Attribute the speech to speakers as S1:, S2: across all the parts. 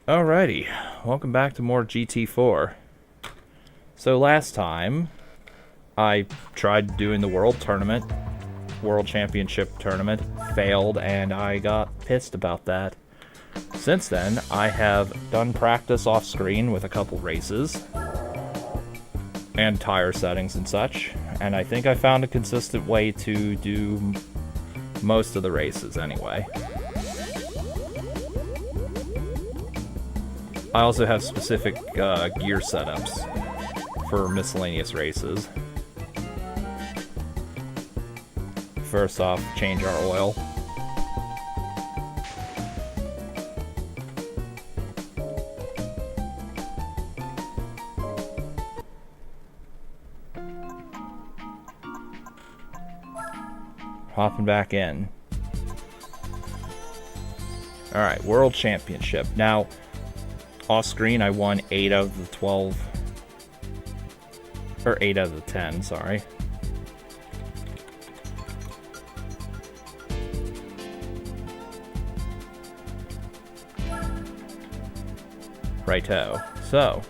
S1: Alrighty, welcome back to more GT4. So last time, I tried doing the World Championship tournament, failed, and I got pissed about that. Since then, I have done practice off screen with a couple races, and tire settings and such, and I think I found a consistent way to do most of the races anyway. I also have specific gear setups for miscellaneous races. First off, change our oil. Hopping back in. Alright, World Championship. Now, off screen, I won 8 out of the 12. Or 8 out of the 10, sorry. Righto. So.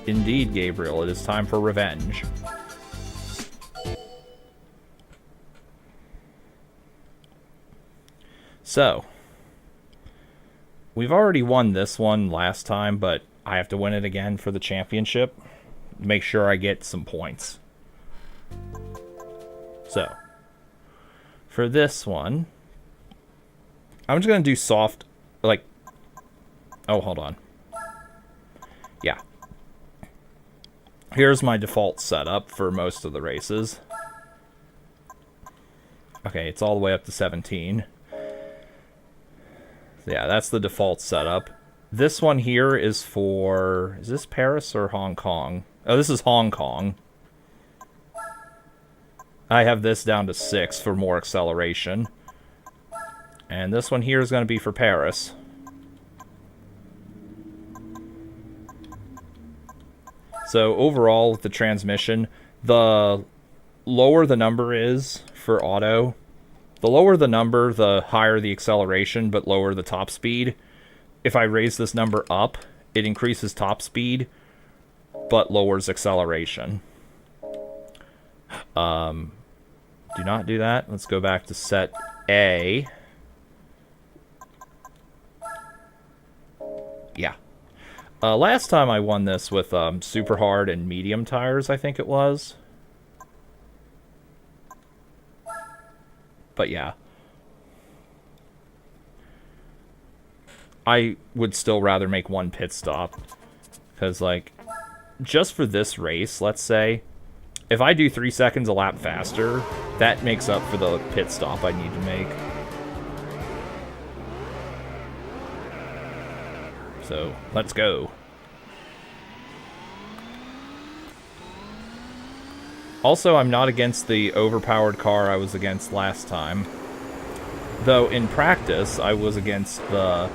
S1: Indeed, Gabriel, it is time for revenge. So. We've already won this one last time, but I have to win it again for the championship. Make sure I get some points. So, for this one, I'm just going to do soft, like, oh, hold on. Yeah. Here's my default setup for most of the races. Okay, it's all the way up to 17. Yeah, that's the default setup. This one here is for... Is this Paris or Hong Kong? Oh, this is Hong Kong. I have this down to 6 for more acceleration. And this one here is going to be for Paris. So overall, with the transmission, the lower the number is for auto... The lower the number, the higher the acceleration, but lower the top speed. If I raise this number up, it increases top speed, but lowers acceleration. Do not do that. Let's go back to set A. Yeah. Last time I won this with super hard and medium tires, I think it was. But yeah. I would still rather make one pit stop. Because, like, just for this race, let's say, if I do 3 seconds a lap faster, that makes up for the pit stop I need to make. So, let's go. Also, I'm not against the overpowered car I was against last time. Though, in practice, I was against the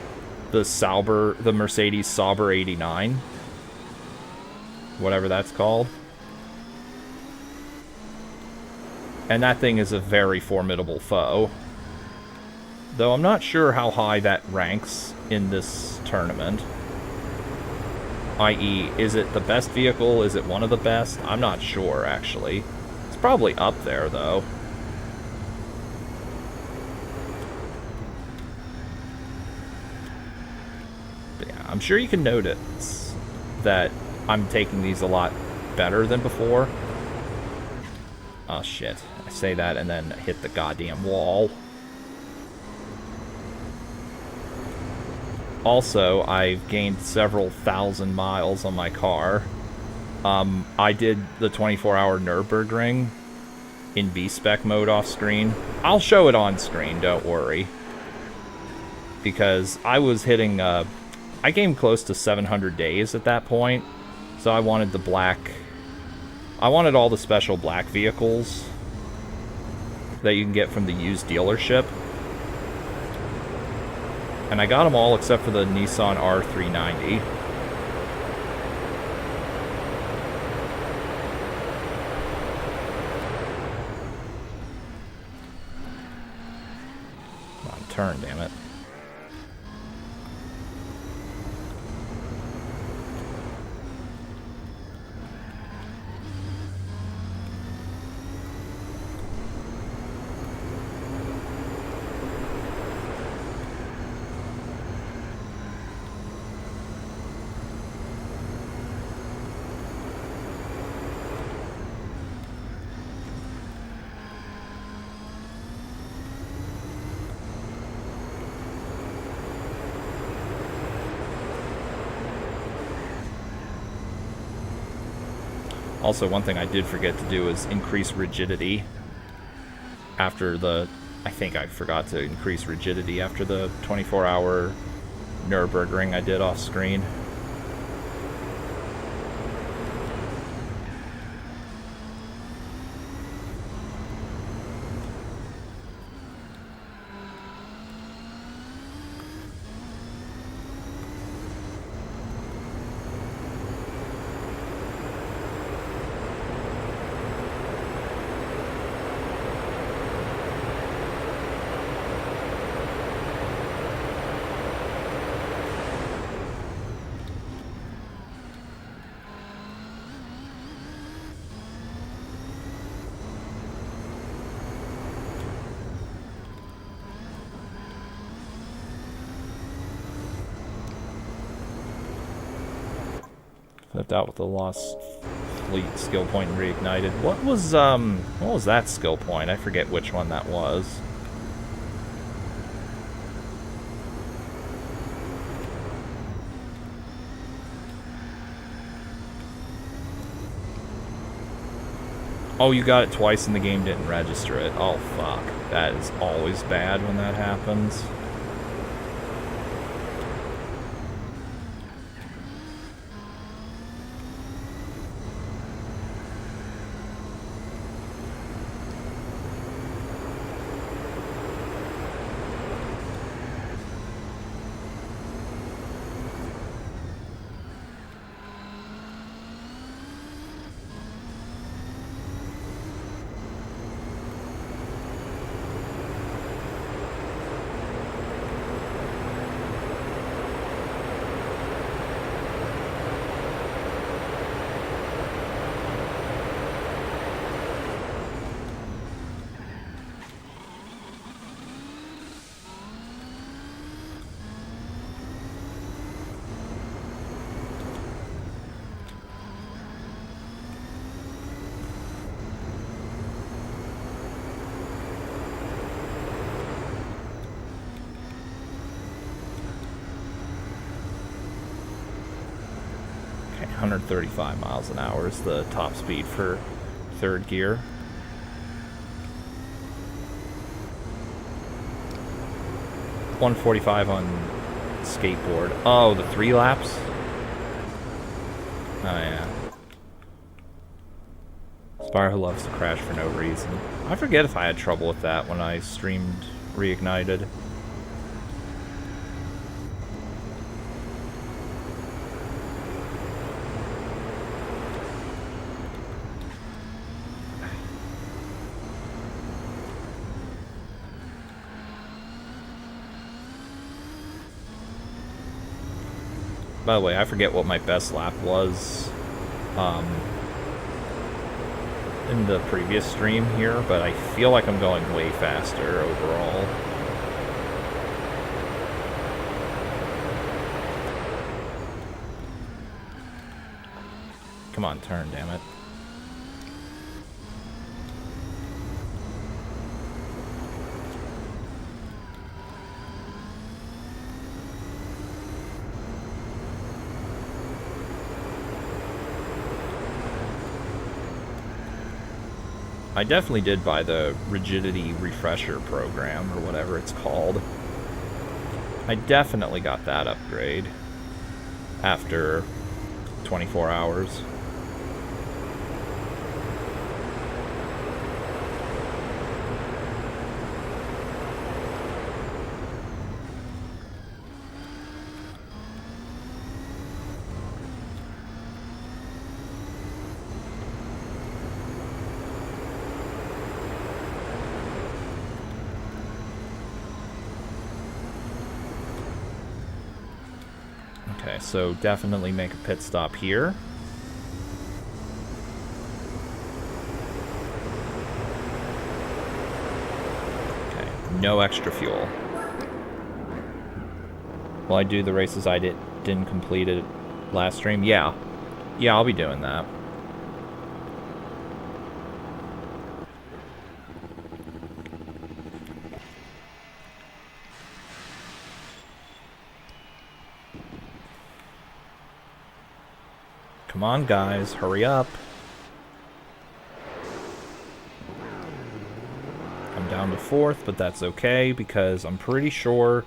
S1: Mercedes Sauber 89. Whatever that's called. And that thing is a very formidable foe. Though I'm not sure how high that ranks in this tournament. I.e., is it the best vehicle? Is it one of the best? I'm not sure, actually. It's probably up there, though. But yeah, I'm sure you can notice that I'm taking these a lot better than before. Oh, shit. I say that and then hit the goddamn wall. Also, I've gained several thousand miles on my car. I did the 24-hour Nürburgring in V-Spec mode off screen. I'll show it on screen, don't worry. Because I was hitting, I came close to 700 days at that point. So I wanted the black... I wanted all the special black vehicles that you can get from the used dealership. And I got them all except for the Nissan R390. turn, damn it. Also, one thing I did forget to do is increase rigidity after the... I think I forgot to increase rigidity after the 24-hour Nürburgring I did off screen. Left out with the Lost Fleet skill point and reignited. What was that skill point? I forget which one that was. Oh, you got it twice and the game didn't register it. Oh, fuck. That is always bad when that happens. Okay, 135 miles an hour is the top speed for third gear. .145 on skateboard. Oh, the 3 laps? Oh, yeah. Spyro loves to crash for no reason. I forget if I had trouble with that when I streamed Reignited. By the way, I forget what my best lap was in the previous stream here, but I feel like I'm going way faster overall. Come on, turn, damn it. I definitely did buy the rigidity refresher program, or whatever it's called. I definitely got that upgrade after 24 hours. Okay, so definitely make a pit stop here. Okay, no extra fuel. Will I do the races I didn't complete it last stream? Yeah. Yeah, I'll be doing that. Come on, guys, hurry up. I'm down to 4th, but that's okay, because I'm pretty sure...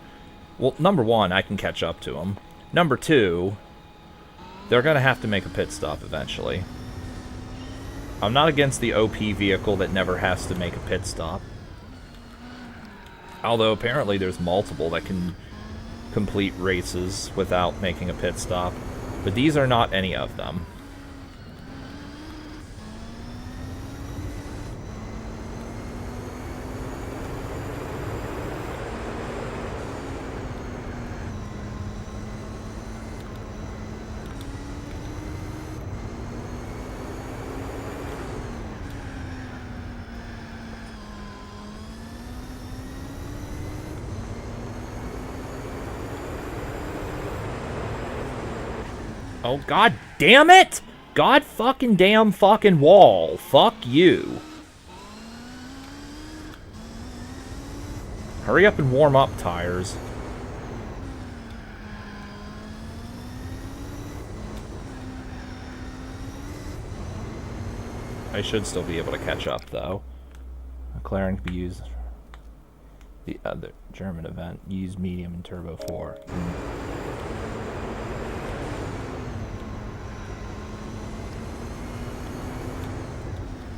S1: Well, number 1, I can catch up to them. Number 2, they're going to have to make a pit stop eventually. I'm not against the OP vehicle that never has to make a pit stop. Although, apparently, there's multiple that can complete races without making a pit stop. But these are not any of them. Oh, god damn it! God fucking damn fucking wall. Fuck you. Hurry up and warm up, tires. I should still be able to catch up, though. McLaren can be used... The other German event. Use medium and turbo 4.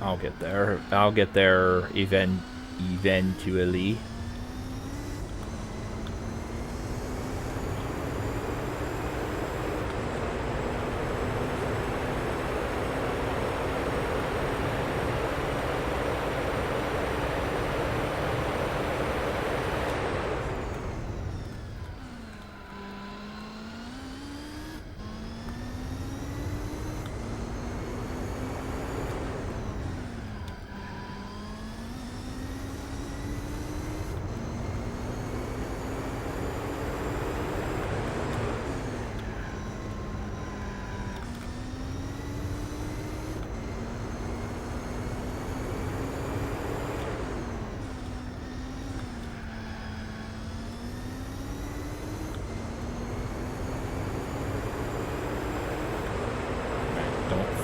S1: I'll get there. I'll get there eventually.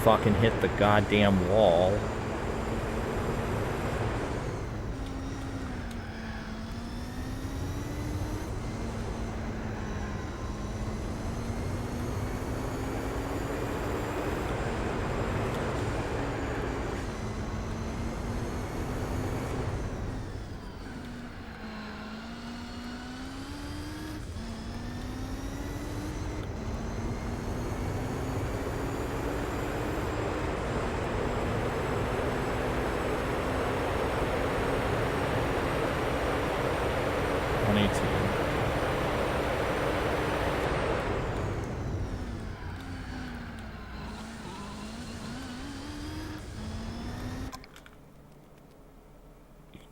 S1: Fucking hit the goddamn wall.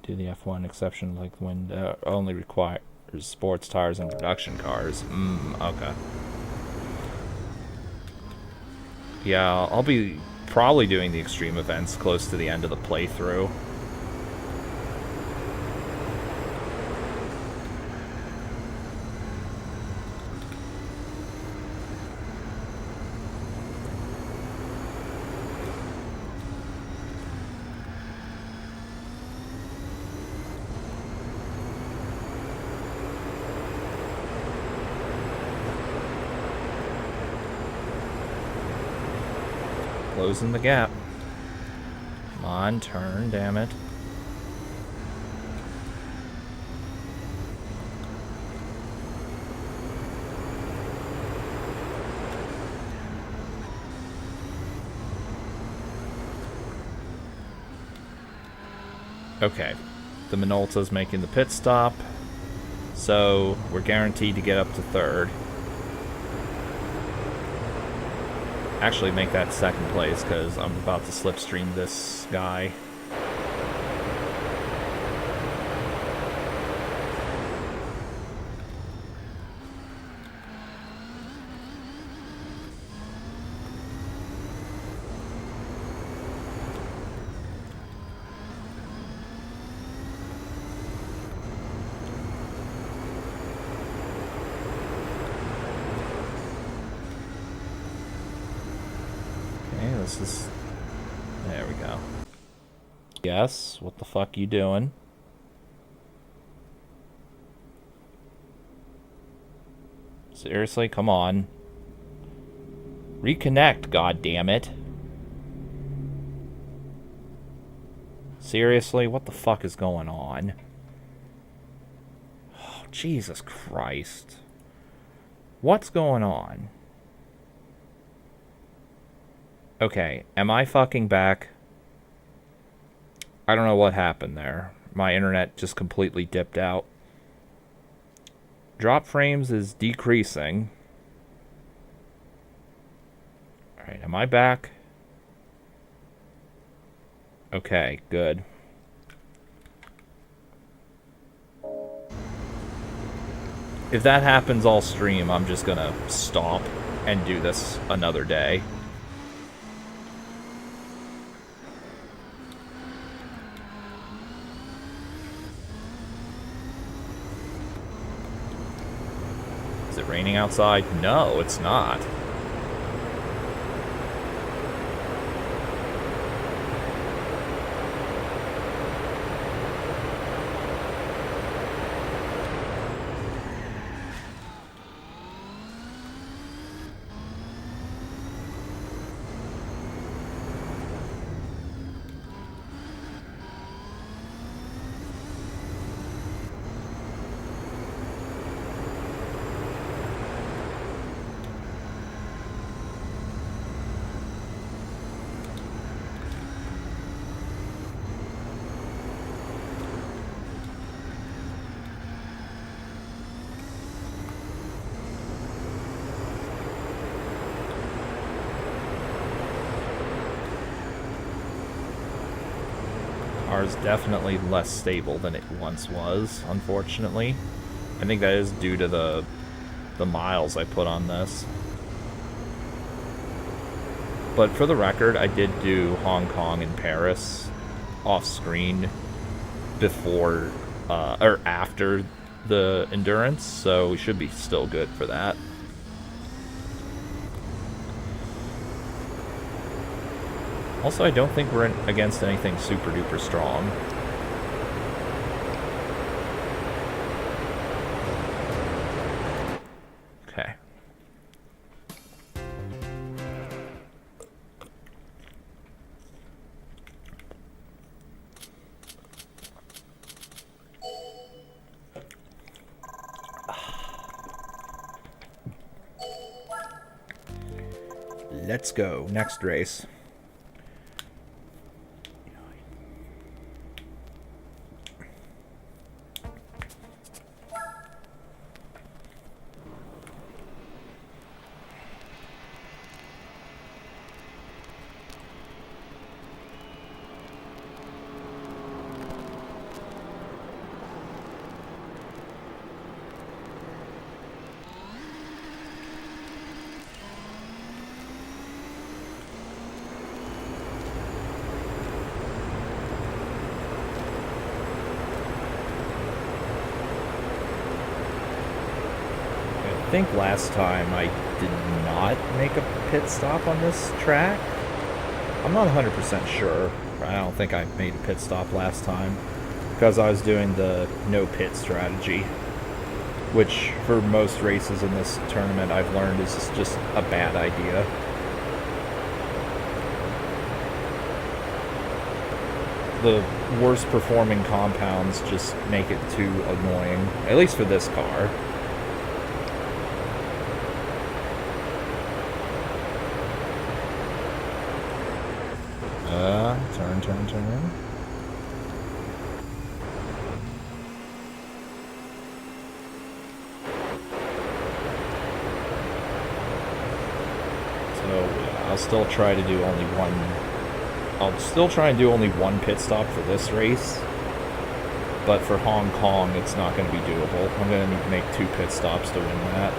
S1: Do the F1 exception like when only requires sports tires and production cars. Okay. Yeah, I'll be probably doing the extreme events close to the end of the playthrough. Closing the gap. Come on, turn, damn it. Okay, the Minolta's making the pit stop, so we're guaranteed to get up to 3rd. actually make that second place because I'm about to slipstream this guy. This is... There we go. Yes, what the fuck you doing? Seriously, come on. Reconnect, goddammit. Seriously, what the fuck is going on? Oh, Jesus Christ. What's going on? Okay, am I fucking back? I don't know what happened there. My internet just completely dipped out. Drop frames is decreasing. Alright, am I back? Okay, good. If that happens all stream, I'm just gonna stop and do this another day. Is it raining outside? No, it's not. Is definitely less stable than it once was, unfortunately. I think that is due to the miles I put on this. But for the record, I did do Hong Kong and Paris off screen before or after the endurance, so we should be still good for that. Also, I don't think we're against anything super duper strong. Okay. Let's go. Next race. I think last time I did not make a pit stop on this track. I'm not 100% sure. I don't think I made a pit stop last time because I was doing the no pit strategy, which for most races in this tournament I've learned is just a bad idea. The worst performing compounds just make it too annoying, at least for this car. Turn. So, yeah. I'll still try to do only one. I'll still try and do only one pit stop for this race. But for Hong Kong, it's not going to be doable. I'm going to need to make 2 pit stops to win that.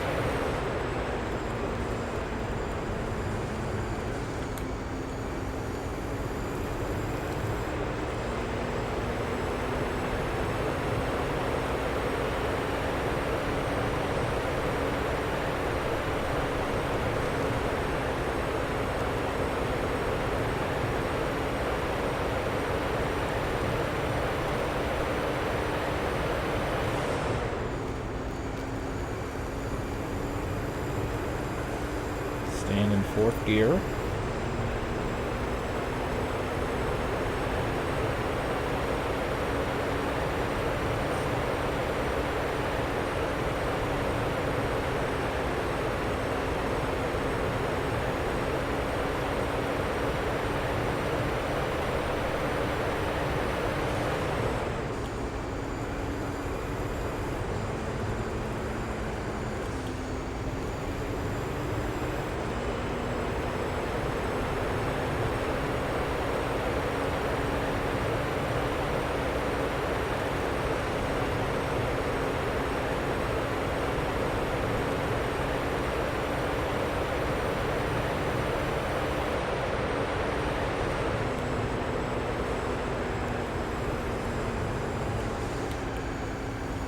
S1: Stand in 4th gear.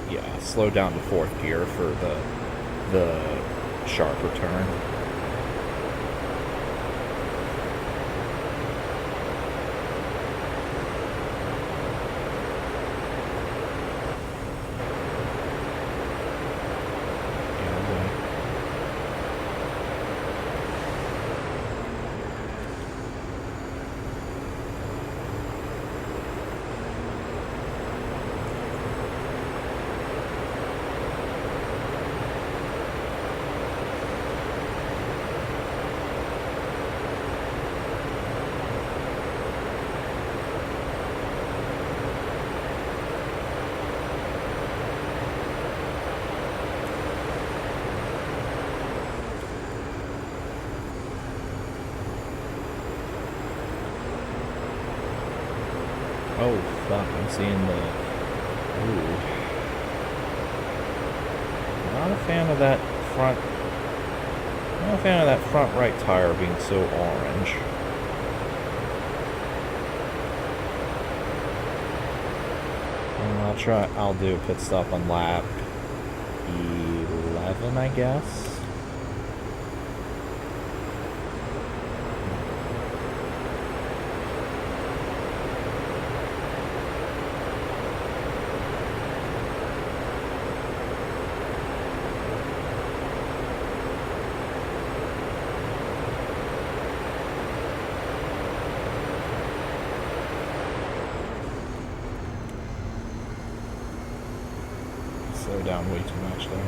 S1: Yeah, slow down to 4th gear for the sharper turn. Oh, fuck, I'm seeing the... Ooh. Not a fan of that front... Not a fan of that front right tire being so orange. And I'll do a pit stop on lap 11, I guess. Slow down way too much there.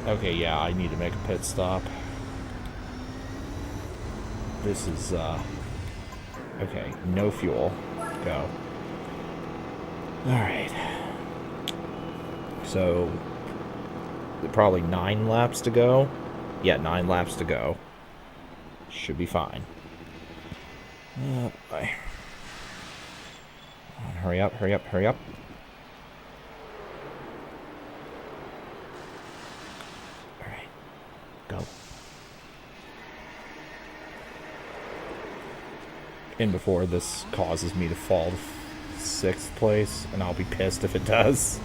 S1: Okay, yeah, I need to make a pit stop. This is, okay, no fuel. Go. Alright. So, probably 9 laps to go. Yeah, 9 laps to go. Should be fine. Oh, boy. Hurry up, hurry up, hurry up. Alright. Go. In before this causes me to fall to 6th place, and I'll be pissed if it does.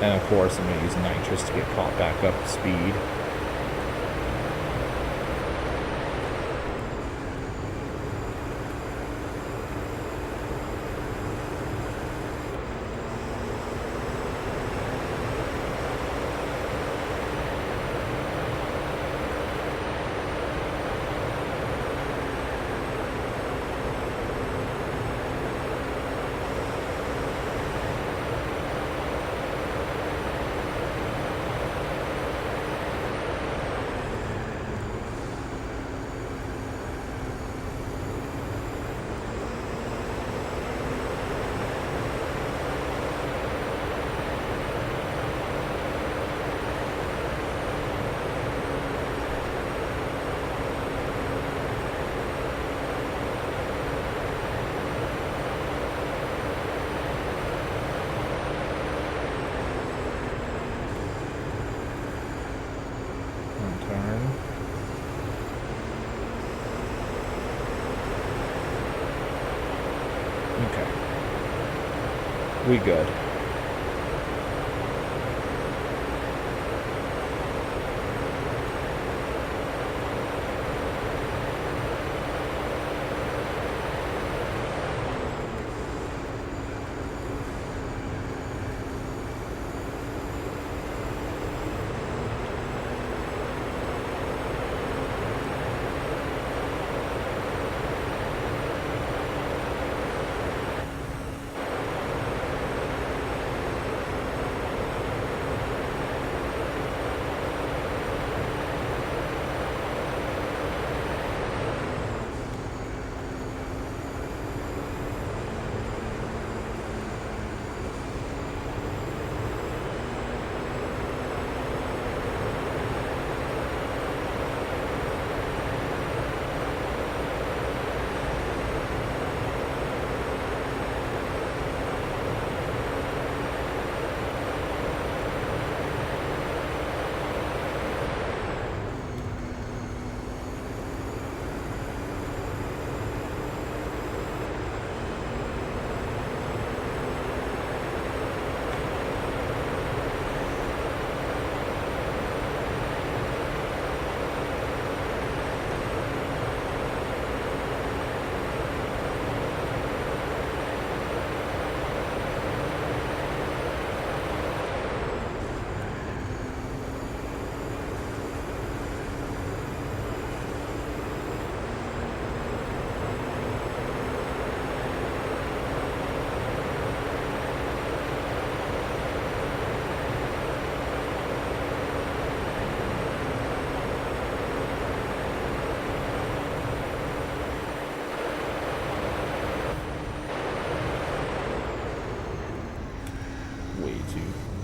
S1: And of course, I'm going to use nitrous to get caught back up to speed. We good.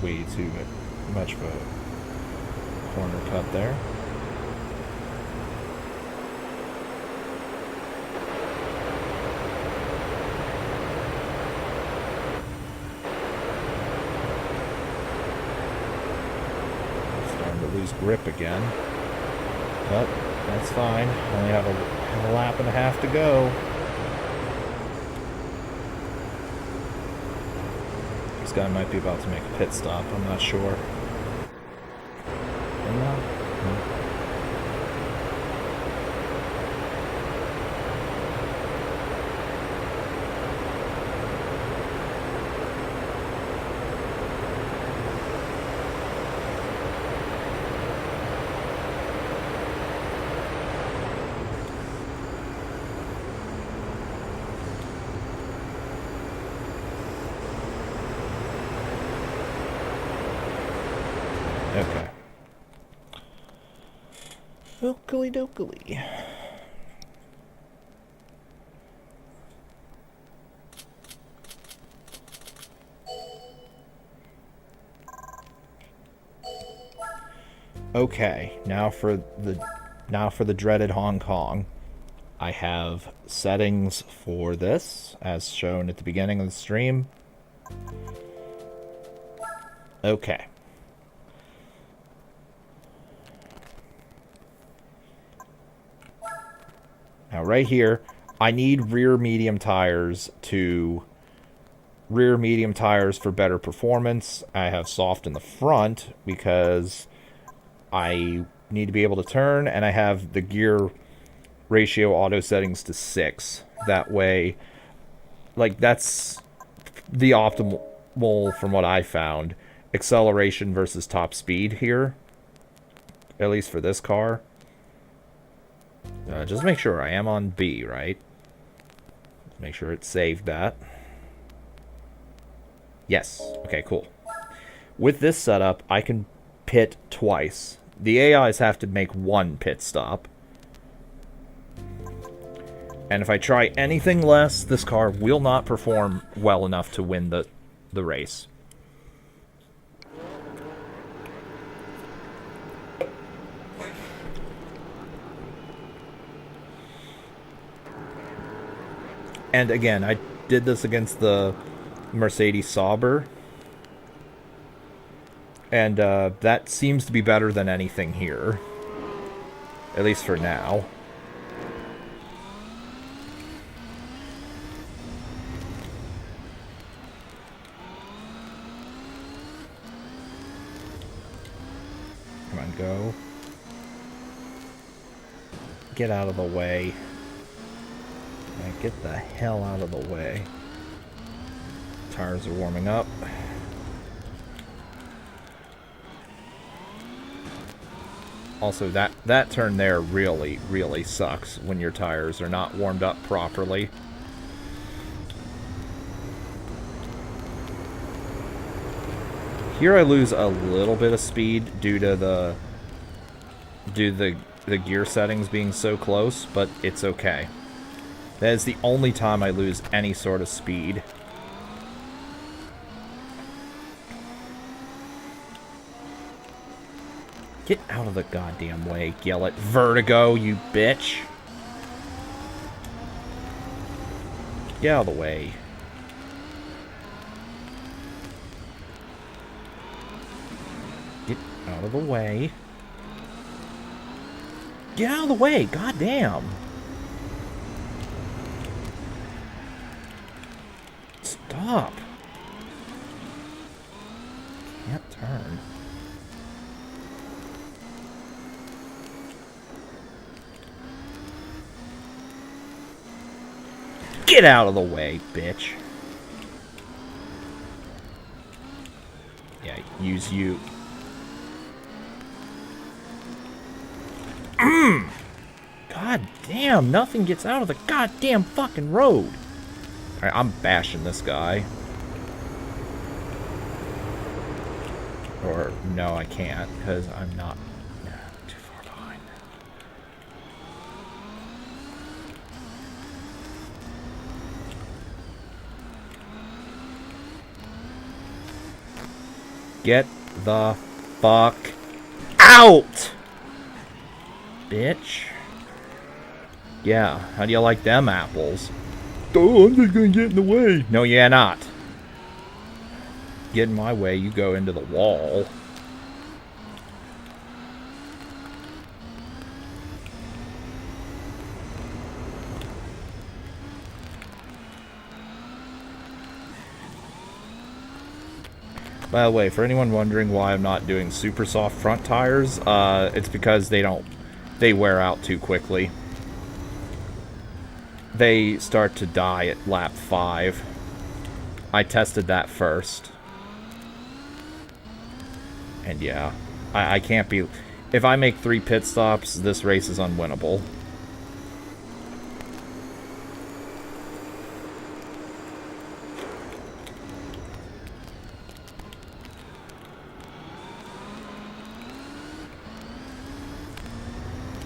S1: Way too much of a corner cut there. Starting to lose grip again. But that's fine. Only have a lap and a half to go. This guy might be about to make a pit stop, I'm not sure. Okay. Oakley dokley. Okay, now for the dreaded Hong Kong. I have settings for this as shown at the beginning of the stream. Okay. Now right here, I need rear medium tires for better performance. I have soft in the front because I need to be able to turn, and I have the gear ratio auto settings to 6. That way, like, that's the optimal from what I found. Acceleration versus top speed here, at least for this car. Just make sure I am on B, right? Make sure it saved that. Yes. Okay, cool. With this setup, I can pit twice. The AIs have to make one pit stop. And if I try anything less, this car will not perform well enough to win the race. And again, I did this against the Mercedes Sauber. And that seems to be better than anything here. At least for now. on, go. Get out of the way. Yeah, get the hell out of the way. Tires are warming up. Also, that turn there really, really sucks when your tires are not warmed up properly. Here I lose a little bit of speed due to the gear settings being so close, but it's okay. That is the only time I lose any sort of speed. Get out of the goddamn way, Gillett. Vertigo, you bitch. Get out of the way. Get out of the way. Get out of the way, goddamn. Stop. Can't turn. Get out of the way, bitch. Yeah, use you. God damn, nothing gets out of the goddamn fucking road. Alright, I'm bashing this guy. Or, no, I can't, because I'm not too far behind. Get the fuck out! Bitch. Yeah, how do you like them apples? Oh, I'm just gonna get in the way. No, you're not. Get in my way, you go into the wall. By the way, for anyone wondering why I'm not doing super soft front tires, it's because they wear out too quickly. They start to die at lap 5. I tested that first. And yeah, I can't be... If I make 3 pit stops, this race is unwinnable.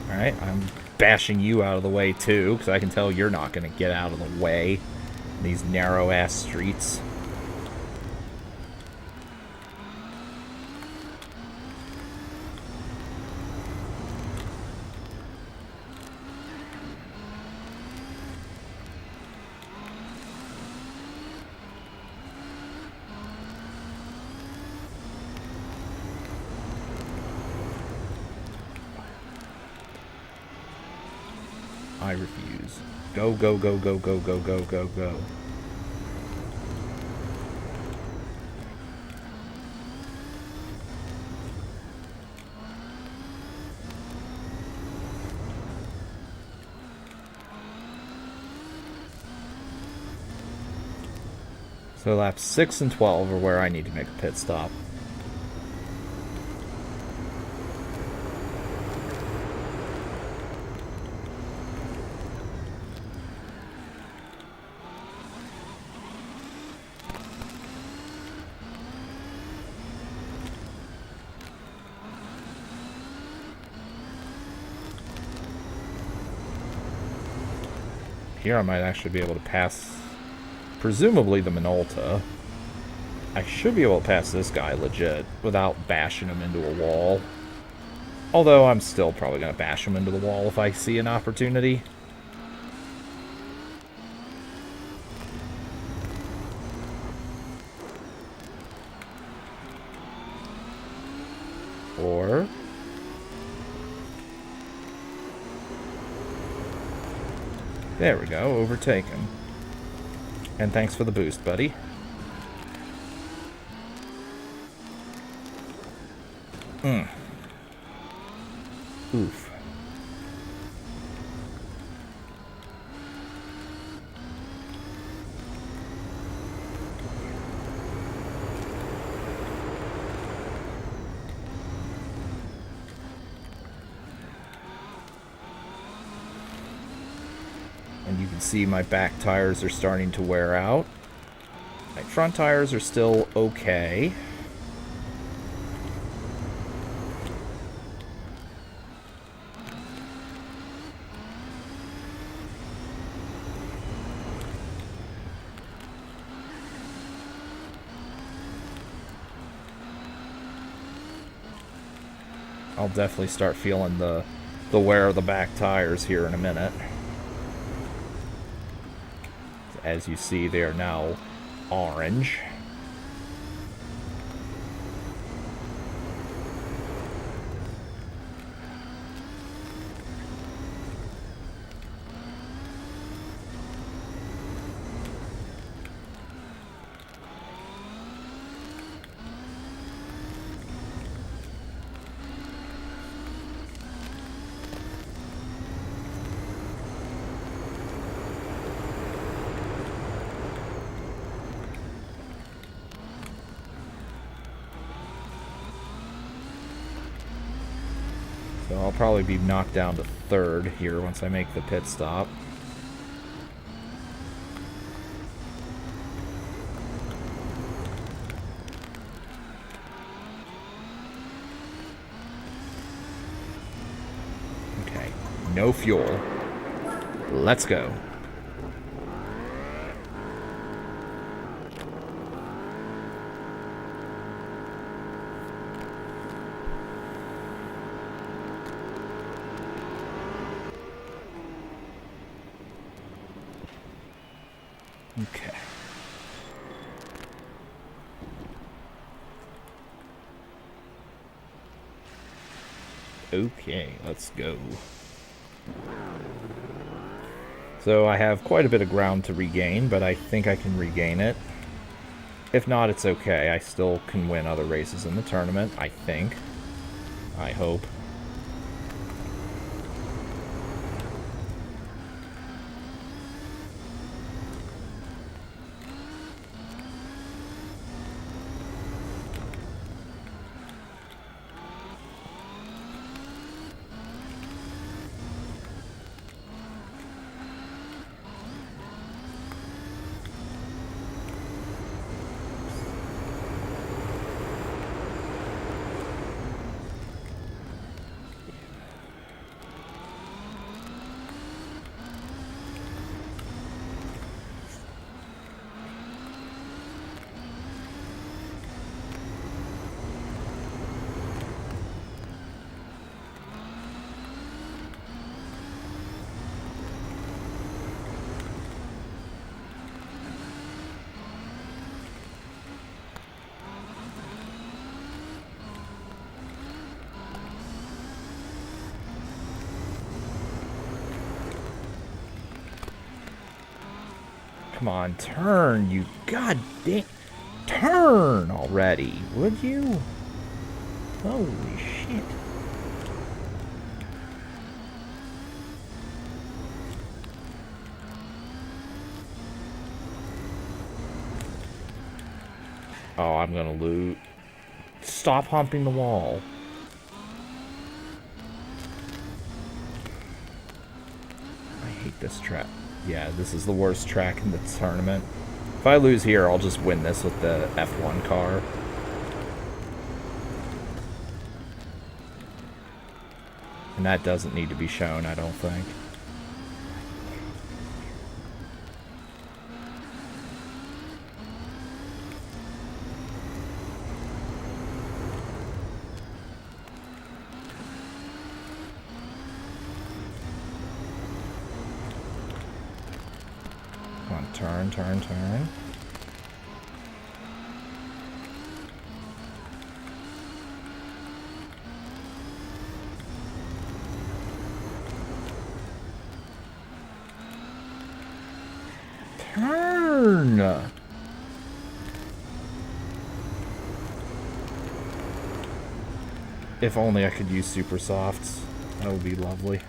S1: Alright, I'm bashing you out of the way too, because I can tell you're not going to get out of the way in these narrow-ass streets. I refuse. Go, go, go, go, go, go, go, go, go. So laps 6 and 12 are where I need to make a pit stop. Here I might actually be able to pass, presumably, the Minolta. I should be able to pass this guy legit without bashing him into a wall. Although I'm still probably going to bash him into the wall if I see an opportunity. Or... there we go, overtaken. And thanks for the boost, buddy. Oof. And you can see my back tires are starting to wear out. My front tires are still okay. I'll definitely start feeling the wear of the back tires here in a minute. As you see, they are now orange. So I'll probably be knocked down to third here once I make the pit stop. Okay, no fuel. Let's go. Okay. Okay, let's go. So I have quite a bit of ground to regain, but I think I can regain it. If not, it's okay. I still can win other races in the tournament, I think. I hope. Come on, turn, you goddamn... Turn already, would you? Holy shit. Oh, I'm gonna lose. Stop humping the wall. I hate this track. Yeah, this is the worst track in the tournament. If I lose here, I'll just win this with the F1 car. And that doesn't need to be shown, I don't think. Come on, turn, turn, turn. Turn! If only I could use super softs. That would be lovely.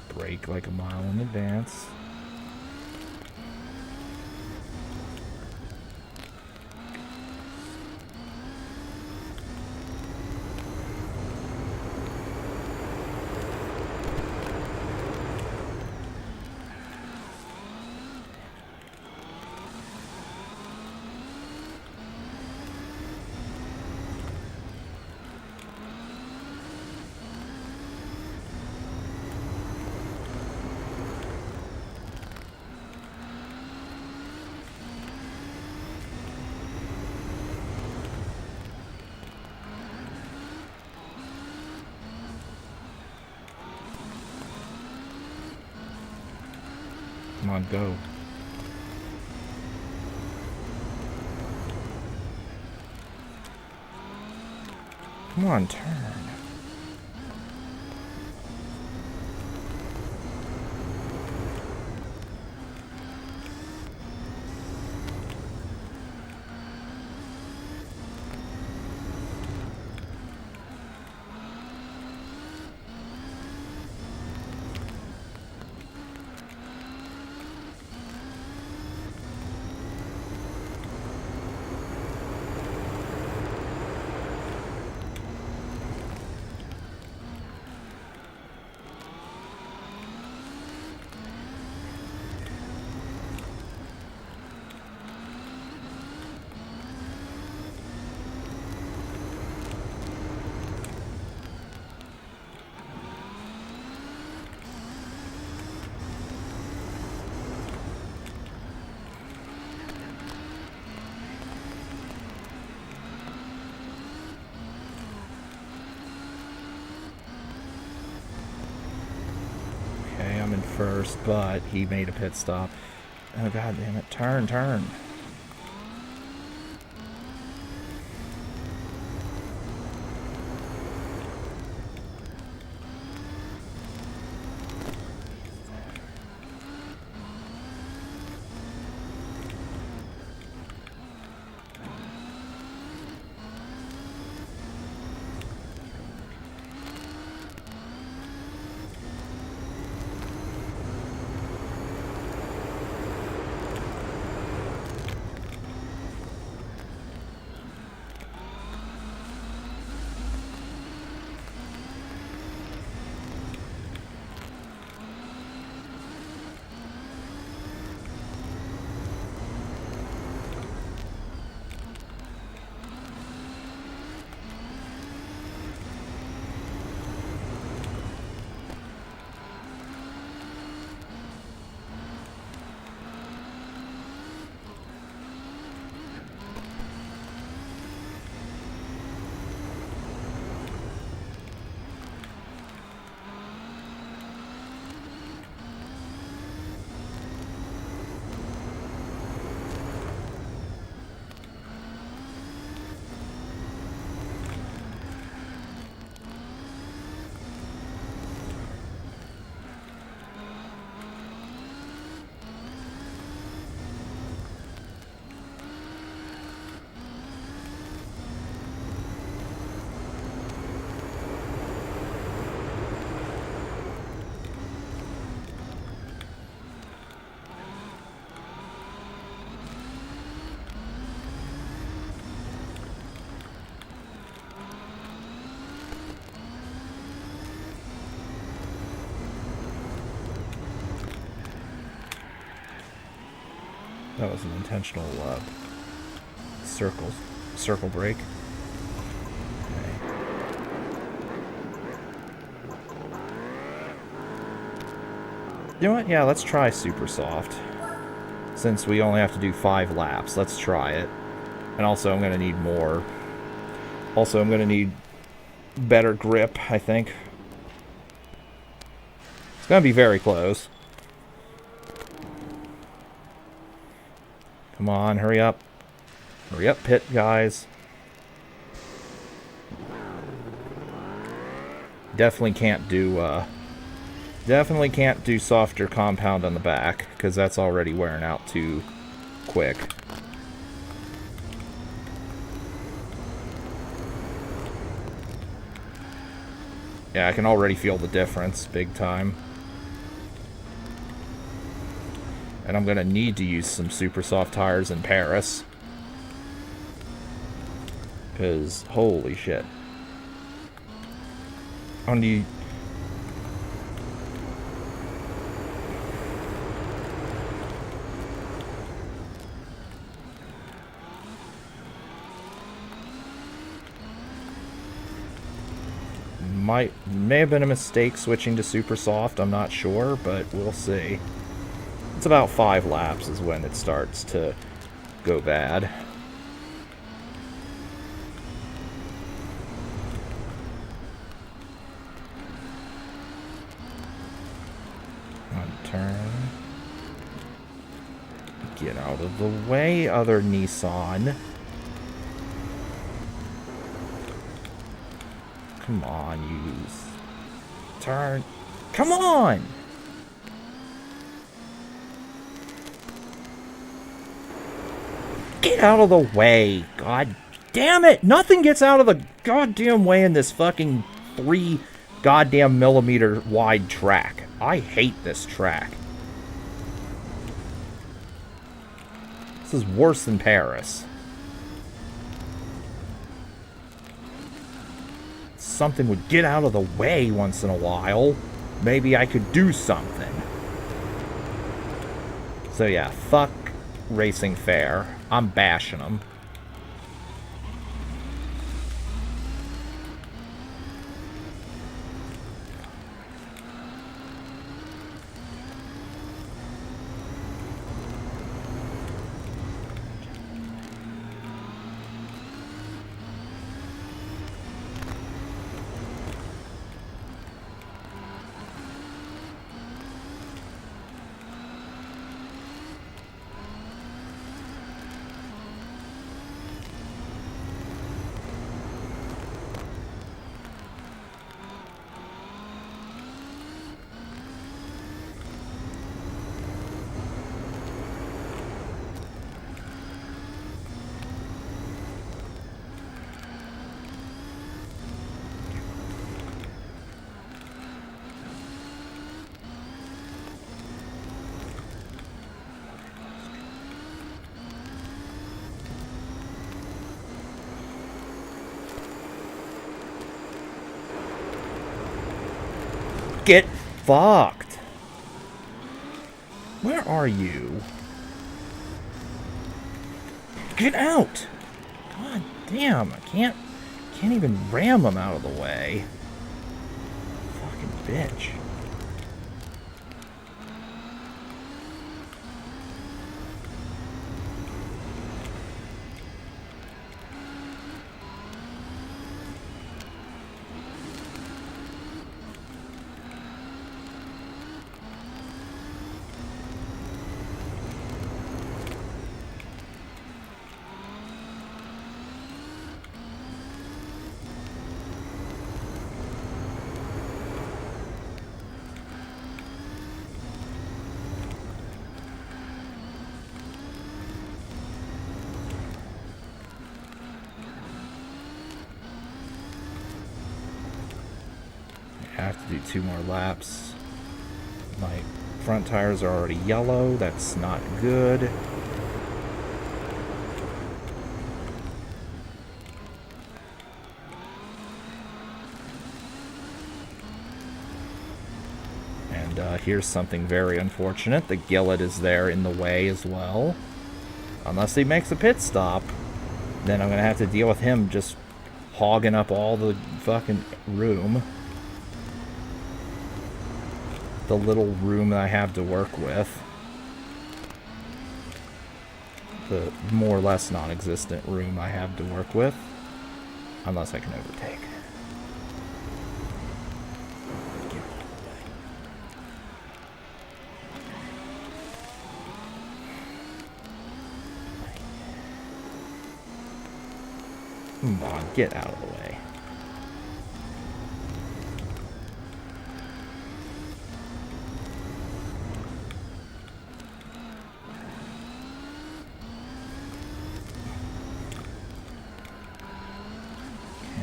S1: Brake like a mile in advance. Come on, go. Come on, turn. I'm in first, but he made a pit stop. Oh, god damn it. Turn, turn. That was an intentional circle break. Okay. You know what? Yeah, let's try super soft. Since we only have to do 5 laps, let's try it. And also, I'm going to need more. Also, I'm going to need better grip, I think. It's going to be very close. Come on, hurry up. Hurry up, pit, guys. Definitely can't do softer compound on the back, because that's already wearing out too quick. Yeah, I can already feel the difference big time. And I'm going to need to use some super soft tires in Paris. Because, holy shit. On the... May have been a mistake switching to super soft, I'm not sure, but we'll see. It's about 5 laps is when it starts to go bad. On turn. Get out of the way, other Nissan. Come on, use. Turn. Come on! Get out of the way. God damn it. Nothing gets out of the goddamn way in this fucking 3 goddamn millimeter wide track. I hate this track. This is worse than Paris. Something would get out of the way once in a while. Maybe I could do something. So yeah, fuck Racing Fair. I'm bashing them. Get fucked. Where are you? Get out! God damn, I can't even ram them out of the way. Fucking bitch. I have to do 2 more laps. My front tires are already yellow. That's not good. And here's something very unfortunate. The Gillet is there in the way as well. Unless he makes a pit stop, then I'm going to have to deal with him just hogging up all the fucking room. The little room that I have to work with. The more or less non-existent room I have to work with. Unless I can overtake. Come on, get out of the way.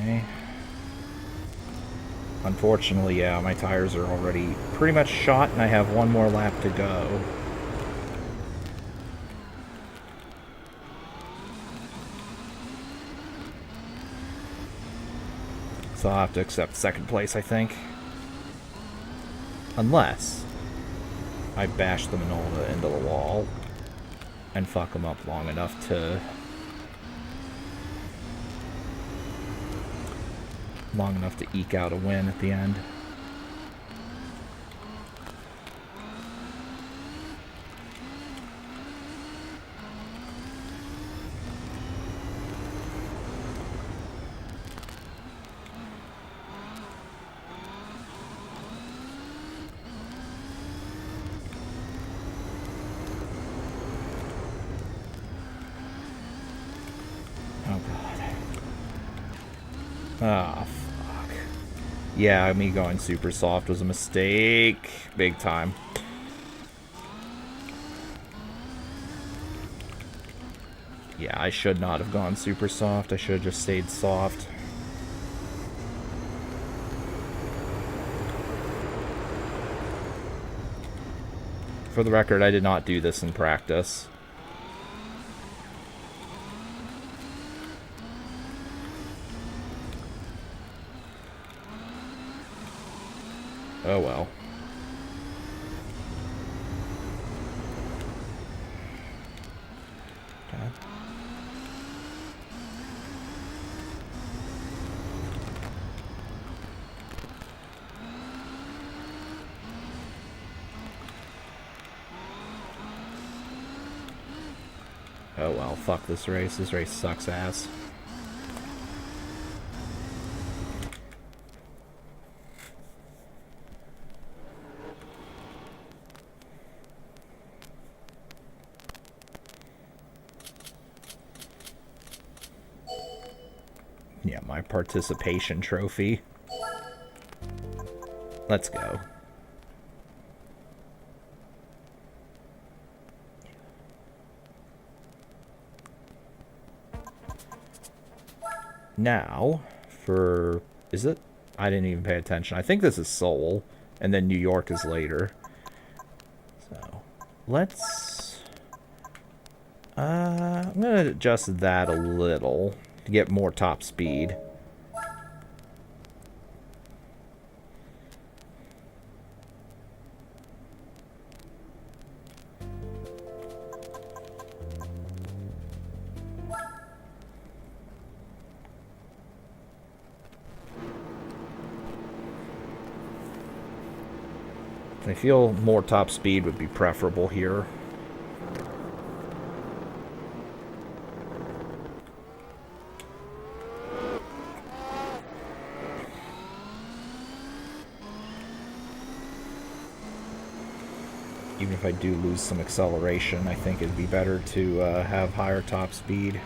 S1: Okay. Unfortunately, yeah, my tires are already pretty much shot, and I have one more lap to go. So I'll have to accept second place, I think. Unless I bash the Minolta into the wall and fuck them up long enough to... eke out a win at the end. Oh god. Ah, fuck. Yeah, me going super soft was a mistake. Big time. Yeah, I should not have gone super soft. I should have just stayed soft. For the record, I did not do this in practice. Oh well. Okay. Oh well, fuck this race. This race sucks ass. Yeah, my participation trophy. Let's go. Now, for... Is it? I didn't even pay attention. I think this is Seoul, and then New York is later. So, let's... I'm going to adjust that a little to get more top speed. I feel more top speed would be preferable here. Even if I do lose some acceleration, I think it'd be better to have higher top speed.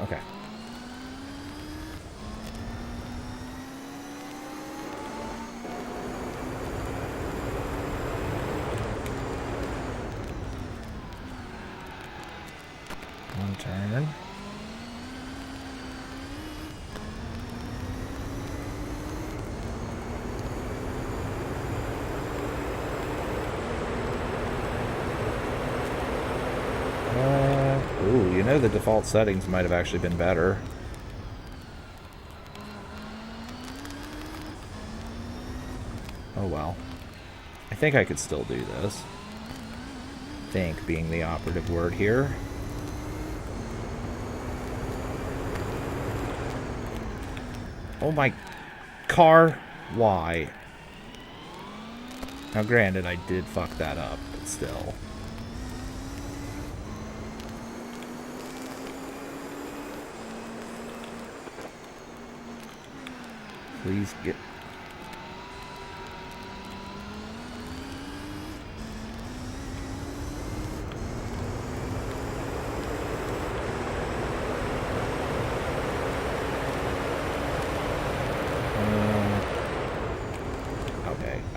S1: Okay. One turn. Ooh, you know the default settings might have actually been better. Oh well. I think I could still do this. Think being the operative word here. Oh my car. Why? Now granted, I did fuck that up, but still. Please get...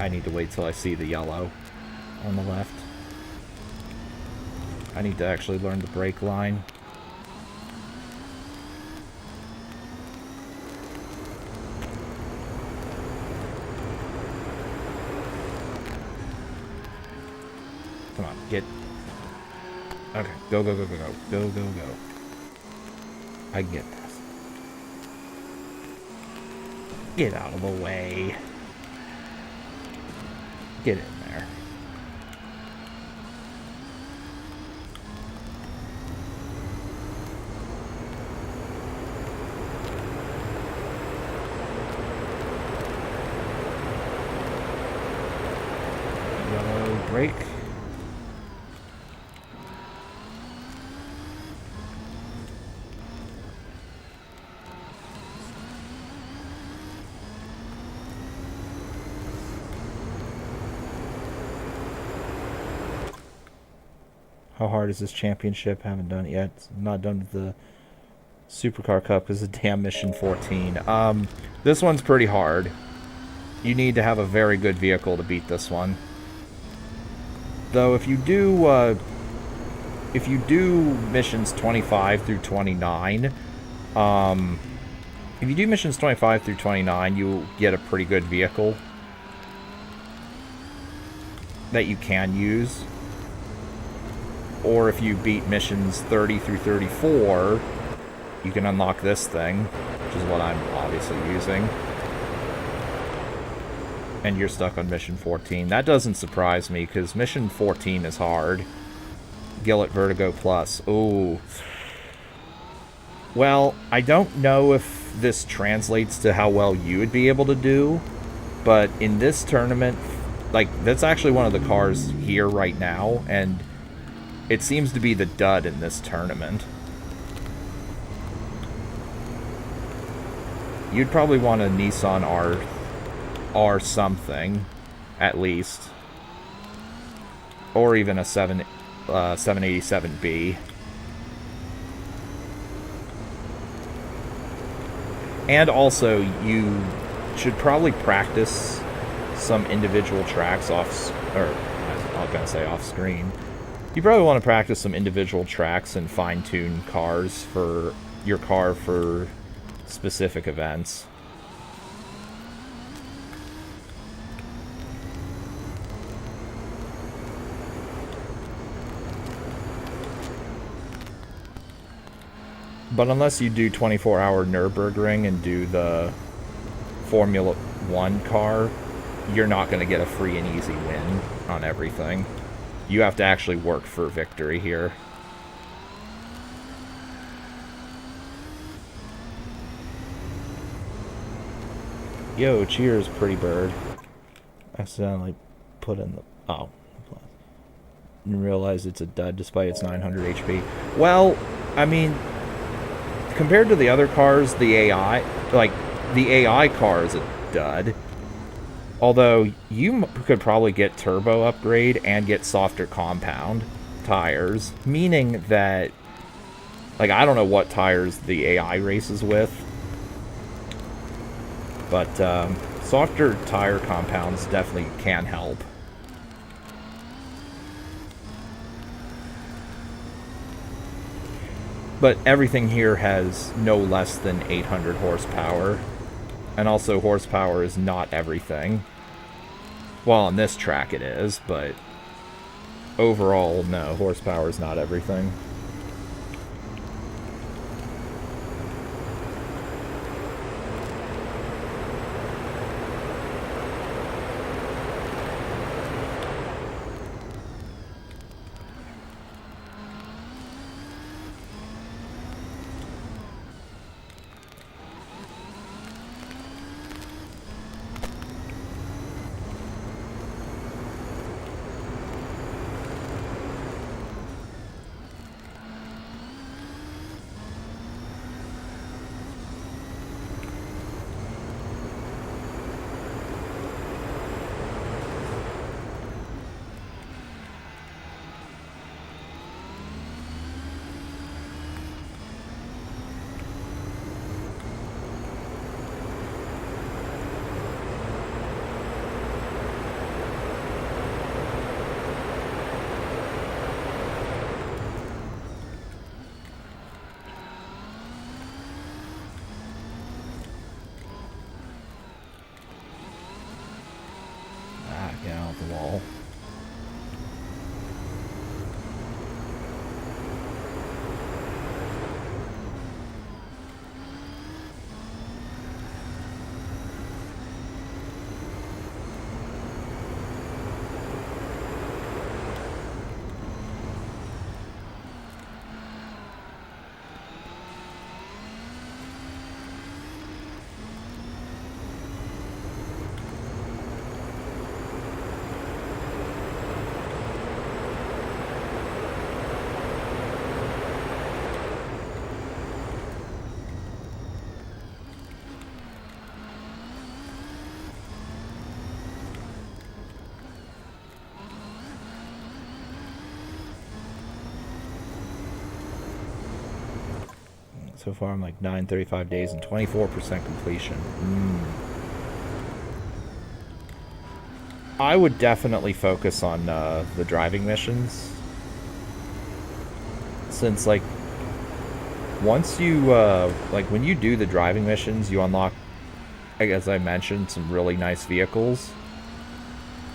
S1: I need to wait till I see the yellow on the left. I need to actually learn the brake line. Come on, get... Okay, go, go, go, go, go. Go, go, go. I get this. Get out of the way. Get in there. Yellow brake. How hard is this championship? Haven't done it yet. I'm not done with the Supercar Cup because it's damn Mission 14. This one's pretty hard. You need to have a very good vehicle to beat this one. Though if you do missions 25 through 29, if you do missions 25 through 29, you get a pretty good vehicle that you can use. Or if you beat missions 30 through 34, you can unlock this thing, which is what I'm obviously using. And you're stuck on mission 14. That doesn't surprise me, because mission 14 is hard. Gillett Vertigo Plus. Ooh. Well, I don't know if this translates to how well you would be able to do, but in this tournament, like, that's actually one of the cars here right now, and it seems to be the dud in this tournament. You'd probably want a Nissan R something, at least. Or even a 787B. And also, you should probably practice some individual tracks off... Or, I was going to say off-screen. You probably want to practice some individual tracks and fine-tune cars for your car for specific events. But unless you do 24-hour Nürburgring and do the Formula 1 car, you're not going to get a free and easy win on everything. You have to actually work for victory here. Yo, cheers, pretty bird. Accidentally put in the... Oh. And realize it's a dud despite its 900 HP. Well, I mean, compared to the other cars, the AI... Like, the AI car is a dud. Although, you could probably get turbo upgrade and get softer compound tires. Meaning that... Like, I don't know what tires the AI races with. But, softer tire compounds definitely can help. But everything here has no less than 800 horsepower. And also, horsepower is not everything. Well, on this track it is, but overall, no, horsepower is not everything. so far. I'm like 935 days and 24% completion. I would definitely focus on the driving missions. Since, like, once you, like, when you do the driving missions, you unlock, as I mentioned, some really nice vehicles.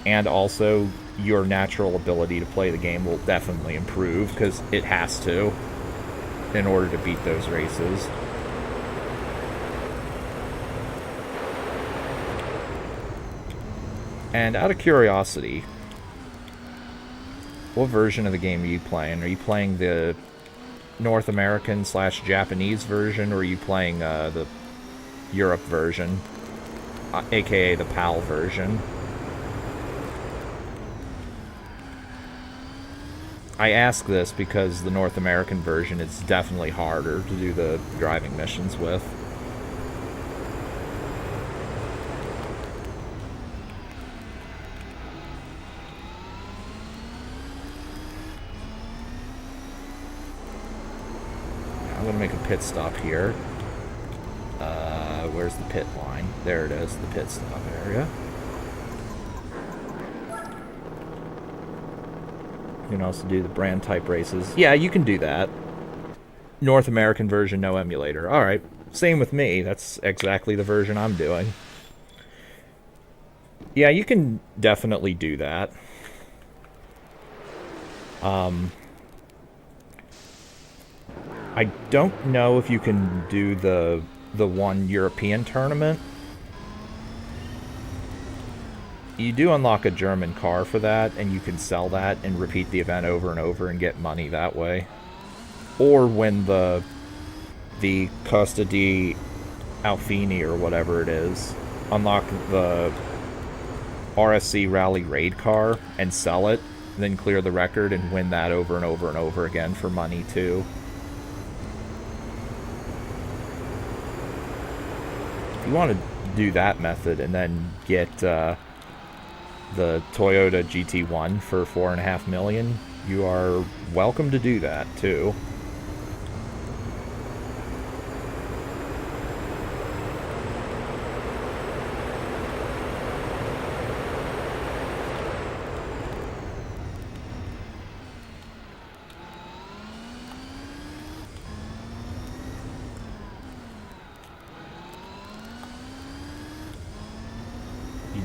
S1: And also, your natural ability to play the game will definitely improve, because it has to, in order to beat those races. And out of curiosity, what version of the game are you playing? Are you playing the North American / Japanese version, or are you playing the Europe version, aka the PAL version? I ask this because the North American version is definitely harder to do the driving missions with. I'm going to make a pit stop here. Where's the pit line? There it is, the pit stop area. You can also do the brand type races. Yeah, you can do that. North American version, no emulator. Alright, same with me. That's exactly the version I'm doing. Yeah, you can definitely do that. I don't know if you can do the one European tournament. You do unlock a German car for that, and you can sell that and repeat the event over and over and get money that way. Or win the Costa di Alfini or whatever it is. Unlock the RSC Rally Raid car and sell it, then clear the record and win that over and over and over again for money too. If you want to do that method and then get the Toyota GT1 for $4.5 million, you are welcome to do that too.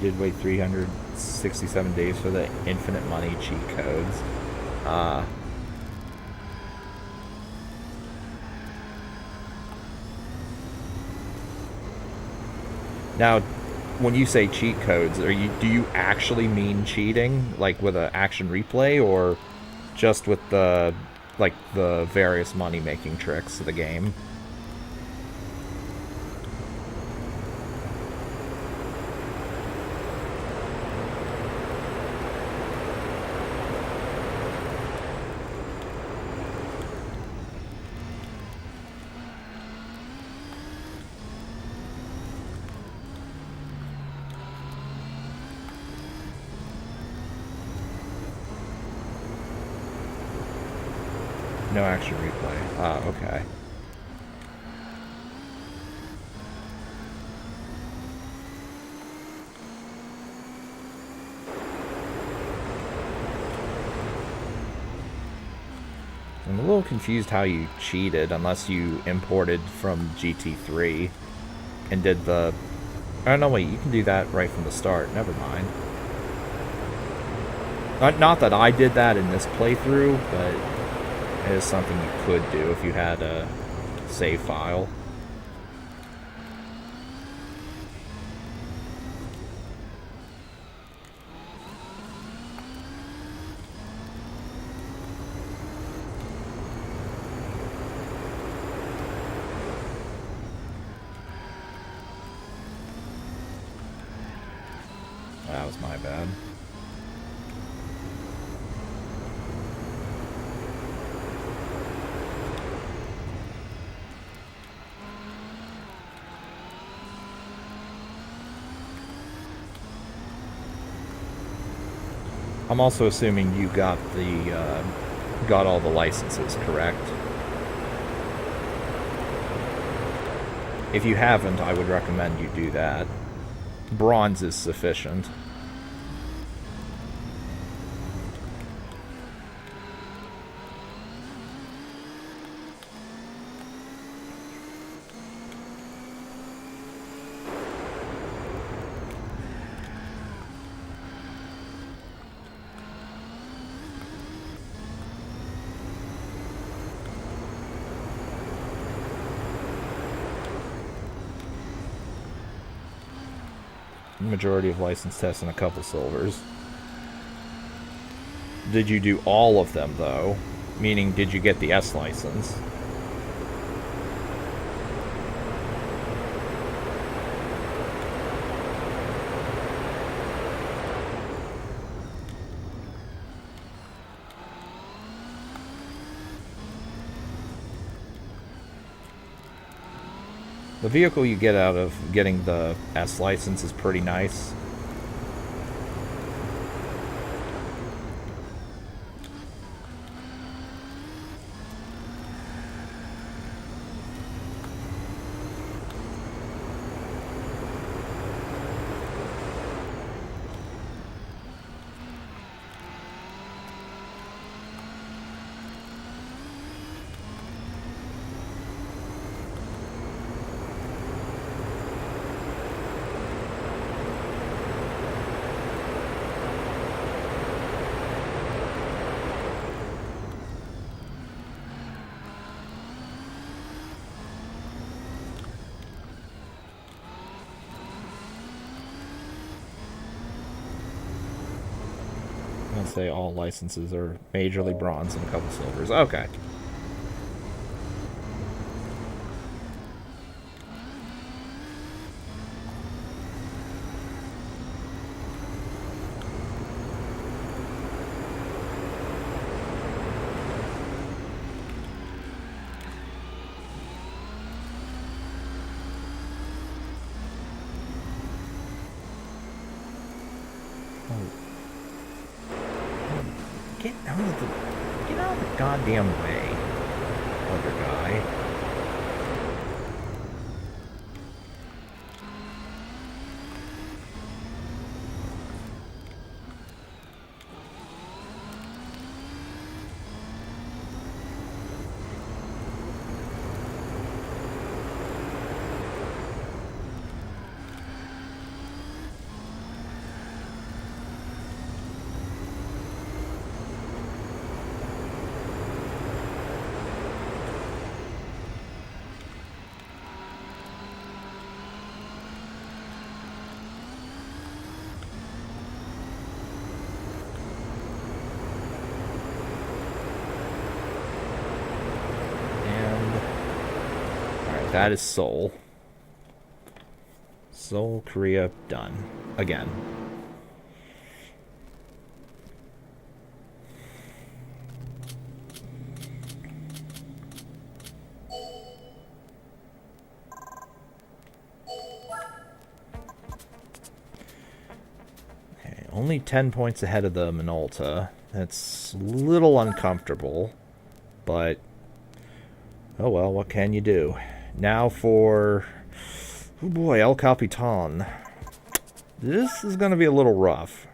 S1: Did wait 367 days for the infinite money cheat codes. Now, when you say cheat codes, do you actually mean cheating, like with an action replay, or just with the various money making tricks of the game? No action replay. Ah, okay. I'm a little confused how you cheated, unless you imported from GT3 and did the... Oh, no, wait, you can do that right from the start. Never mind. Not that I did that in this playthrough, but it is something you could do if you had a save file. That was my bad. I'm also assuming you got all the licenses, correct? If you haven't, I would recommend you do that. Bronze is sufficient. Majority of license tests and a couple silvers. Did you do all of them, though? Meaning, did you get the S license? The vehicle you get out of getting the S license is pretty nice. Say all licenses are majorly bronze and a couple silvers. Okay. Get out of the goddamn way, other guy. That is Seoul. Seoul, Korea, done. Again. Okay, only 10 points ahead of the Minolta. That's a little uncomfortable, but oh well, what can you do? Now for, oh boy, El Capitan. This is going to be a little rough.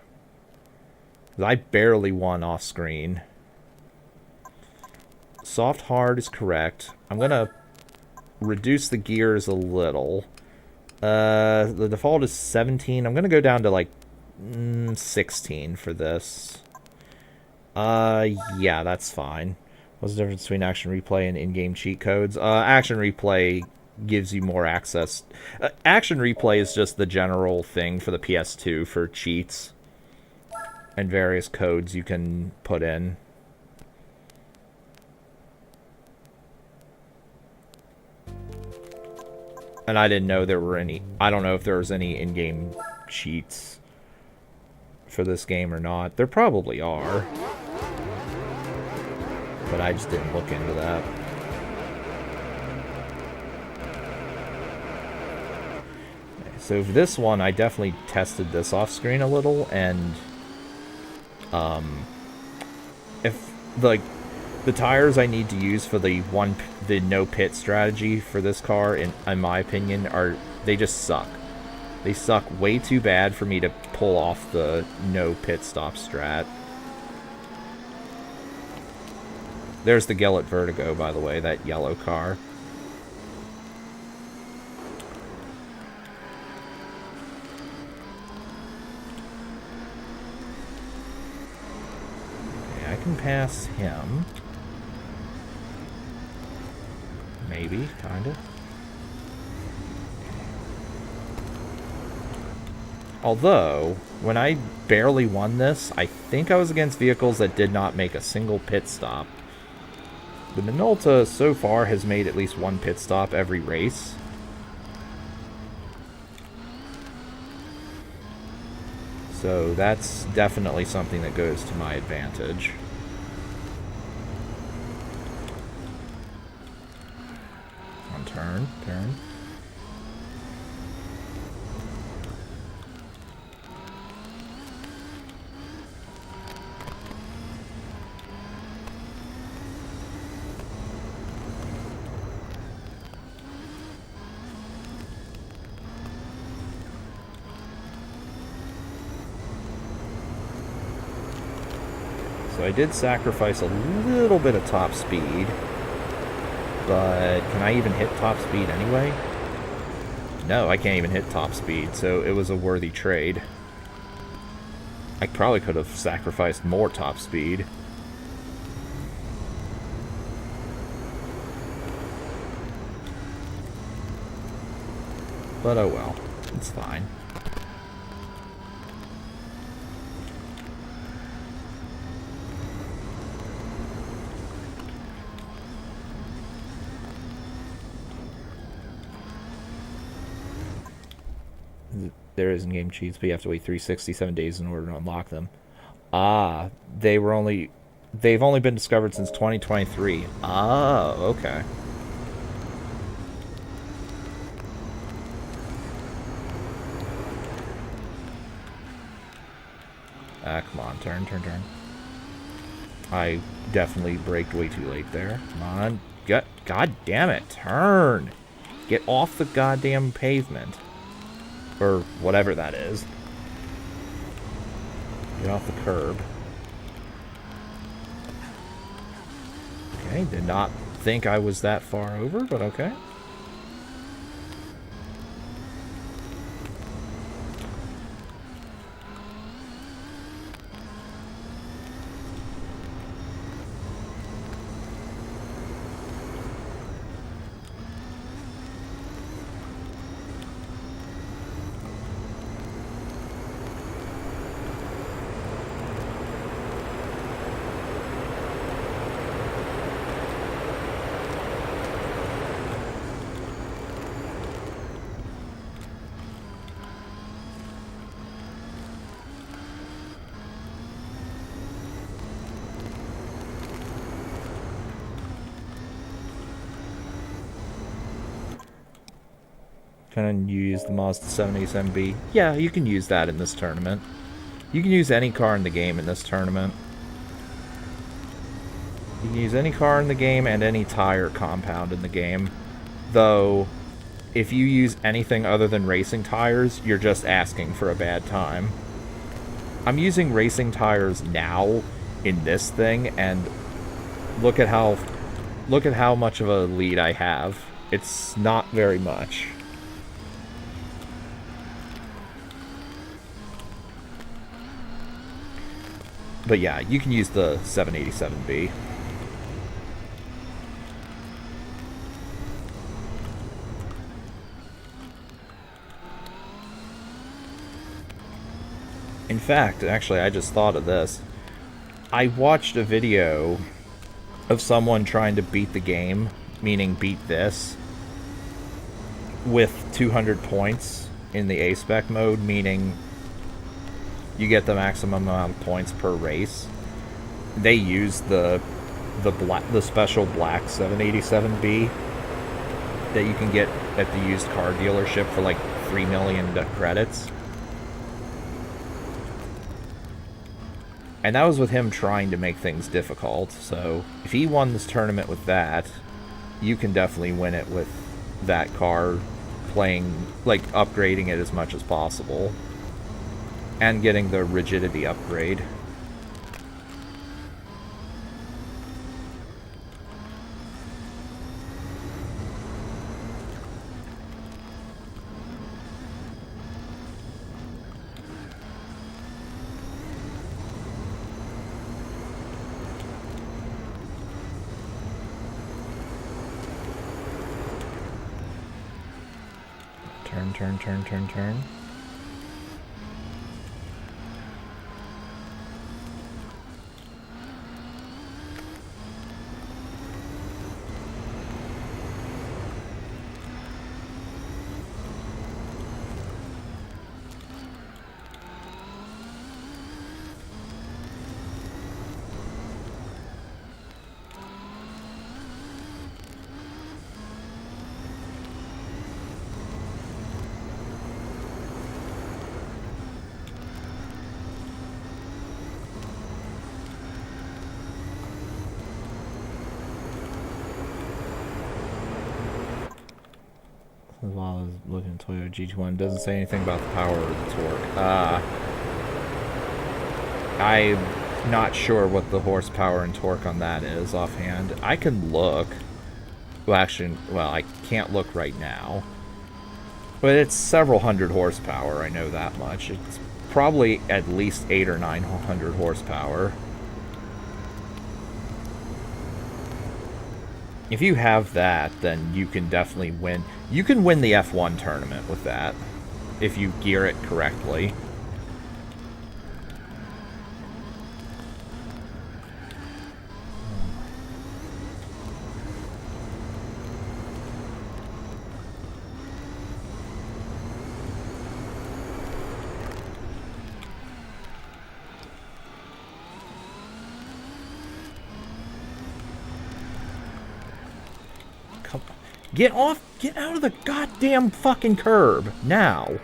S1: I barely won off screen. Soft hard is correct. I'm going to reduce the gears a little. The default is 17. I'm going to go down to like 16 for this. Yeah, that's fine. What's the difference between action replay and in-game cheat codes? Action replay gives you more access. Action replay is just the general thing for the PS2 for cheats and various codes you can put in. And I didn't know there were any. I don't know if there was any in-game cheats for this game or not. There probably are. But I just didn't look into that. Okay, so for this one, I definitely tested this off screen a little, and if like The tires I need to use for the no pit strategy for this car, in my opinion, they just suck. They suck way too bad for me to pull off the no pit stop strat. There's the Gillett Vertigo, by the way, that yellow car. Okay, I can pass him. Maybe, kinda. Although, when I barely won this, I think I was against vehicles that did not make a single pit stop. The Minolta so far has made at least one pit stop every race. So that's definitely something that goes to my advantage. On turn. So I did sacrifice a little bit of top speed, but can I even hit top speed anyway? No, I can't even hit top speed, so it was a worthy trade. I probably could have sacrificed more top speed. But oh well, it's fine. There is in-game cheats, but you have to wait 367 days in order to unlock them. Ah, they've only been discovered since 2023. Ah, okay. Come on, turn. I definitely braked way too late there. Come on. God damn it, turn! Get off the goddamn pavement. Or whatever that is. Get off the curb. Okay, did not think I was that far over, but okay. Can you use the Mazda 787B? Yeah, you can use that in this tournament. You can use any car in the game in this tournament. You can use any car in the game and any tire compound in the game. Though, if you use anything other than racing tires, you're just asking for a bad time. I'm using racing tires now in this thing, and look at how much of a lead I have. It's not very much. But yeah, you can use the 787B. In fact, actually, I just thought of this. I watched a video of someone trying to beat the game, meaning beat this, with 200 points in the A-Spec mode, meaning you get the maximum amount of points per race. They use the special black 787B that you can get at the used car dealership for like 3 million 3 million credits. And that was with him trying to make things difficult. So if he won this tournament with that, you can definitely win it with that car, playing, like, upgrading it as much as possible. And getting the rigidity upgrade. Turn. While I was looking at Toyota GT1, doesn't say anything about the power or the torque. I'm not sure what the horsepower and torque on that is offhand. I can look. Well, actually, I can't look right now. But it's several hundred horsepower, I know that much. It's probably at least 800 or 900 horsepower. If you have that, then you can definitely win. You can win the F1 tournament with that, if you gear it correctly. Get off! Get out of the goddamn fucking curb! Now!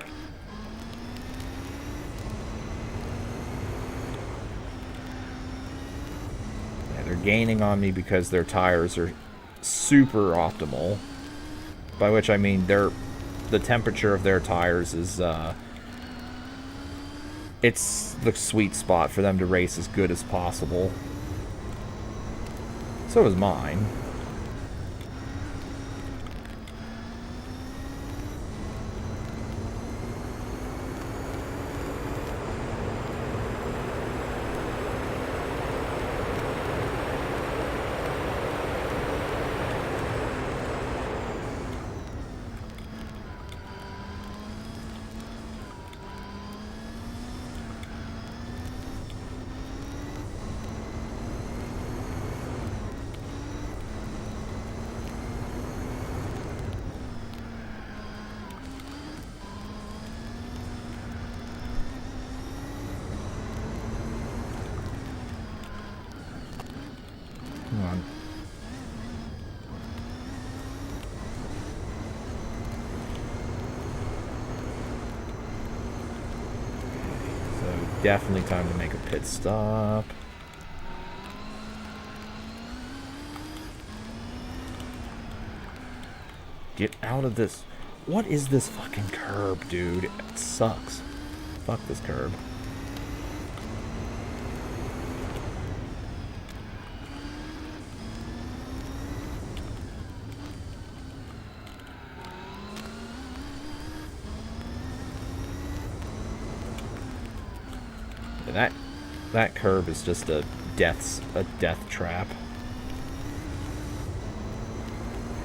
S1: Yeah, they're gaining on me because their tires are super optimal. By which I mean the temperature of their tires is, it's the sweet spot for them to race as good as possible. So is mine. Come on. So definitely time to make a pit stop. Get out of this. What is this fucking curb, dude? It sucks. Fuck this curb. That curb is just a death trap.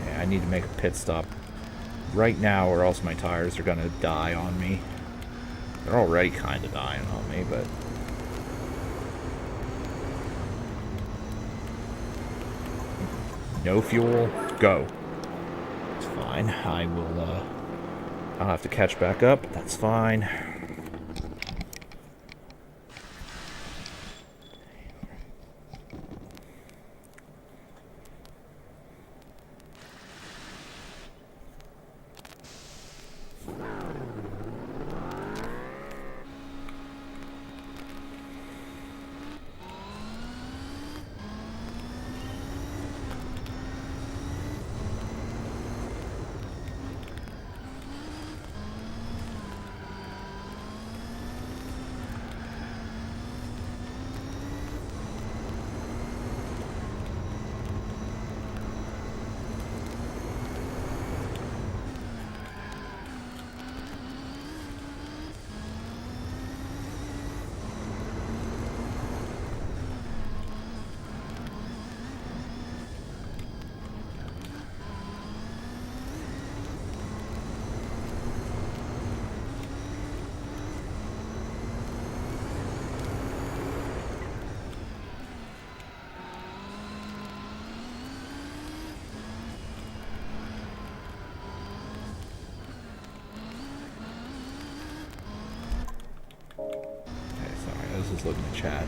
S1: Yeah, I need to make a pit stop right now or else my tires are gonna die on me. They're already kinda dying on me, but no fuel, go. It's fine. I'll have to catch back up, but that's fine. just looking at chat.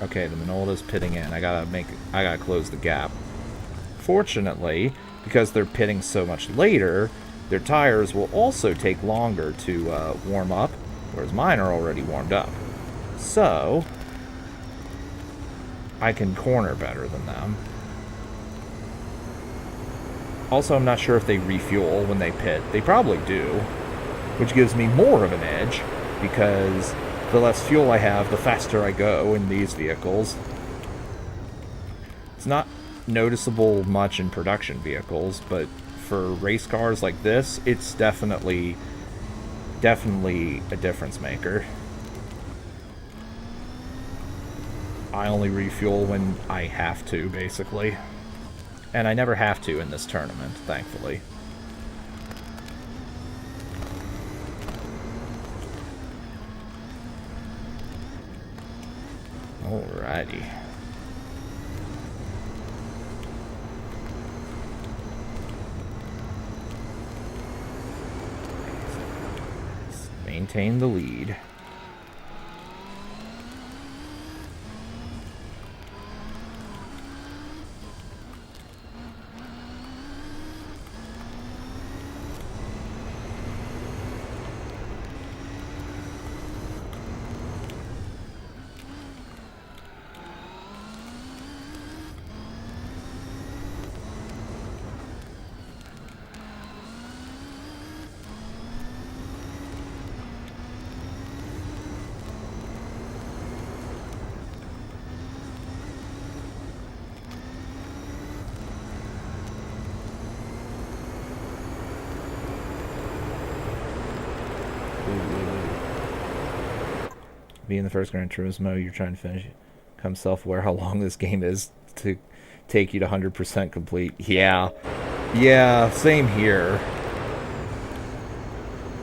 S1: Okay, the Minolta's pitting in. I gotta close the gap. Fortunately, because they're pitting so much later, their tires will also take longer to warm up, whereas mine are already warmed up. So, I can corner better than them. Also, I'm not sure if they refuel when they pit. They probably do, which gives me more of an edge, because the less fuel I have, the faster I go in these vehicles. It's not noticeable much in production vehicles, but for race cars like this, it's definitely a difference maker. I only refuel when I have to, basically. And I never have to in this tournament, thankfully. Alrighty. Let's maintain the lead. Being the first Gran Turismo, you're trying to finish. Come self-aware how long this game is to take you to 100% complete. Yeah, same here.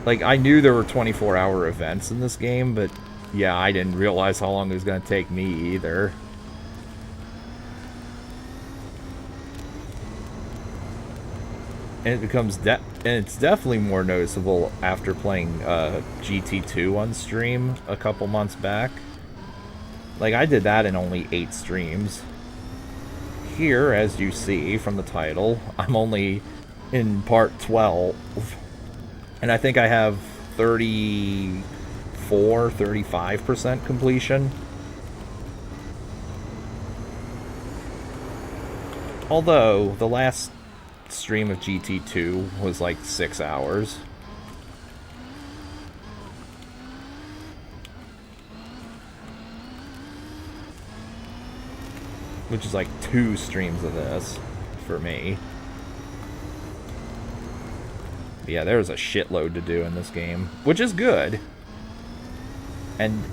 S1: Like, I knew there were 24-hour events in this game, but yeah, I didn't realize how long it was going to take me either. And it's definitely more noticeable after playing GT2 on stream a couple months back. Like, I did that in only 8 streams. Here, as you see from the title, I'm only in part 12. And I think I have 35% completion. Although, the last stream of GT2 was like 6 hours. Which is like 2 streams of this for me. But yeah, there's a shitload to do in this game, which is good. And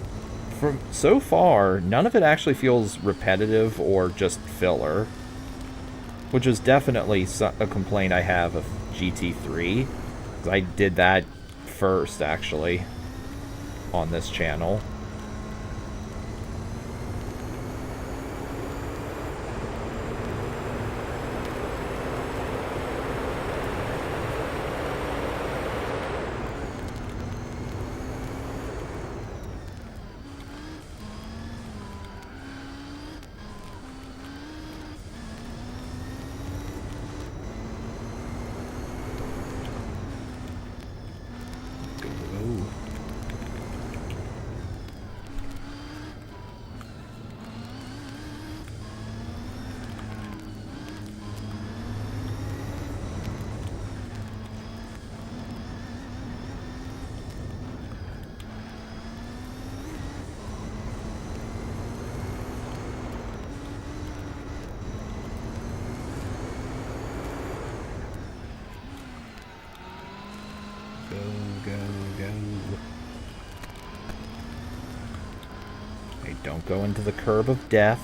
S1: from so far, none of it actually feels repetitive or just filler. which is definitely a complaint I have of GT3. I did that first, actually, on this channel. Don't go into the curb of death.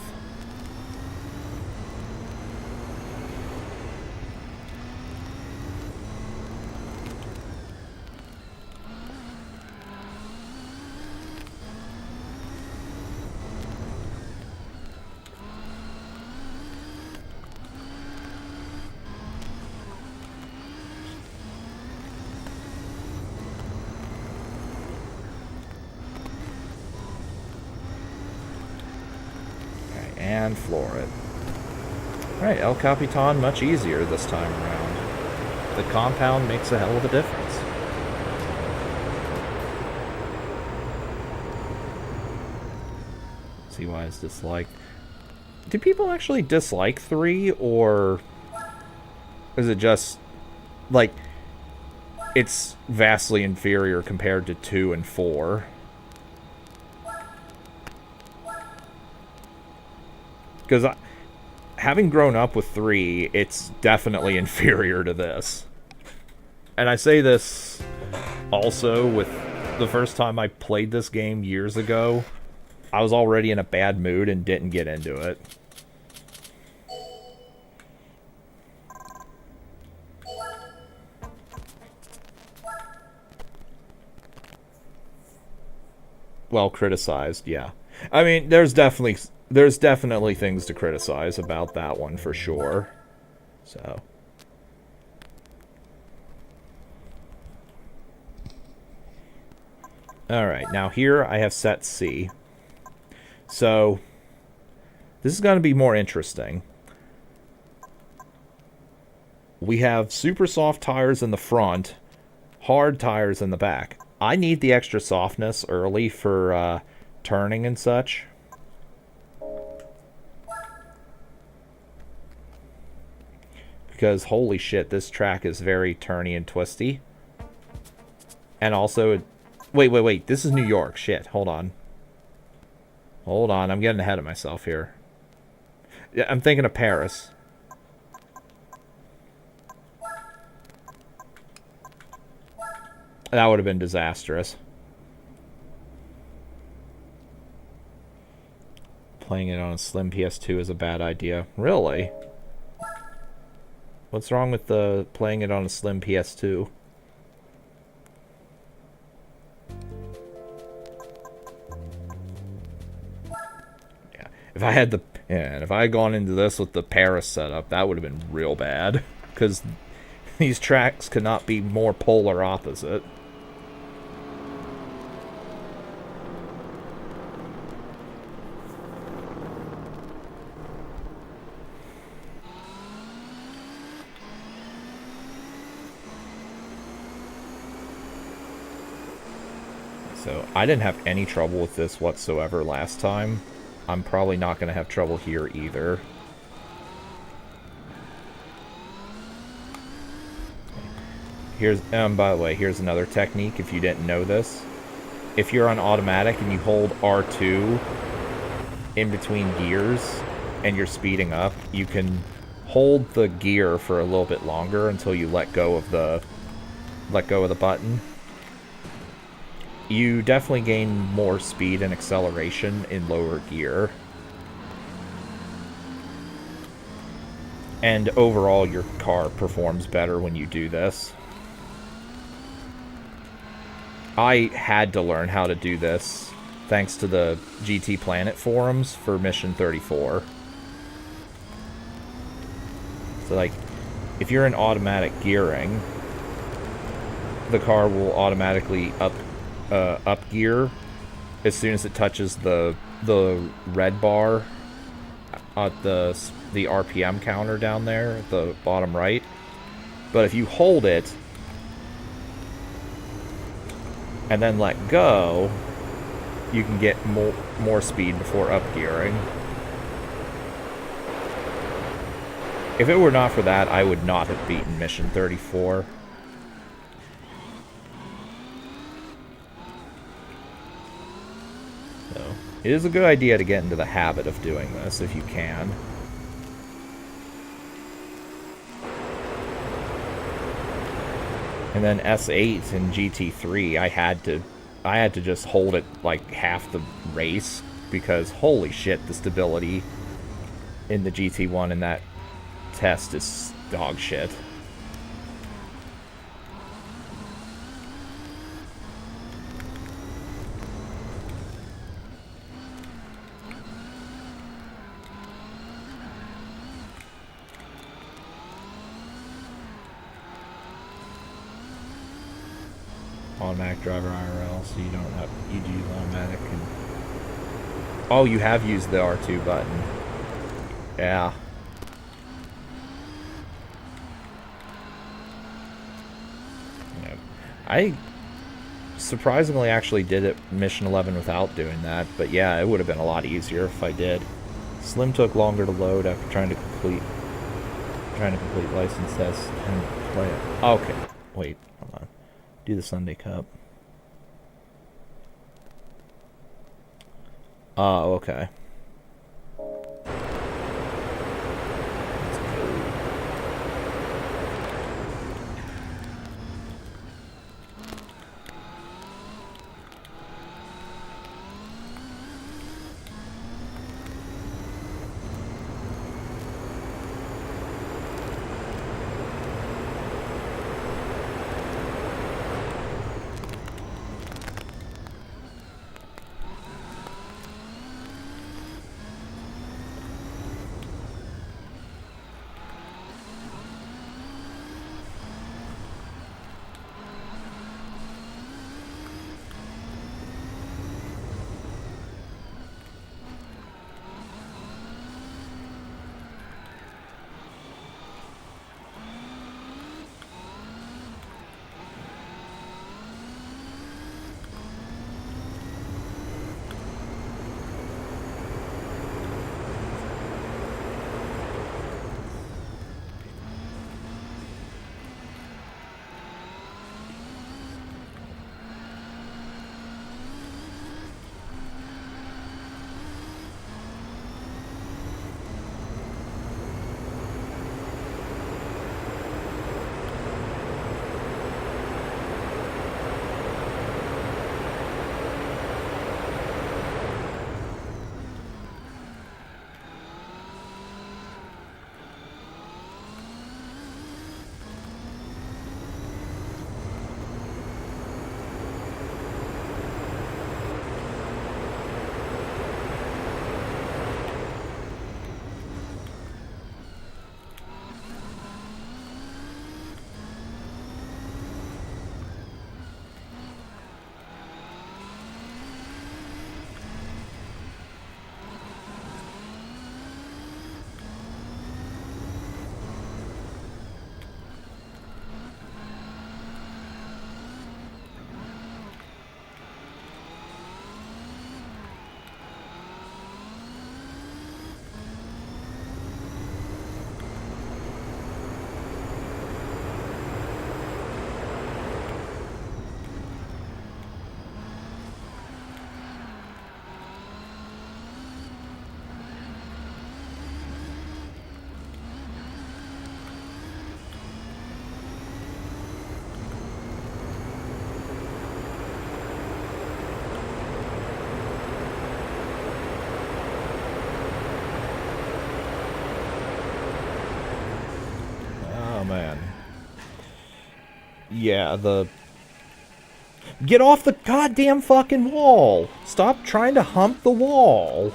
S1: And floor it. Alright, El Capitan much easier this time around. The compound makes a hell of a difference. See why it's disliked. Do people actually dislike 3, or is it just like it's vastly inferior compared to 2 and 4? Because having grown up with 3, it's definitely inferior to this. And I say this also with the first time I played this game years ago. I was already in a bad mood and didn't get into it. Well criticized, yeah. I mean, there's definitely things to criticize about that one for sure. So. Alright, now here I have set C. So, this is going to be more interesting. We have super soft tires in the front, hard tires in the back. I need the extra softness early for turning and such. Because holy shit, this track is very turny and twisty. And also, wait, this is New York. Shit, hold on. Hold on, I'm getting ahead of myself here. Yeah, I'm thinking of Paris. That would have been disastrous. Playing it on a slim PS2 is a bad idea. Really? What's wrong with playing it on a slim PS2? Yeah, if I had gone into this with the Paris setup, that would have been real bad. Because these tracks could not be more polar opposite. So, I didn't have any trouble with this whatsoever last time. I'm probably not going to have trouble here either. Here's, by the way, here's another technique if you didn't know this. If you're on automatic and you hold R2 in between gears and you're speeding up, you can hold the gear for a little bit longer until you let go of the button. You definitely gain more speed and acceleration in lower gear. And overall, your car performs better when you do this. I had to learn how to do this thanks to the GT Planet forums for Mission 34. So, like, if you're in automatic gearing, the car will automatically up gear as soon as it touches the red bar at the RPM counter down there at the bottom right. But if you hold it and then let go, you can get more speed before up gearing. If it were not for that, I would not have beaten Mission 34. So, it is a good idea to get into the habit of doing this if you can. And then S8 and GT3, I had to just hold it like half the race because holy shit, the stability in the GT1 in that test is dog shit. Automatic driver IRL, so you don't have, you do automatic. And oh, you have used the R2 button. Yeah. Yeah. I surprisingly actually did it Mission 11 without doing that, but yeah, it would have been a lot easier if I did. Slim took longer to load after trying to complete license tests and play it. Okay, wait, hold on. Do the Sunday Cup. Oh, okay. Yeah, the... Get off the goddamn fucking wall! Stop trying to hump the wall!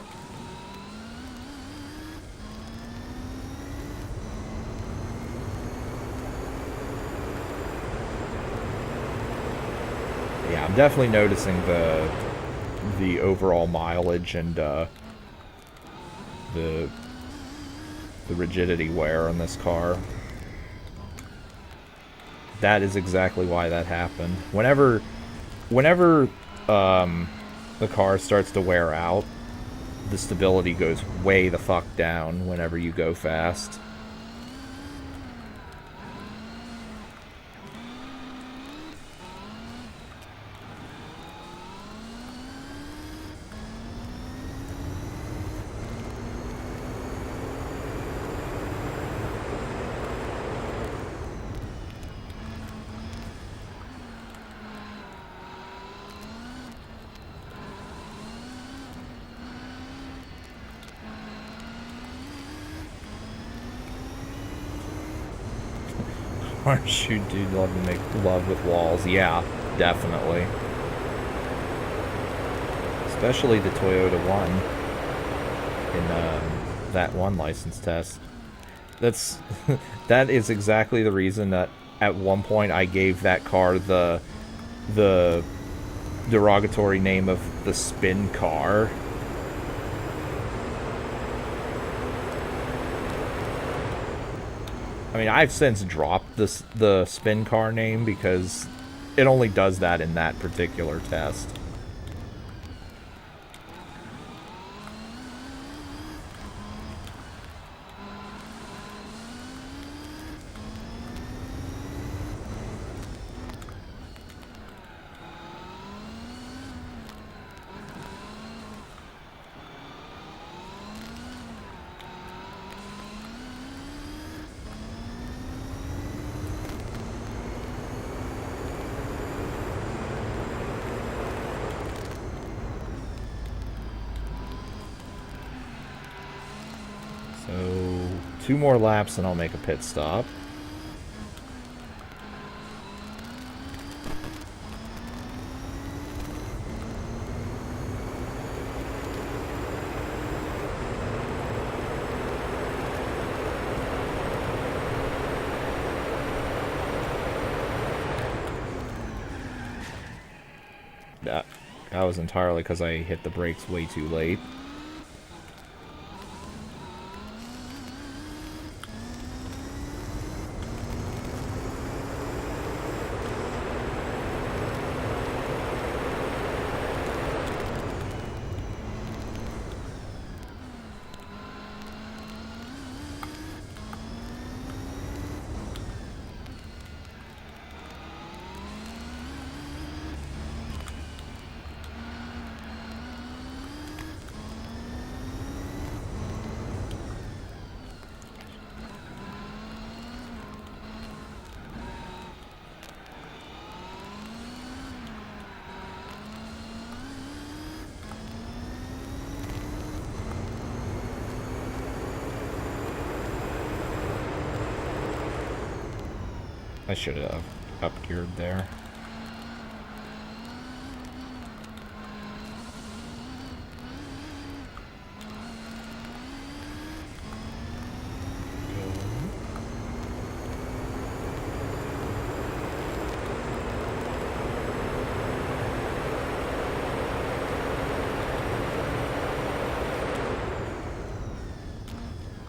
S1: Yeah, I'm definitely noticing the overall mileage and the rigidity wear on this car. That is exactly why that happened. Whenever the car starts to wear out, the stability goes way the fuck down whenever you go fast. Aren't you, dude? Love to make love with walls. Yeah, definitely. Especially the Toyota 1 in that one license test. That's that is exactly the reason that at one point I gave that car the derogatory name of the spin car. I mean, I've since dropped the spin car name because it only does that in that particular test. So, 2 more laps and I'll make a pit stop. That was entirely because I hit the brakes way too late. I should have up-geared there.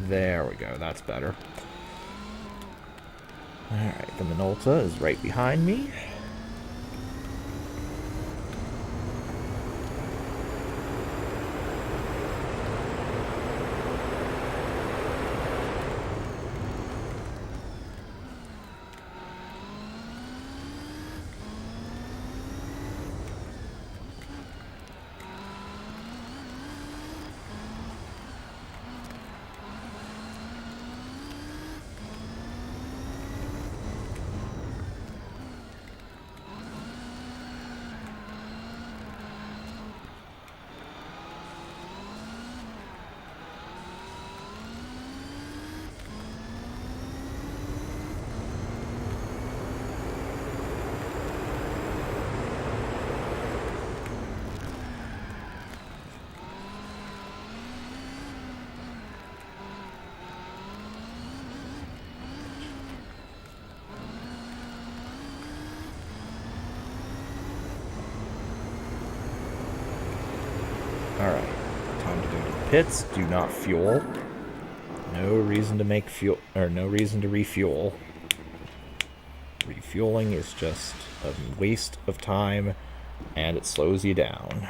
S1: There we go, that's better. Alright, the Minolta is right behind me. Alright, time to go to the pits. Do not fuel. No reason to make fuel, or no reason to refuel. Refueling is just a waste of time, and it slows you down.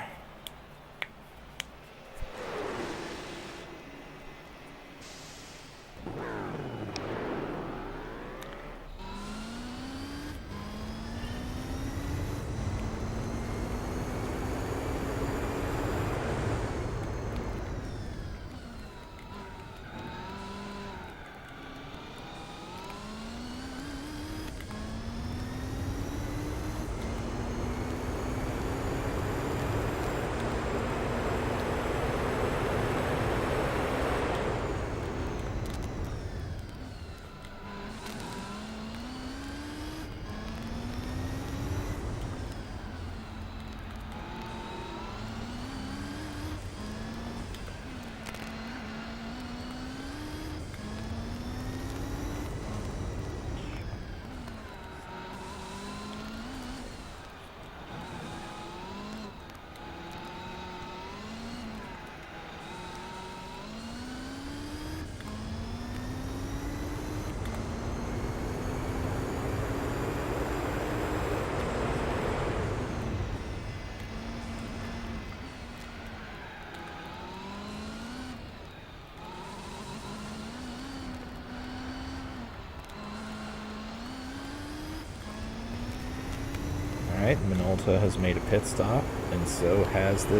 S1: Alright, Minolta has made a pit stop, and so has the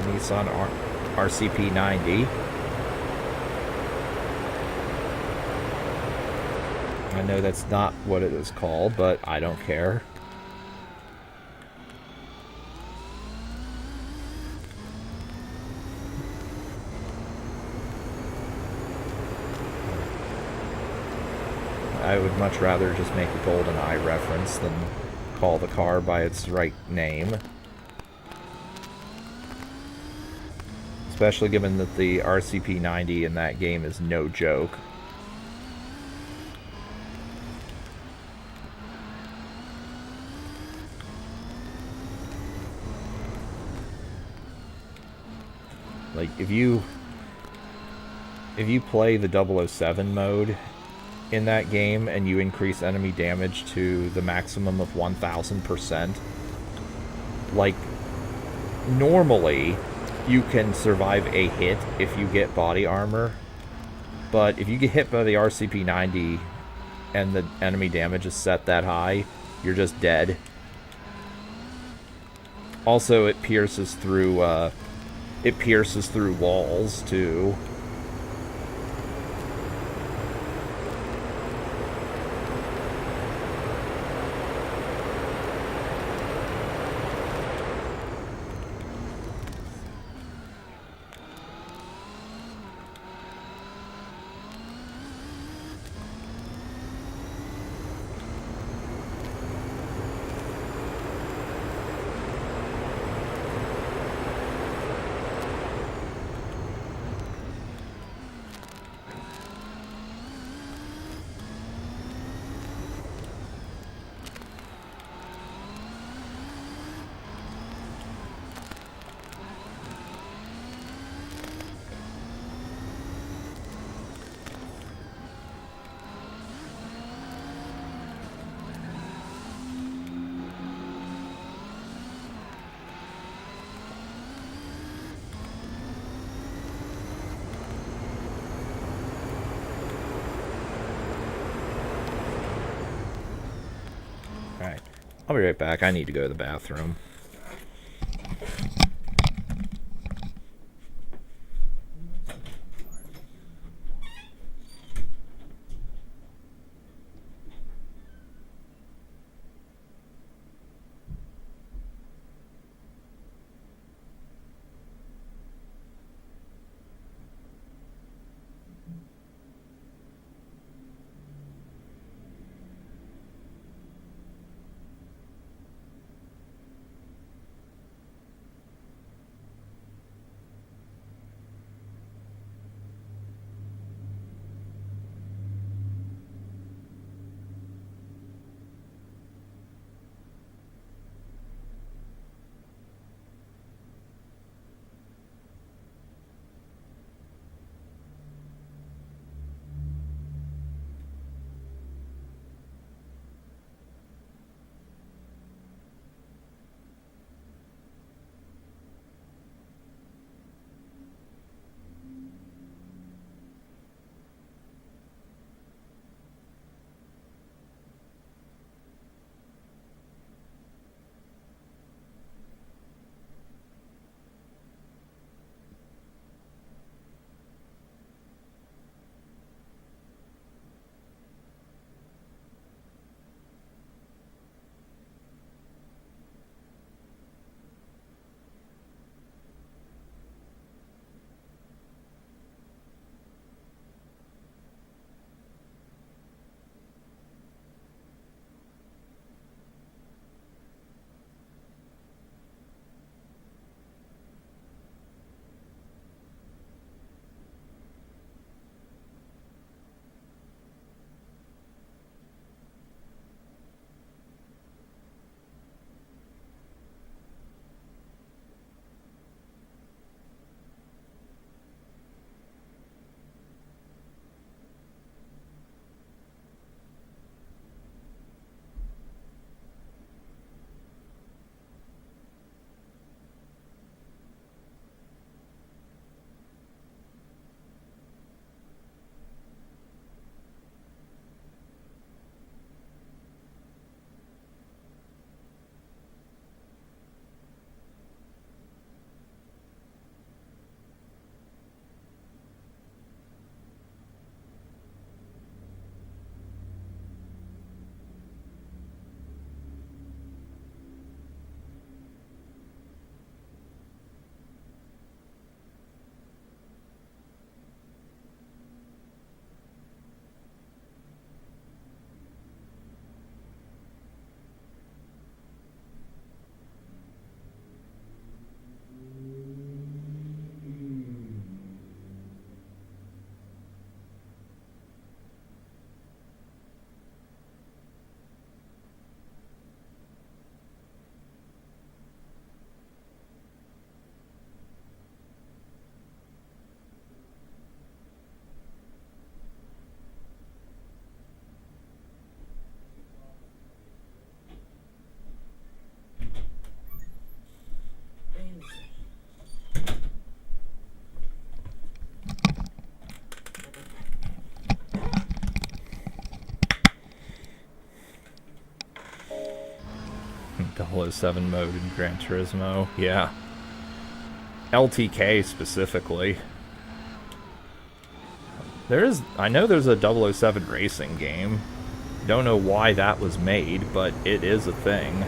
S1: Nissan RCP 90. I know that's not what it is called, but I don't care. I would much rather just make a GoldenEye reference than call the car by its right name. Especially given that the RCP 90 in that game is no joke. Like, if you play the 007 mode in that game and you increase enemy damage to the maximum of 1000%, like, normally you can survive a hit if you get body armor, but if you get hit by the RCP 90 and the enemy damage is set that high, you're just dead. Also, it pierces through walls too. Alright, I'll be right back. I need to go to the bathroom. 007 mode in Gran Turismo. Yeah. LTK specifically. I know there's a 007 racing game. Don't know why that was made, but it is a thing.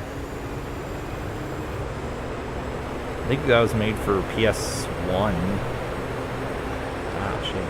S1: I think that was made for PS1. Ah, shit.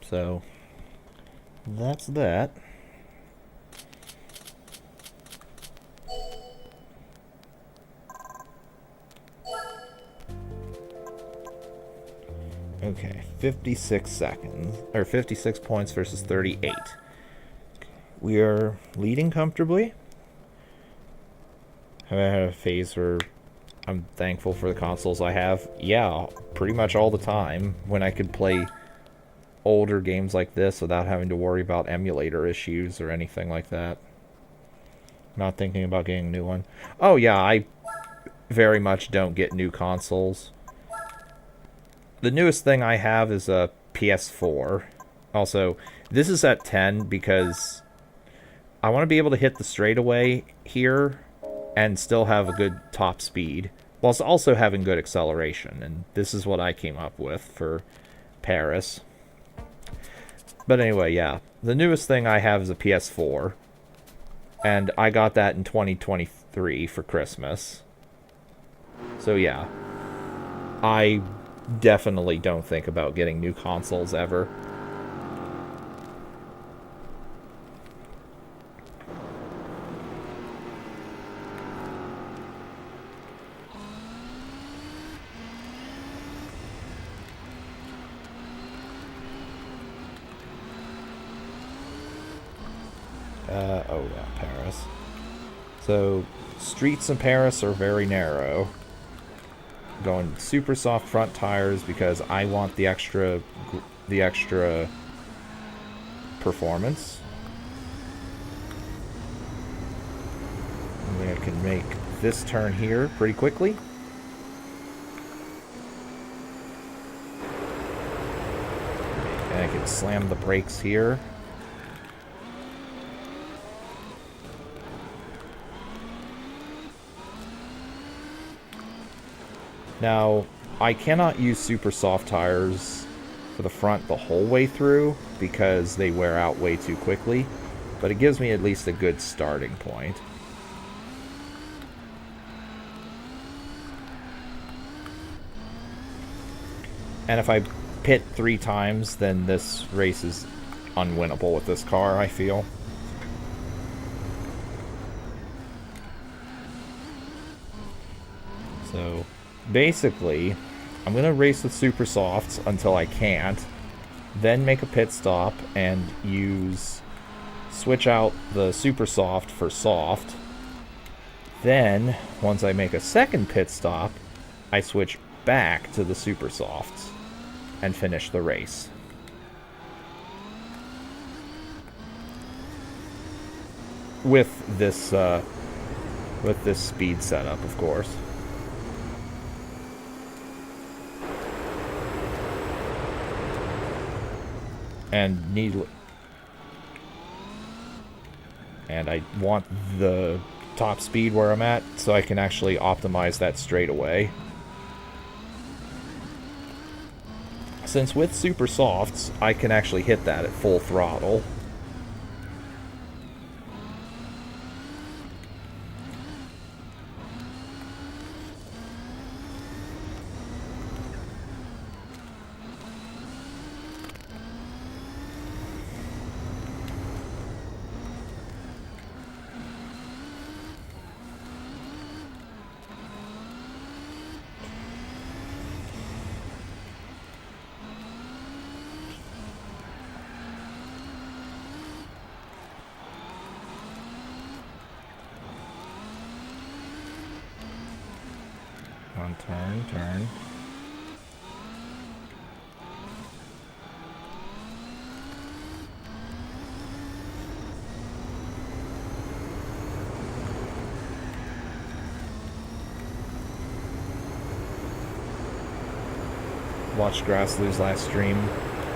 S1: So that's that. Okay, 56 seconds, or 56 points versus 38. We are leading comfortably. Have I had a phase where I'm thankful for the consoles I have? Yeah, pretty much all the time, when I could play older games like this without having to worry about emulator issues or anything like that. Not thinking about getting a new one. Oh yeah, I very much don't get new consoles. The newest thing I have is a PS4. Also, this is at 10 because I want to be able to hit the straightaway here and still have a good top speed, whilst also having good acceleration. And this is what I came up with for Paris. But anyway, yeah. The newest thing I have is a PS4. And I got that in 2023 for Christmas. So yeah. I definitely don't think about getting new consoles ever. Oh yeah, Paris. So, streets in Paris are very narrow. Going super soft front tires because I want the extra performance. And I can make this turn here pretty quickly. And I can slam the brakes here. Now, I cannot use super soft tires for the front the whole way through because they wear out way too quickly, but it gives me at least a good starting point. And if I pit 3 times, then this race is unwinnable with this car, I feel. So basically, I'm going to race with super softs until I can't, then make a pit stop and switch out the super soft for soft. Then, once I make a second pit stop, I switch back to the super softs and finish the race. With this speed setup, of course. And I want the top speed where I'm at so I can actually optimize that straightaway. Since with super softs, I can actually hit that at full throttle. Turn. Watched Grass lose last stream.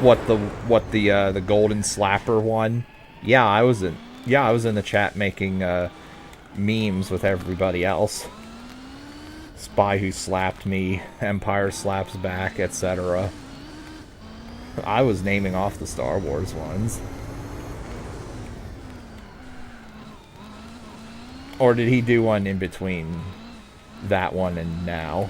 S1: What the golden slapper won? Yeah, I was in the chat making memes with everybody else. Spy who slapped me, Empire slaps back, etc. I was naming off the Star Wars ones. Or did he do one in between that one and now?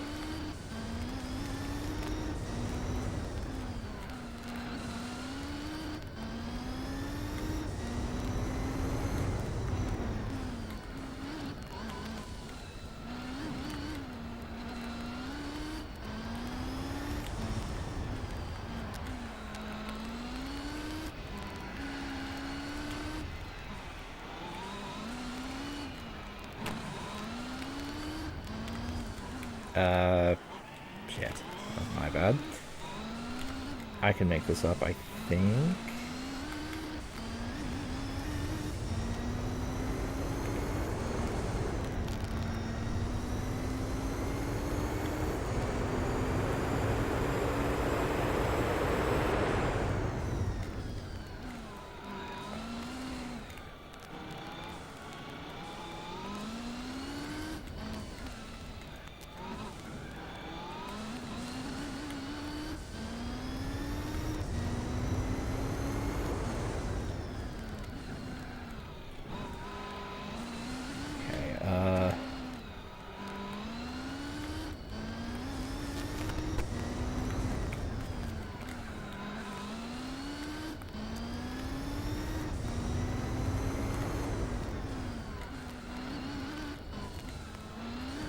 S1: Shit. My bad. I can make this up, I think.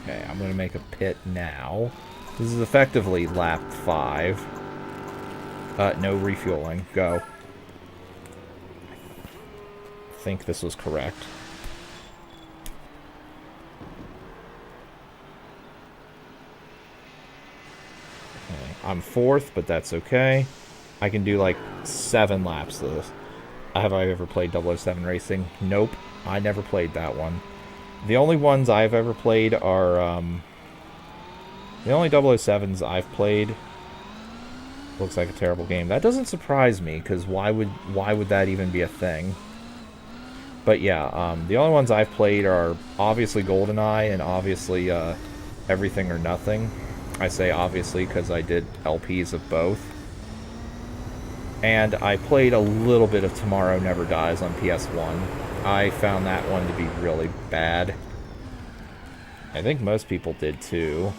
S1: Okay, I'm going to make a pit now. This is effectively lap 5. No refueling. Go. I think this was correct. Okay, I'm 4th, but that's okay. I can do like 7 laps of this. Have I ever played 007 Racing? Nope. I never played that one. The only ones I've ever played are, the only 007s I've played... Looks like a terrible game. That doesn't surprise me, because why would that even be a thing? But yeah, the only ones I've played are obviously GoldenEye and obviously Everything or Nothing. I say obviously because I did LPs of both. And I played a little bit of Tomorrow Never Dies on PS1. I found that one to be really bad. I think most people did too.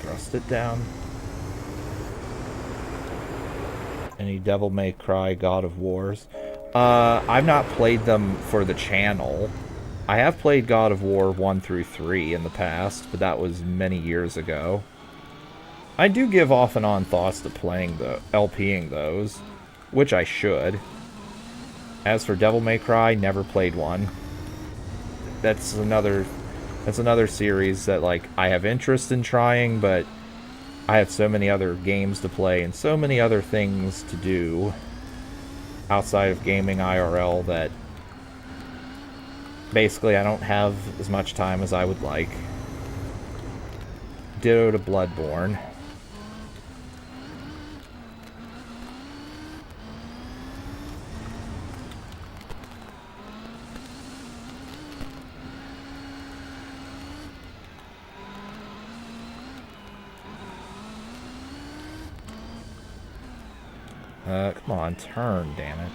S1: Thrust it down. Any Devil May Cry God of Wars? I've not played them for the channel. I have played God of War 1 through 3 in the past, but that was many years ago. I do give off and on thoughts to playing the LPing those, which I should. As for Devil May Cry, never played one. That's another series that, like, I have interest in trying, but I have so many other games to play and so many other things to do outside of gaming IRL that basically I don't have as much time as I would like. Ditto to Bloodborne. Come on, turn, damn it.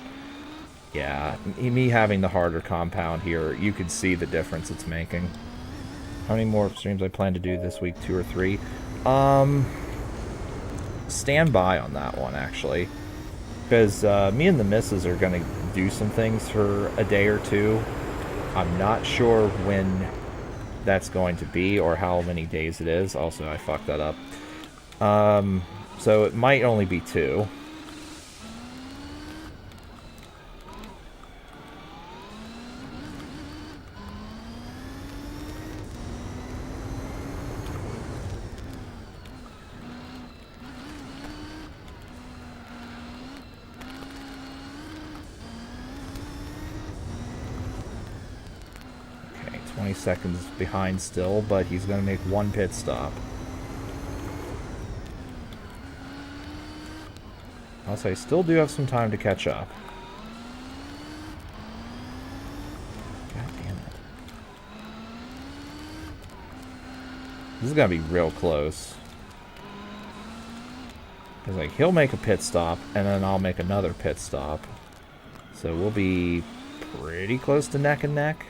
S1: Yeah, me having the harder compound here, you could see the difference it's making. How many more streams I plan to do this week? 2 or 3? Stand by on that one, actually. Because me and the missus are going to do some things for a day or two. I'm not sure when that's going to be or how many days it is. Also, I fucked that up. So it might only be 2. 20 seconds behind still, but he's going to make one pit stop. Also, I still do have some time to catch up. God damn it. This is going to be real close. Because, like, he'll make a pit stop, and then I'll make another pit stop. So we'll be pretty close to neck and neck.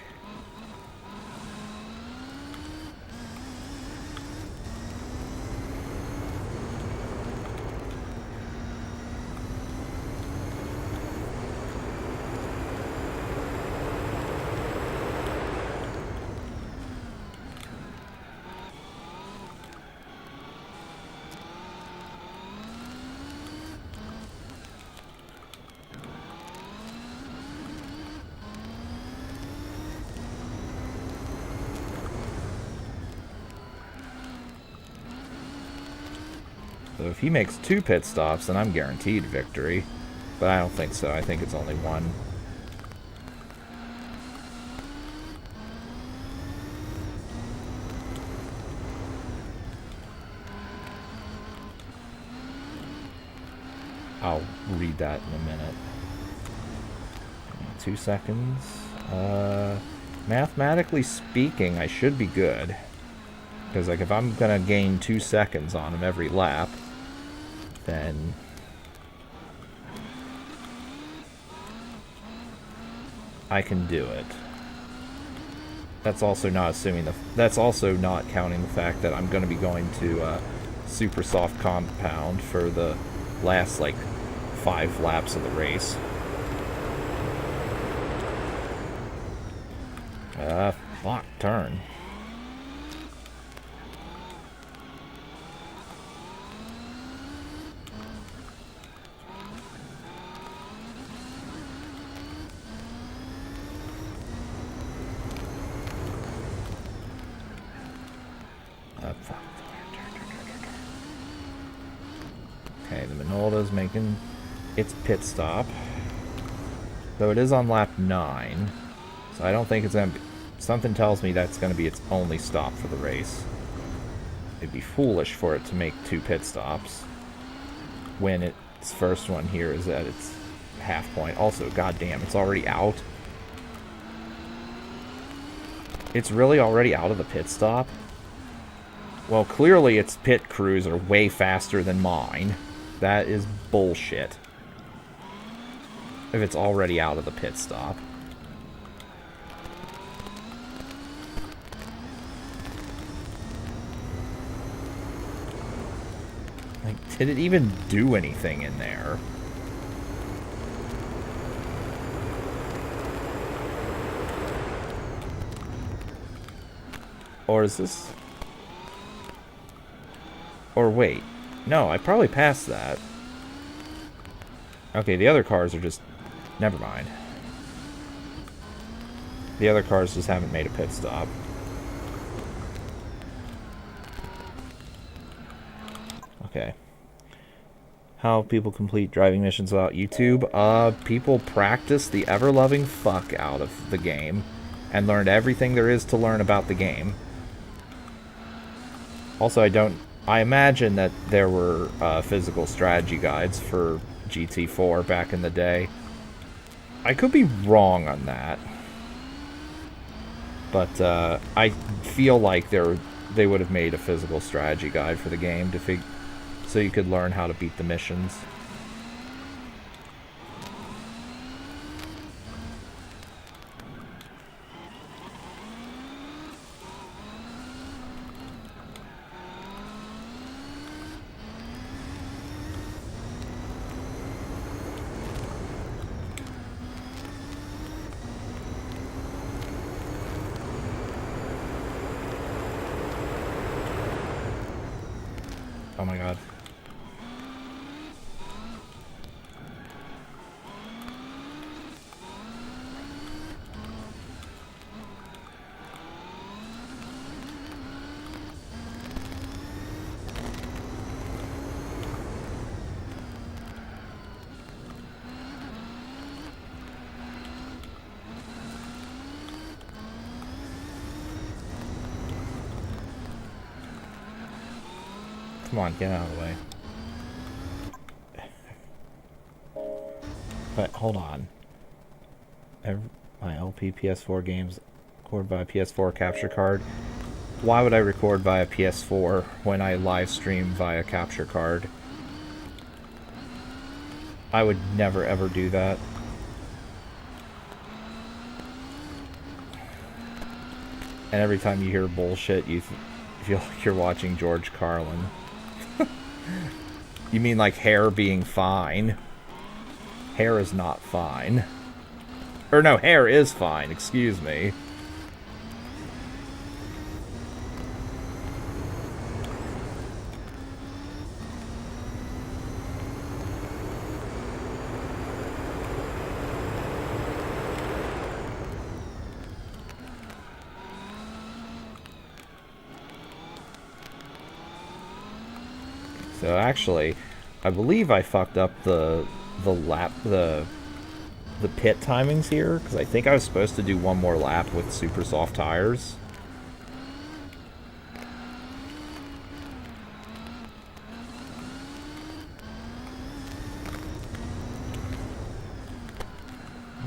S1: So if he makes 2 pit stops, then I'm guaranteed victory. But I don't think so. I think it's only 1. I'll read that in a minute. 2 seconds. Mathematically speaking, I should be good. Because, like, if I'm going to gain 2 seconds on him every lap, then I can do it. That's also not assuming that's also not counting the fact that I'm going to be going to super soft compound for the last, like, 5 laps of the race. Fuck, turn. Okay, the Minolta's making its pit stop. Though it is on lap 9. So I don't think it's going to be... Something tells me that's going to be its only stop for the race. It'd be foolish for it to make 2 pit stops when its first one here is at its half point. Also, goddamn, it's already out. It's really already out of the pit stop? Well, clearly its pit crews are way faster than mine. That is bullshit. If it's already out of the pit stop. Like, did it even do anything in there? Or is this... Or wait. No, I probably passed that. Okay, the other cars are just... Never mind. The other cars just haven't made a pit stop. Okay. How people complete driving missions without YouTube? People practice the ever-loving fuck out of the game and learned everything there is to learn about the game. Also, I imagine that there were physical strategy guides for GT4 back in the day. I could be wrong on that. But I feel like they would have made a physical strategy guide for the game to so you could learn how to beat the missions. Oh my god. Come on, get out of the way. But hold on. My LP PS4 games record via PS4 capture card. Why would I record via PS4 when I live stream via capture card? I would never ever do that. And every time you hear bullshit, you feel like you're watching George Carlin. You mean like hair being fine? Hair is not fine. Or no, hair is fine, excuse me. So actually, I believe I fucked up the pit timings here, because I think I was supposed to do one more lap with super soft tires.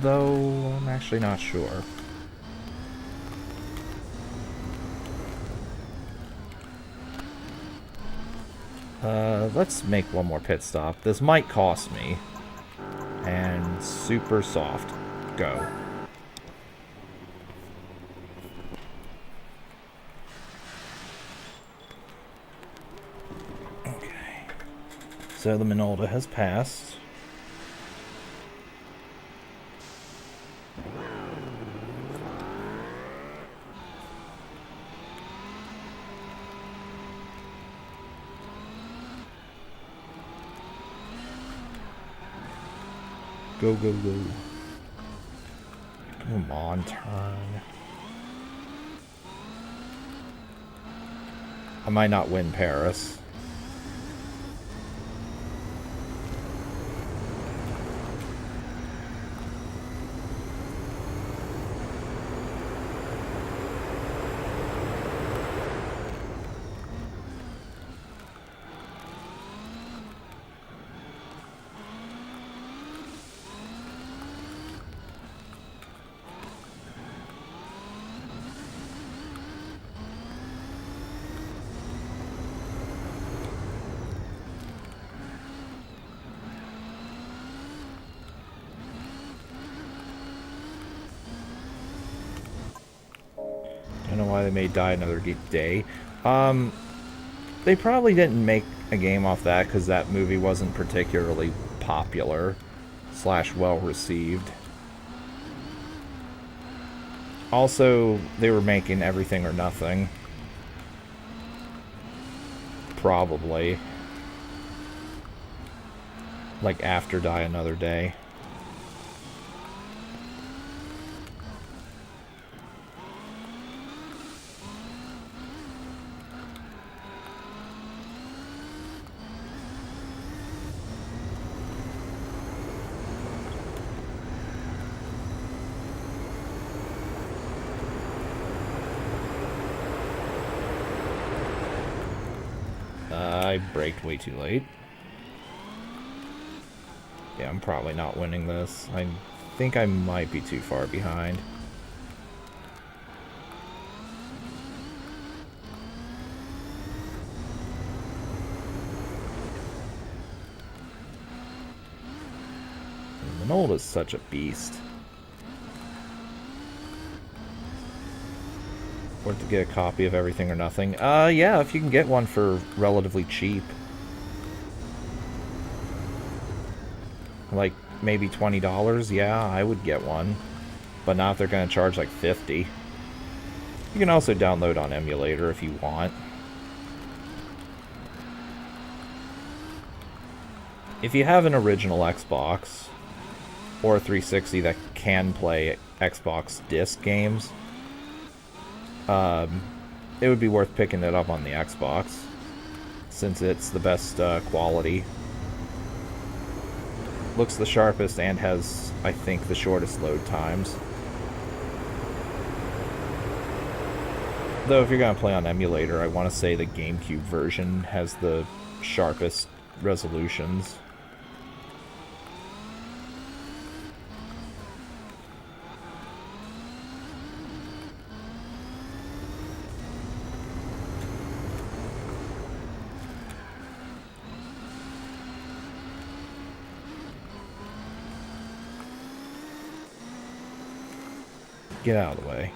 S1: Though I'm actually not sure. Let's make one more pit stop. This might cost me. And super soft. Go. Okay. So the Minolta has passed. Go, go, go. Come on, turn. I might not win Paris. I don't know why they made Die Another Day. They probably didn't make a game off that because that movie wasn't particularly popular / well received. Also, they were making Everything or Nothing. Probably. Like after Die Another Day. I braked way too late. Yeah, I'm probably not winning this. I think I might be too far behind. Minolta's such a beast. Or to get a copy of Everything or Nothing. Yeah, if you can get one for relatively cheap. Like, maybe $20, yeah, I would get one. But not if they're going to charge like $50. You can also download on emulator if you want. If you have an original Xbox, or a 360 that can play Xbox disc games, it would be worth picking it up on the Xbox, since it's the best quality. Looks the sharpest and has, I think, the shortest load times. Though if you're going to play on emulator, I want to say the GameCube version has the sharpest resolutions. Get out of the way.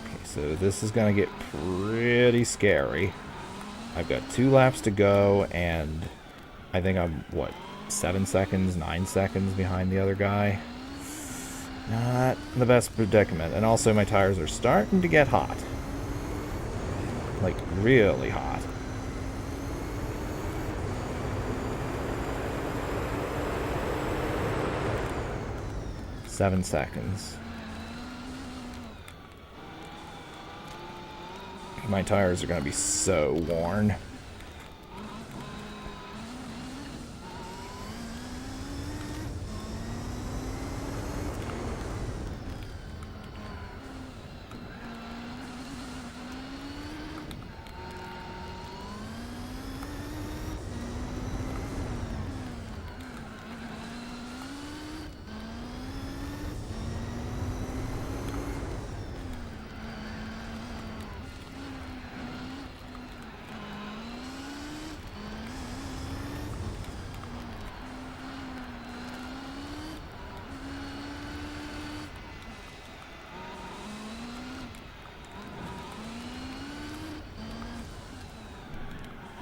S1: Okay, so this is going to get pretty scary. I've got 2 laps to go, and I think I'm, what, 7 seconds, 9 seconds behind the other guy. Not the best predicament. And also my tires are starting to get hot. Like, really hot. Seven seconds. My tires are going to be so worn.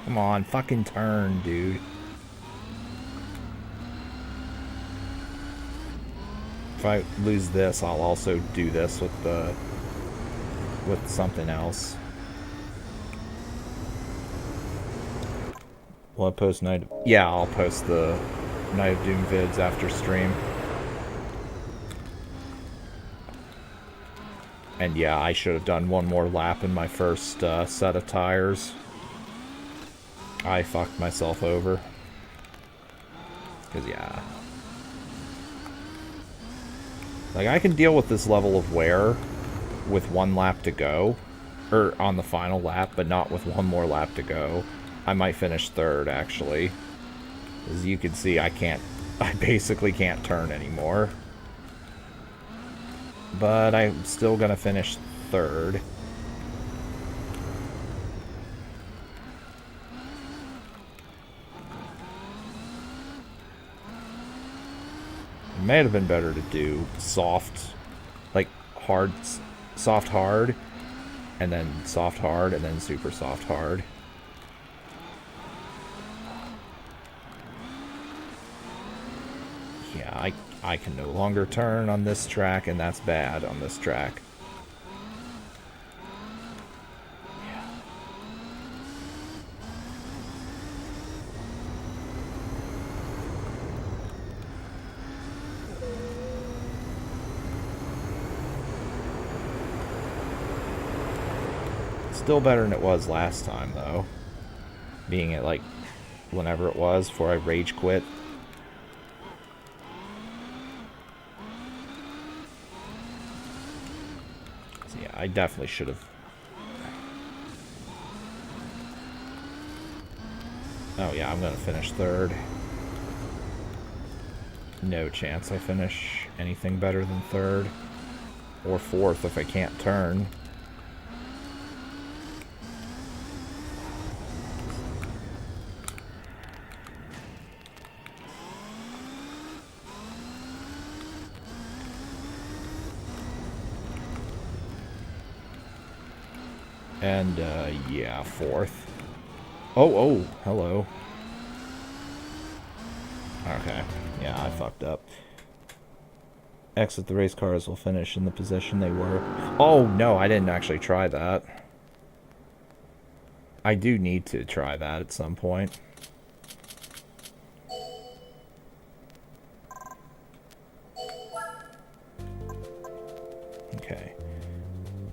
S1: Come on, fucking turn, dude. If I lose this, I'll also do this with something else. Will I post Night? Yeah, I'll post the Night of Doom vids after stream. And yeah, I should have done one more lap in my first set of tires. I fucked myself over. Because, yeah. Like, I can deal with this level of wear with 1 lap to go. Or on the final lap, but not with 1 more lap to go. I might finish 3rd, actually. As you can see, I basically can't turn anymore. But I'm still gonna finish 3rd. It may have been better to do soft, like hard, soft hard, and then soft hard, and then super soft hard. Yeah, I can no longer turn on this track, and that's bad on this track. Still better than it was last time, though. Being at, like, whenever it was, before I rage quit. So yeah, I definitely should have... Oh yeah, I'm gonna finish 3rd. No chance I finish anything better than 3rd. Or 4th if I can't turn. And, yeah, 4th. Oh, hello. Okay, yeah, I fucked up. Exit the race cars will finish in the position they were. Oh, no, I didn't actually try that. I do need to try that at some point.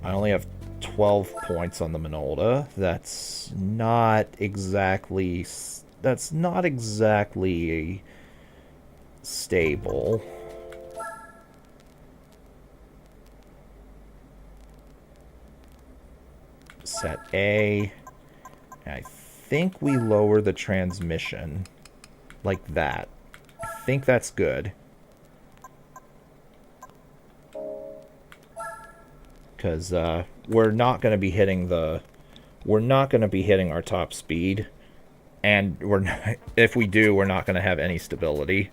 S1: I only have 12 points on the Minolta. That's not exactly... That's not exactly stable. Set A. I think we lower the transmission like that. I think that's good. Because we're not going to be hitting the... We're not going to be hitting our top speed. And we're not, if we do, we're not going to have any stability.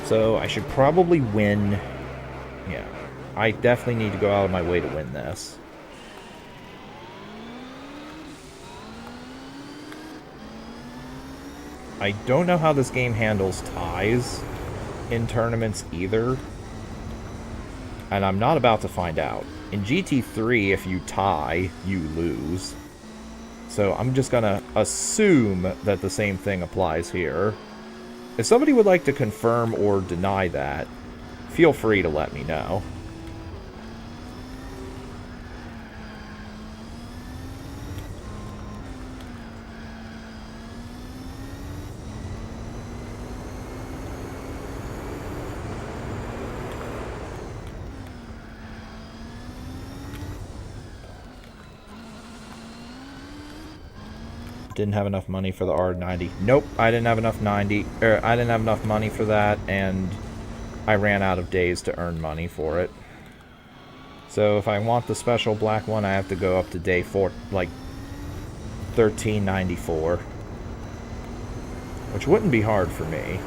S1: So I should probably win. Yeah, I definitely need to go out of my way to win this. I don't know how this game handles ties in tournaments either. And I'm not about to find out. In GT3, if you tie, you lose. So I'm just gonna assume that the same thing applies here. If somebody would like to confirm or deny that, feel free to let me know. Didn't have enough money for the R90. Nope, I didn't have enough I didn't have enough money for that, and I ran out of days to earn money for it. So if I want the special black one, I have to go up to day 4, like 1394, which wouldn't be hard for me.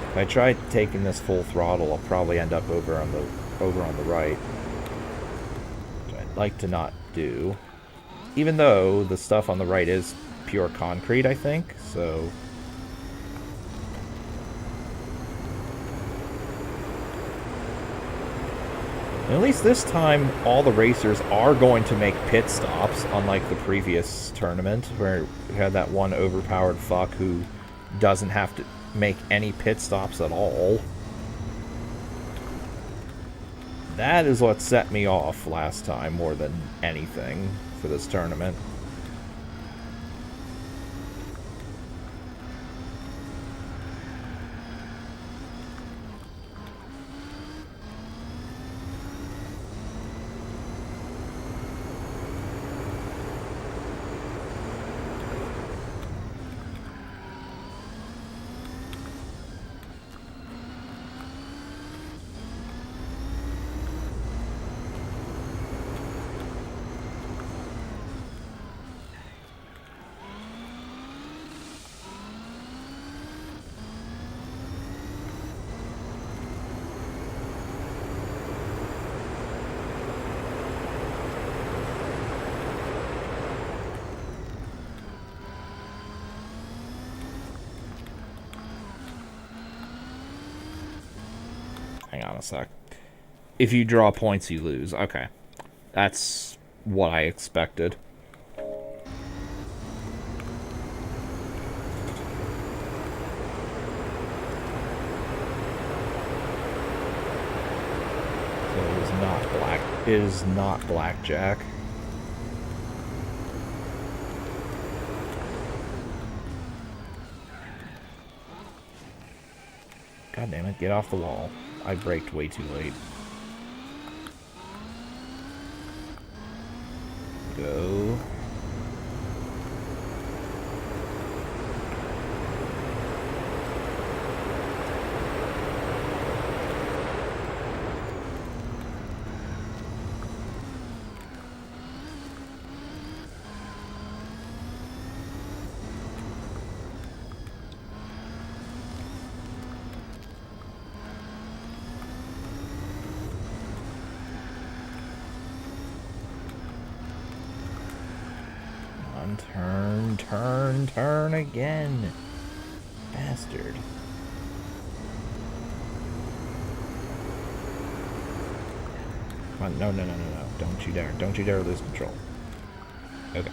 S1: If I try taking this full throttle, I'll probably end up over on the right. Which I'd like to not do. Even though the stuff on the right is pure concrete, I think, so... And at least this time, all the racers are going to make pit stops, unlike the previous tournament, where we had that one overpowered fuck who doesn't have to make any pit stops at all. That is what set me off last time more than anything for this tournament. Hang on a sec. If you draw points, you lose. Okay. That's what I expected. So it is not black. It is not blackjack. God damn it, get off the wall. I braked way too late. Go. on. Turn, turn, turn again. Bastard. Come on, no, no, no, no, no. Don't you dare. Don't you dare lose control. Okay.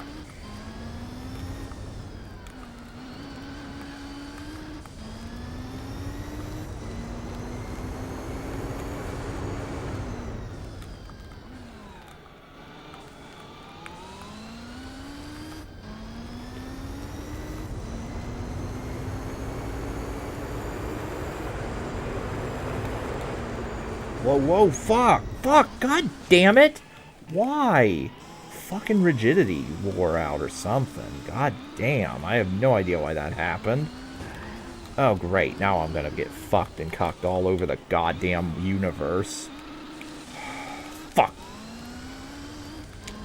S1: Whoa, whoa, fuck! Fuck! God damn it! Why? Fucking rigidity wore out or something. God damn, I have no idea why that happened. Oh, great. Now I'm gonna get fucked and cucked all over the goddamn universe. Fuck!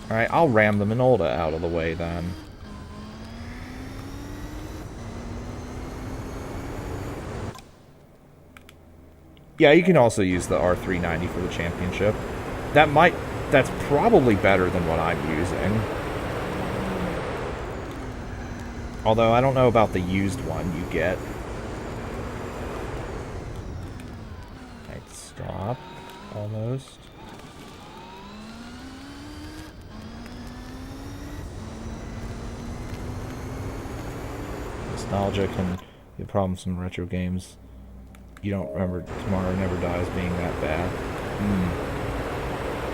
S1: Alright, I'll ram the Minolta out of the way then. Yeah, you can also use the R390 for the championship. That's probably better than what I'm using. Although, I don't know about the used one you get. Right, stop. Almost. Nostalgia can be a problem with some retro games. You don't remember Tomorrow Never Dies being that bad.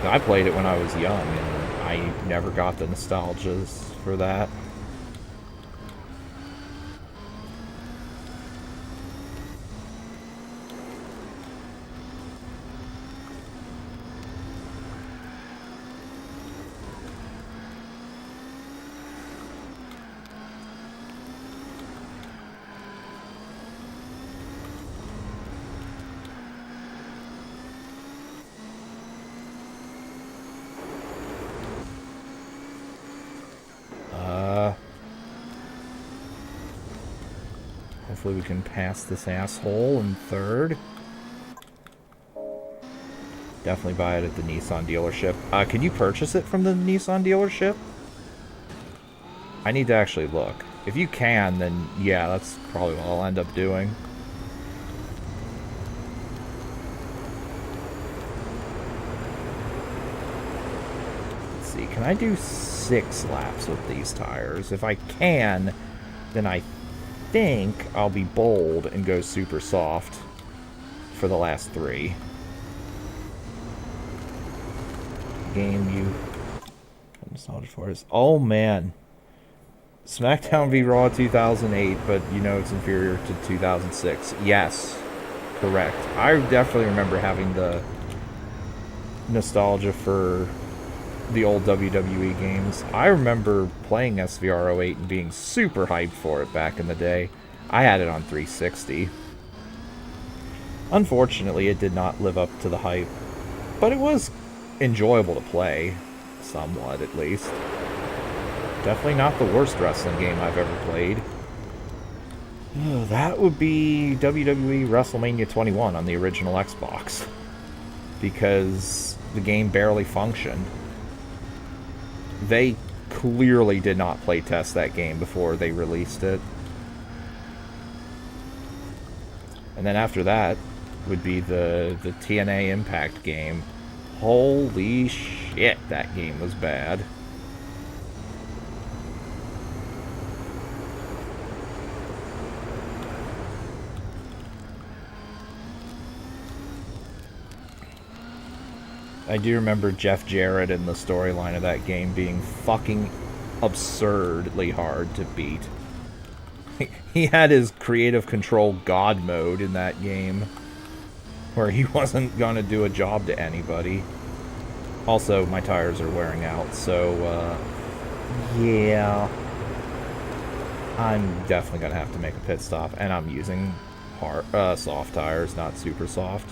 S1: I played it when I was young, and I never got the nostalgias for that. Hopefully we can pass this asshole in third. Definitely buy it at the Nissan dealership. Can you purchase it from the Nissan dealership? I need to actually look. If you can, then yeah, that's probably what I'll end up doing. Let's see, can I do 6 laps with these tires? If I can, then I think I'll be bold and go super soft for the last 3. Game you nostalgia for is, oh man, SmackDown v Raw 2008, but you know it's inferior to 2006. Yes, correct. I definitely remember having the nostalgia for the old WWE games. I remember playing SVR08 and being super hyped for it back in the day. I had it on 360. Unfortunately, it did not live up to the hype, but it was enjoyable to play, somewhat at least. Definitely not the worst wrestling game I've ever played. That would be WWE WrestleMania 21 on the original Xbox, because the game barely functioned. They clearly did not play test that game before they released it. And then after that would be the TNA Impact game. Holy shit, that game was bad. I do remember Jeff Jarrett in the storyline of that game being fucking absurdly hard to beat. He had his creative control god mode in that game, where he wasn't gonna do a job to anybody. Also, my tires are wearing out, so, yeah. I'm definitely gonna have to make a pit stop, and I'm using hard, soft tires, not super soft.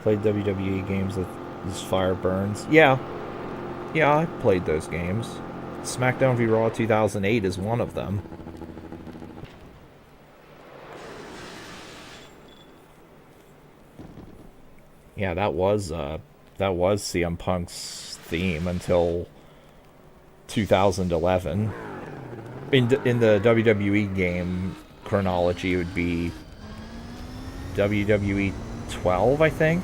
S1: Played WWE games with this fire burns. Yeah, yeah, I played those games. SmackDown v Raw 2008 is one of them. Yeah, that was CM Punk's theme until 2011. In the WWE game chronology, it would be WWE 12, I think.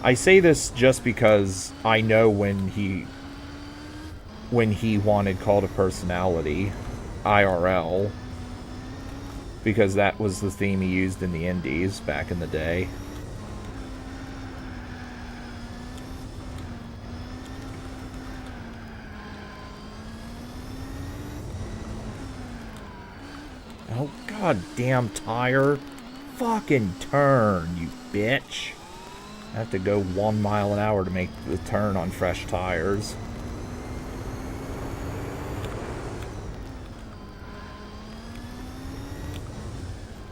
S1: I say this just because I know when he wanted Cult of Personality IRL, because that was the theme he used in the Indies back in the day. Oh, goddamn tire. Fucking turn, you bitch. I have to go 1 mile an hour to make the turn on fresh tires.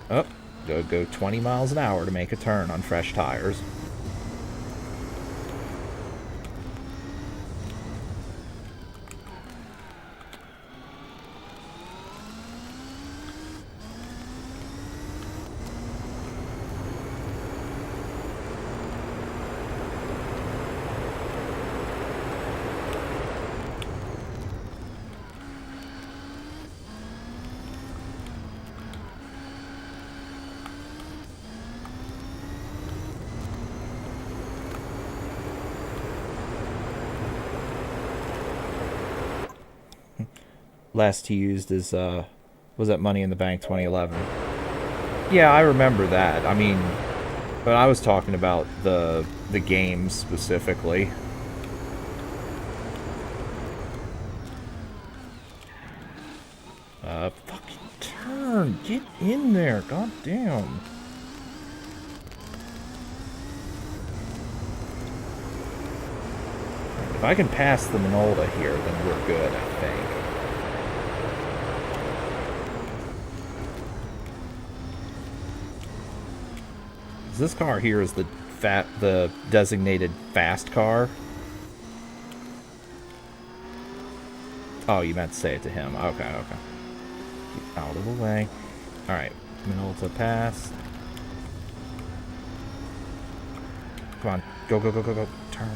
S1: Oh, go 20 miles an hour to make a turn on fresh tires. Last he used is was that Money in the Bank 2011. Yeah, I remember that. I mean, but I was talking about the game specifically. Fucking turn. Get in there. God damn. If I can pass the Minolta here, then we're good, I think. This car here is the designated fast car. Oh, you meant to say it to him. Okay, okay. Get out of the way. Alright, Minolta pass. Come on, go, go, go, go, go. Turn.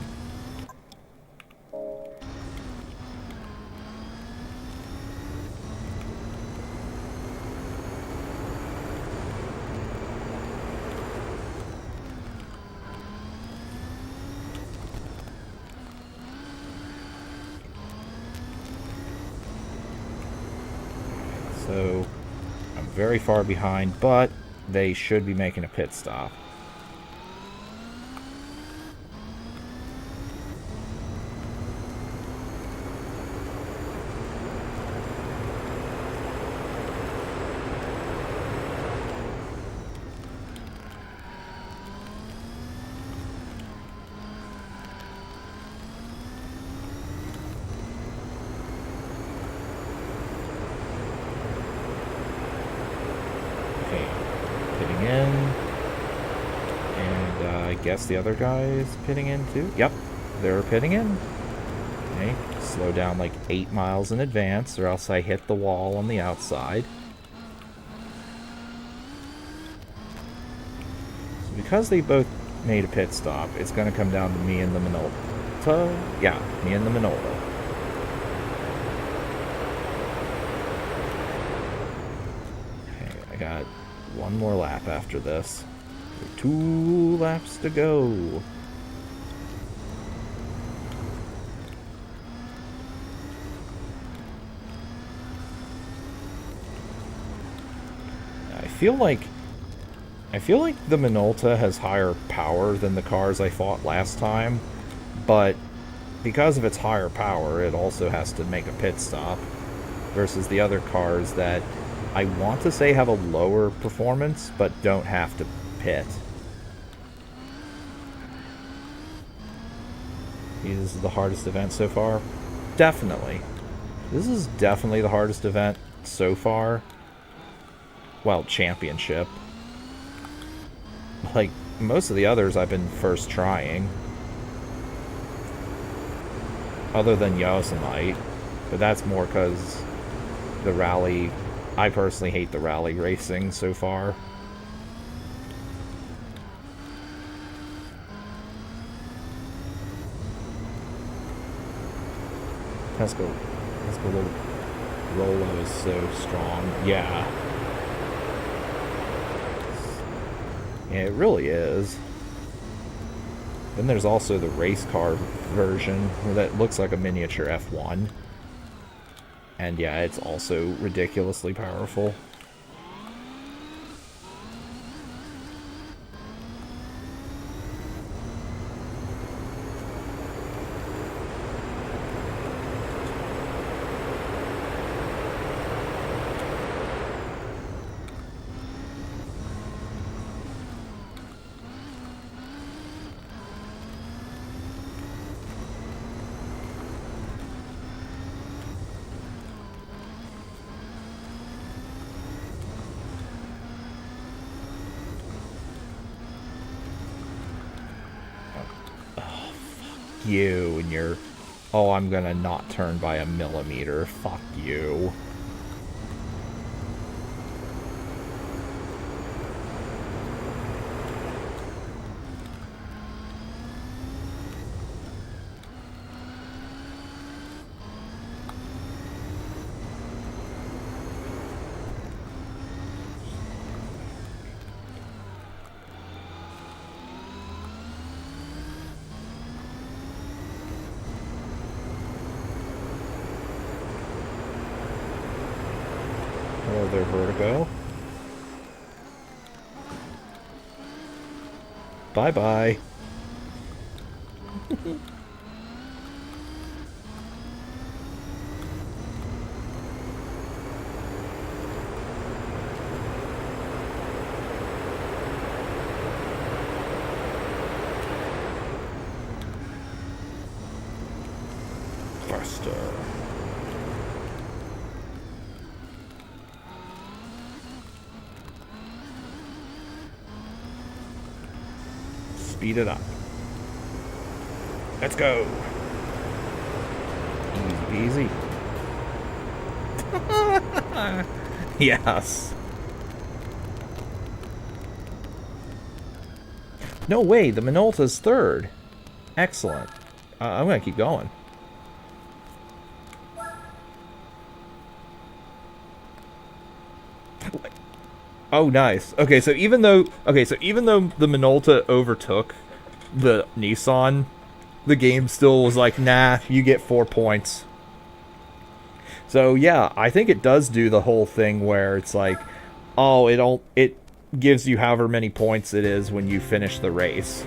S1: So, I'm very far behind, but they should be making a pit stop. Guess the other guy's pitting in too. Yep, they're pitting in. Okay, slow down like 8 miles in advance, or else I hit the wall on the outside. So because they both made a pit stop, it's going to come down to me and the Minolta. Yeah, me and the Minolta. Okay, I got one more lap after this. 2 laps to go. I feel like the Minolta has higher power than the cars I fought last time, but because of its higher power, it also has to make a pit stop versus the other cars that I want to say have a lower performance but don't have to pit. This is the hardest event so far. Definitely. This is definitely the hardest event so far. Well, championship. Like, most of the others I've been first trying. Other than Yosemite. But that's more because the rally... I personally hate the rally racing so far. Tesco Rolo is so strong. Yeah. Yeah, it really is. Then there's also the race car version that looks like a miniature F1. And yeah, it's also ridiculously powerful. You and your... Oh, I'm gonna not turn by a millimeter. Fuck you. Hello there, Vertigo. Bye-bye. Faster. Speed it up. Let's go. Easy peasy. Yes. No way, the Minolta's third. Excellent. I'm gonna keep going. Oh, nice. Okay, so even though the Minolta overtook the Nissan, the game still was like, nah, you get 4 points. So yeah, I think it does do the whole thing where it's like, oh, it gives you however many points it is when you finish the race.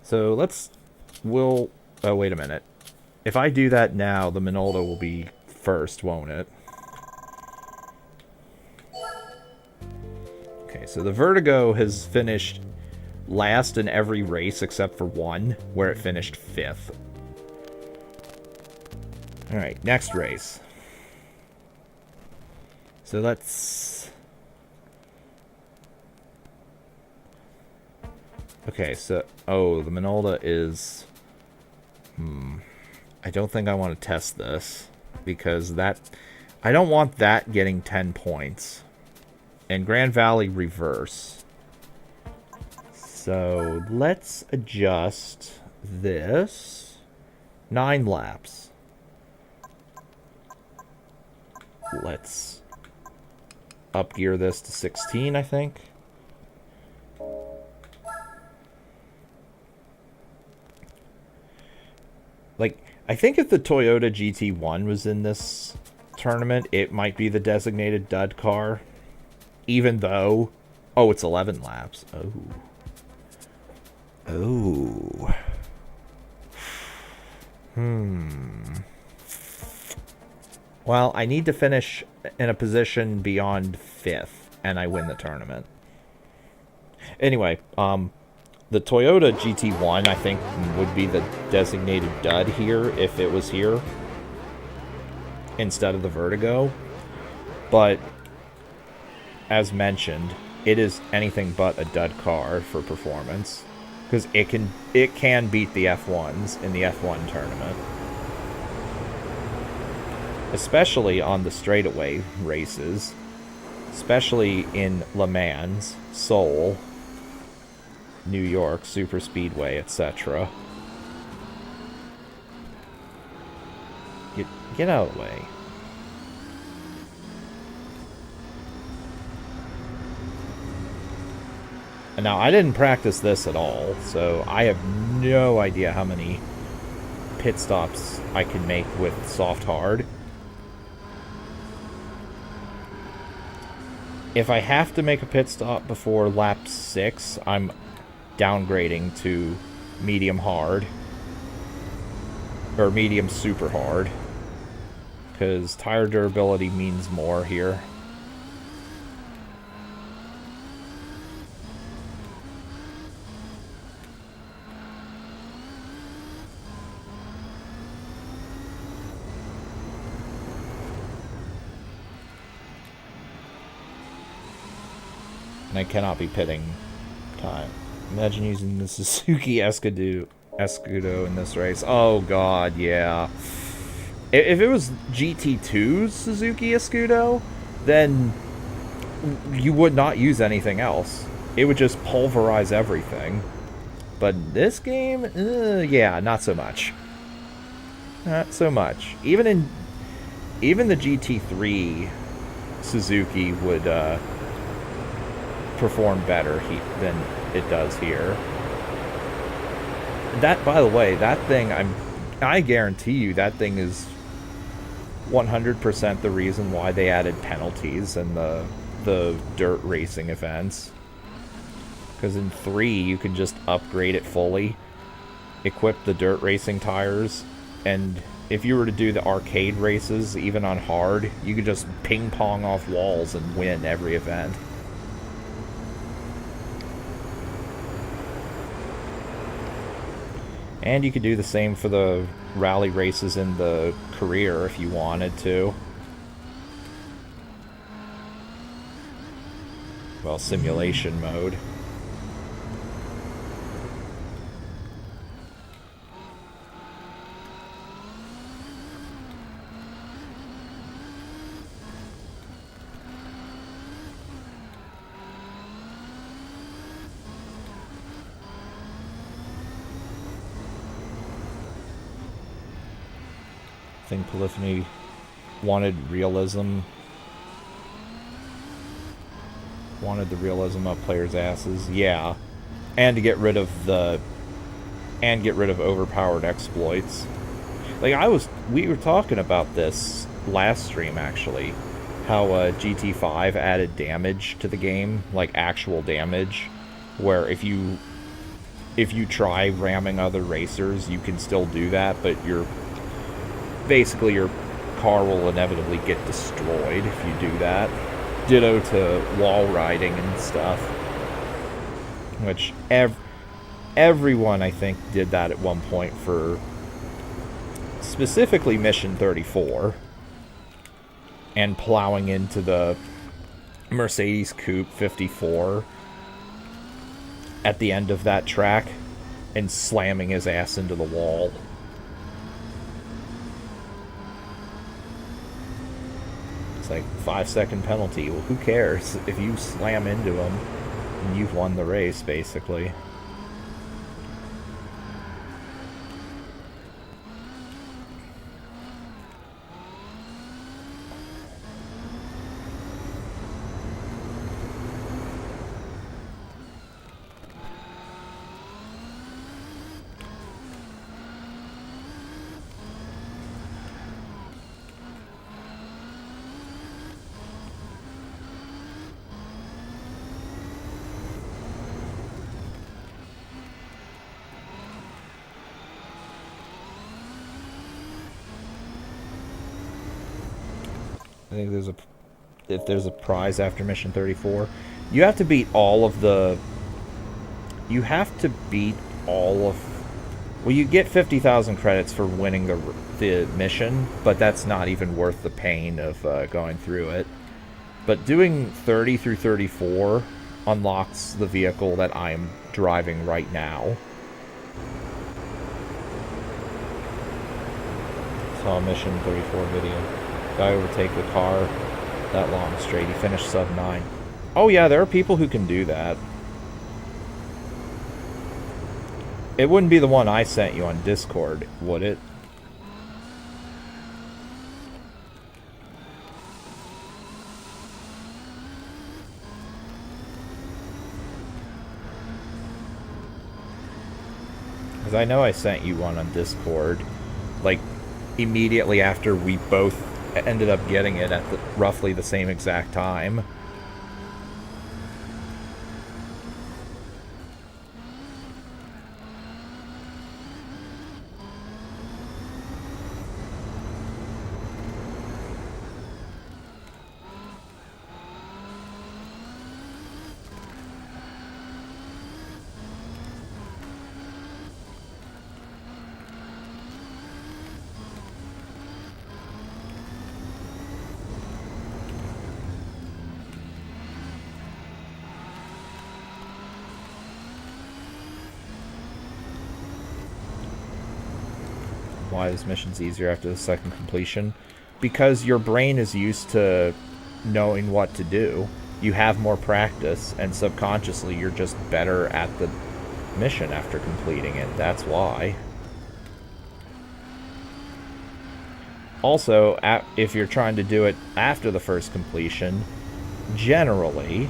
S1: So oh, wait a minute. If I do that now, the Minolta will be first, won't it? Okay, so the Vertigo has finished last in every race except for one, where it finished 5th. Alright, next race. So let's... Okay, so... Oh, the Minolta is... I don't think I want to test this. Because that... I don't want that getting 10 points. And Grand Valley reverse. So, let's adjust this. 9 laps. Let's up gear this to 16, I think. Like, I think if the Toyota GT1 was in this tournament, it might be the designated dud car. Even though... Oh, it's 11 laps. Oh. Oh. Well, I need to finish in a position beyond 5th, and I win the tournament. Anyway, the Toyota GT1, I think, would be the designated dud here if it was here instead of the Vertigo. But as mentioned, it is anything but a dud car for performance, because it can beat the F1s in the F1 tournament, especially on the straightaway races, especially in Le Mans, Seoul, New York, Super Speedway, etc. Get out of the way. And now, I didn't practice this at all, so I have no idea how many pit stops I can make with soft hard. If I have to make a pit stop before lap 6, I'm downgrading to medium hard. Or medium super hard. Because tire durability means more here. And I cannot be pitting time. Imagine using the Suzuki Escudo in this race. Oh god, yeah. If it was GT2's Suzuki Escudo, then you would not use anything else. It would just pulverize everything. But this game, yeah, not so much. Not so much. Even the GT3 Suzuki would perform better than it does here. That, by the way, that thing, I guarantee you that thing is 100% the reason why they added penalties in the dirt racing events. Because in 3, you can just upgrade it fully, equip the dirt racing tires, and if you were to do the arcade races, even on hard, you could just ping pong off walls and win every event. And you could do the same for the rally races in the career if you wanted to. Well, simulation mode. I think Polyphony wanted realism. Wanted the realism up players' asses. Yeah. And to get rid of overpowered exploits. Like, we were talking about this last stream, actually. How GT5 added damage to the game, like actual damage, where if you try ramming other racers, you can still do that, but basically your car will inevitably get destroyed if you do that. Ditto to wall riding and stuff, which everyone, I think, did that at one point for specifically Mission 34, and plowing into the Mercedes Coupe 54 at the end of that track and slamming his ass into the wall. It's like 5-second penalty. Well, who cares if you slam into him and you've won the race, basically. I think if there's a prize after Mission 34, you have to beat all of the... You have to beat all of... Well, you get 50,000 credits for winning the mission, but that's not even worth the pain of going through it. But doing 30 through 34 unlocks the vehicle that I'm driving right now. Saw mission 34 video. Guy overtake the car that long straight. He finished sub 9. Oh yeah, there are people who can do that. It wouldn't be the one I sent you on Discord, would it? Because I know I sent you one on Discord, like, immediately after we both ended up getting it at roughly the same exact time. Why this mission's easier after the second completion? Because your brain is used to knowing what to do. You have more practice, and subconsciously you're just better at the mission after completing it. That's why. Also, if you're trying to do it after the first completion, generally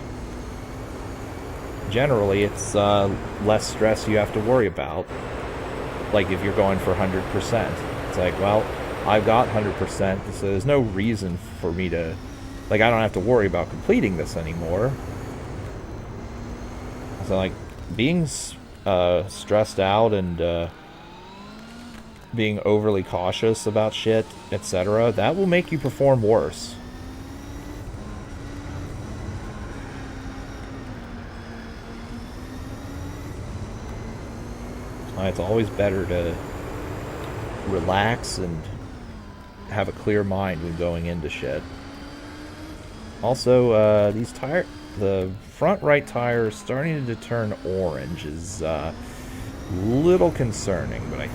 S1: it's less stress you have to worry about. Like if you're going for 100%. It's like, well, I've got 100%, so there's no reason for me to... Like, I don't have to worry about completing this anymore. So, like, being stressed out and being overly cautious about shit, etc., that will make you perform worse. It's always better to relax and have a clear mind when going into shit. Also, the front right tire is starting to turn orange is a little concerning, but I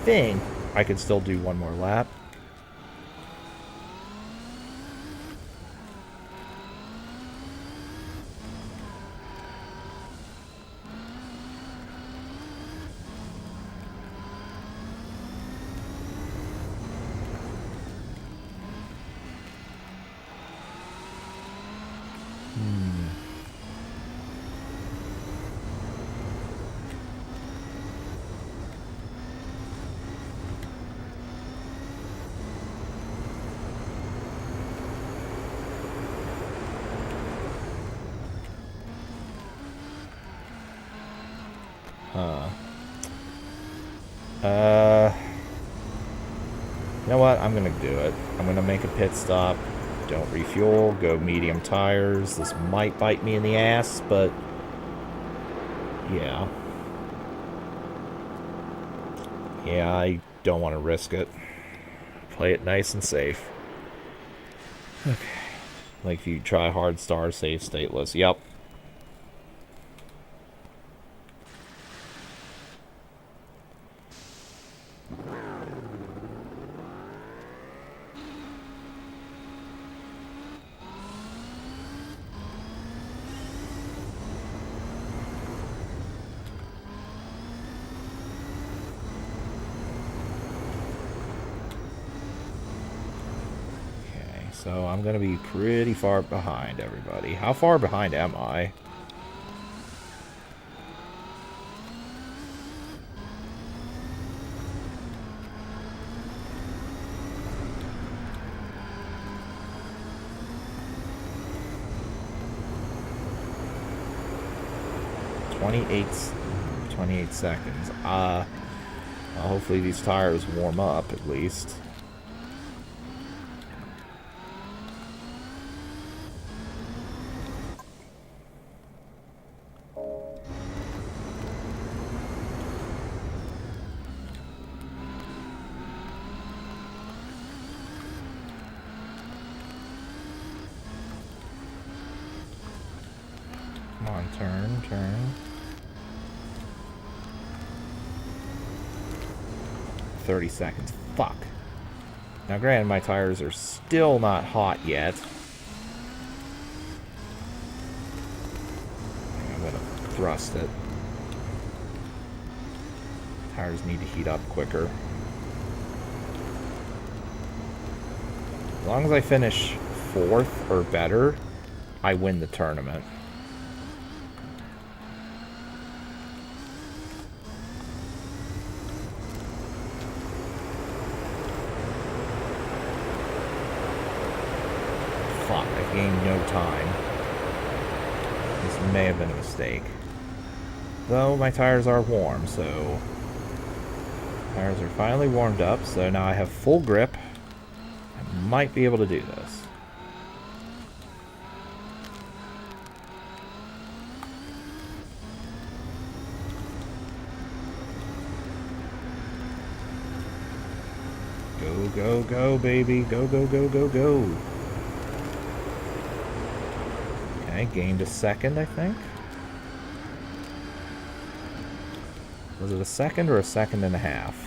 S1: think I could still do one more lap. You know what? I'm gonna do it. I'm gonna make a pit stop. Don't refuel. Go medium tires. This might bite me in the ass, but yeah. Yeah, I don't want to risk it. Play it nice and safe. Okay. Like if you try hard, star, save, stateless. Yep. So I'm going to be pretty far behind everybody. How far behind am I? Twenty-eight seconds. Hopefully these tires warm up at least. Come on, turn. 30 seconds. Fuck. Now, granted, my tires are still not hot yet. I'm gonna thrust it. Tires need to heat up quicker. As long as I finish 4th or better, I win the tournament. Fuck, I gained no time. This may have been a mistake. Though my tires are warm, so... Tires are finally warmed up, so now I have full grip. I might be able to do this. Go, go, baby. Go, go, go, go, go. Okay, gained a second, I think. Was it a second or a second and a half?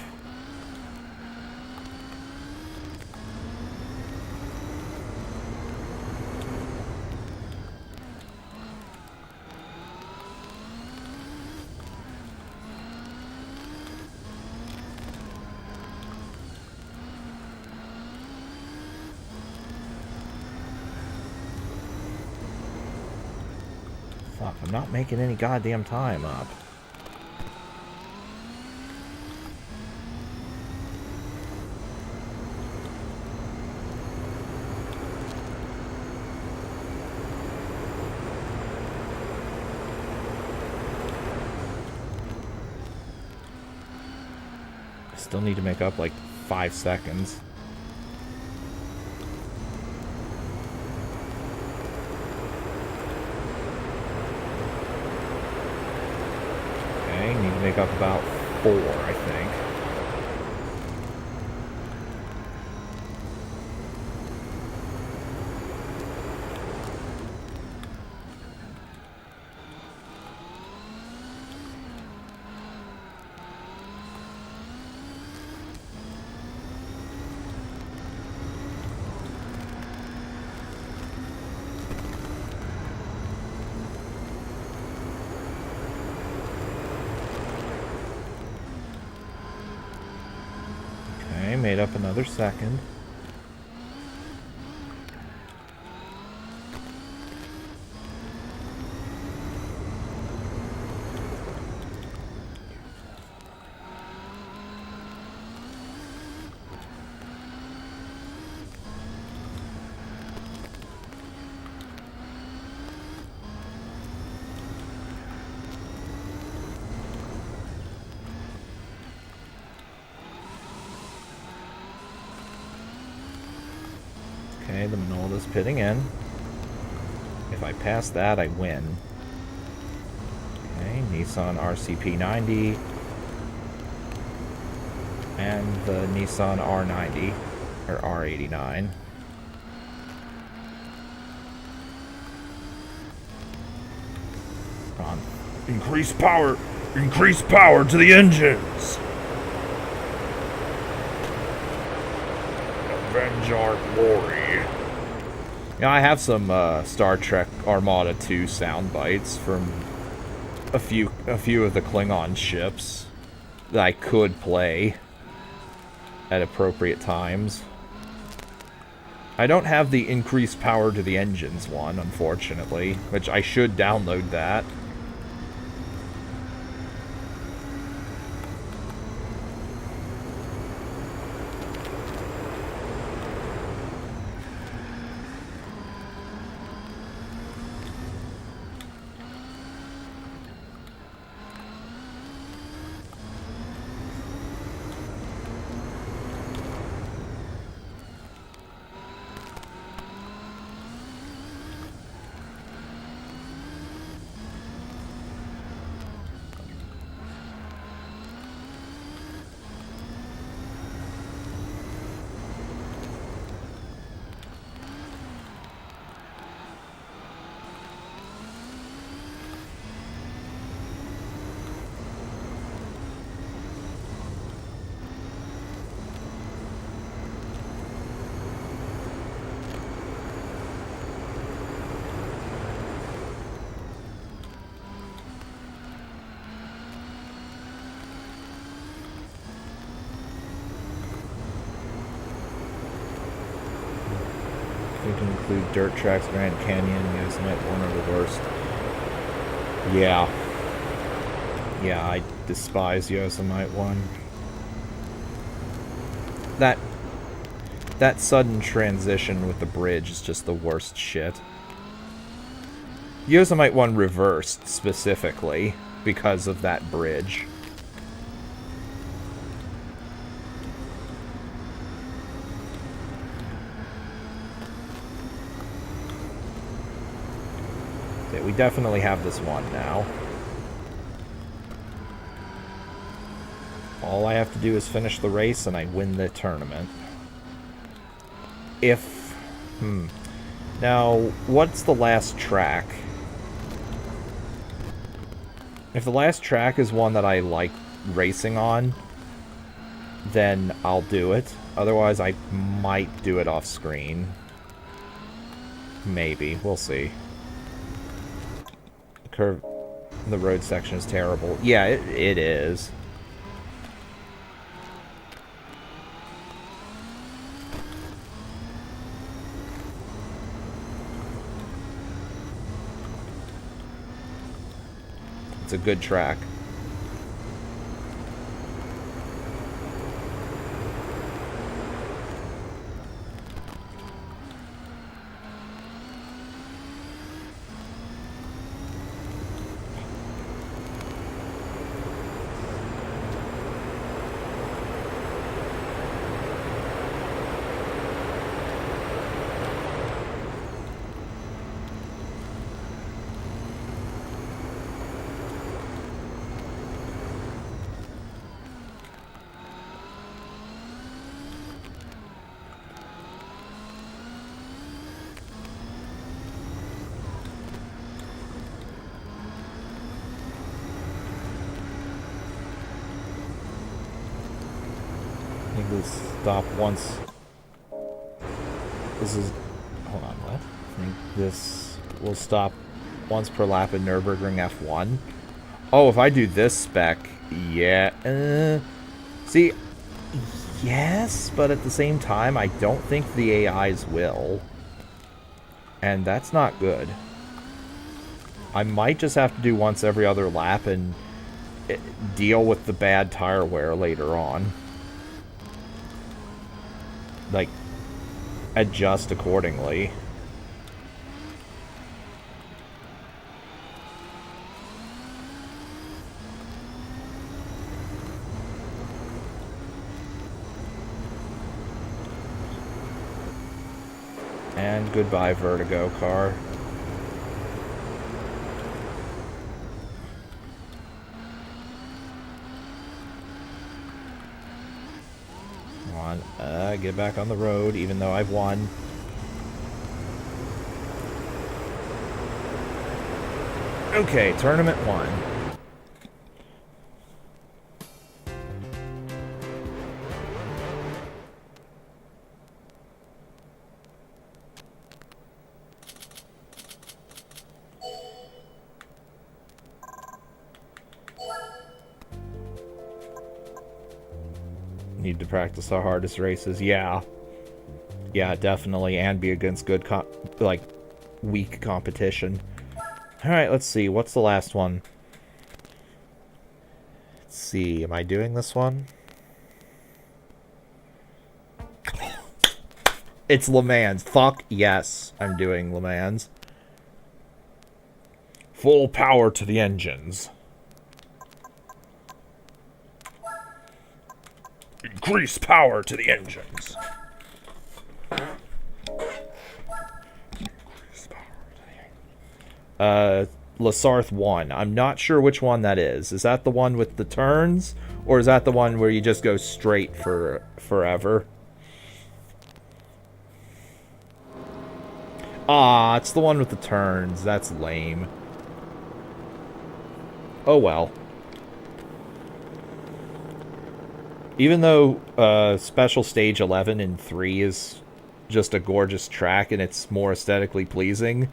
S1: Fuck, I'm not making any goddamn time up. I still need to make up like 5 seconds. Need to make up about 4, I think. Made up another second. Okay, the Minolta's pitting in. If I pass that, I win. Okay, Nissan RCP90. And the Nissan R90. Or R89. Come on. Increase power! Increase power to the engines! Avenge our glory. Yeah, I have some Star Trek Armada 2 sound bites from a few of the Klingon ships that I could play at appropriate times. I don't have the increased power to the engines one, unfortunately, which I should download that. include dirt tracks, Grand Canyon, Yosemite 1 are the worst. Yeah. Yeah, I despise Yosemite 1. That sudden transition with the bridge is just the worst shit. Yosemite 1 reversed, specifically, because of that bridge. Okay, we definitely have this one now. All I have to do is finish the race and I win the tournament. If... Now, what's the last track? If the last track is one that I like racing on, then I'll do it. Otherwise, I might do it off screen. Maybe. We'll see. The curve... The road section is terrible. Yeah, it is. It's a good track. Stop once. This is... Hold on, what? I think this will stop once per lap in Nürburgring F1. Oh, if I do this spec, yeah. See, yes, but at the same time, I don't think the AIs will. And that's not good. I might just have to do once every other lap and deal with the bad tire wear later on. Like, adjust accordingly. And goodbye, Vertigo car. Get back on the road, even though I've won. Okay, tournament 1. Need to practice the hardest races. Yeah, definitely, and be against good weak competition. All right, let's see. What's the last one? Let's see. Am I doing this one? It's Le Mans. Fuck yes, I'm doing Le Mans. Full power to the engines. Increase power to the engines. Lasarth 1. I'm not sure which one that is. Is that the one with the turns? Or is that the one where you just go straight for forever? Ah, it's the one with the turns. That's lame. Oh well. Even though Special Stage 11 in 3 is just a gorgeous track and it's more aesthetically pleasing,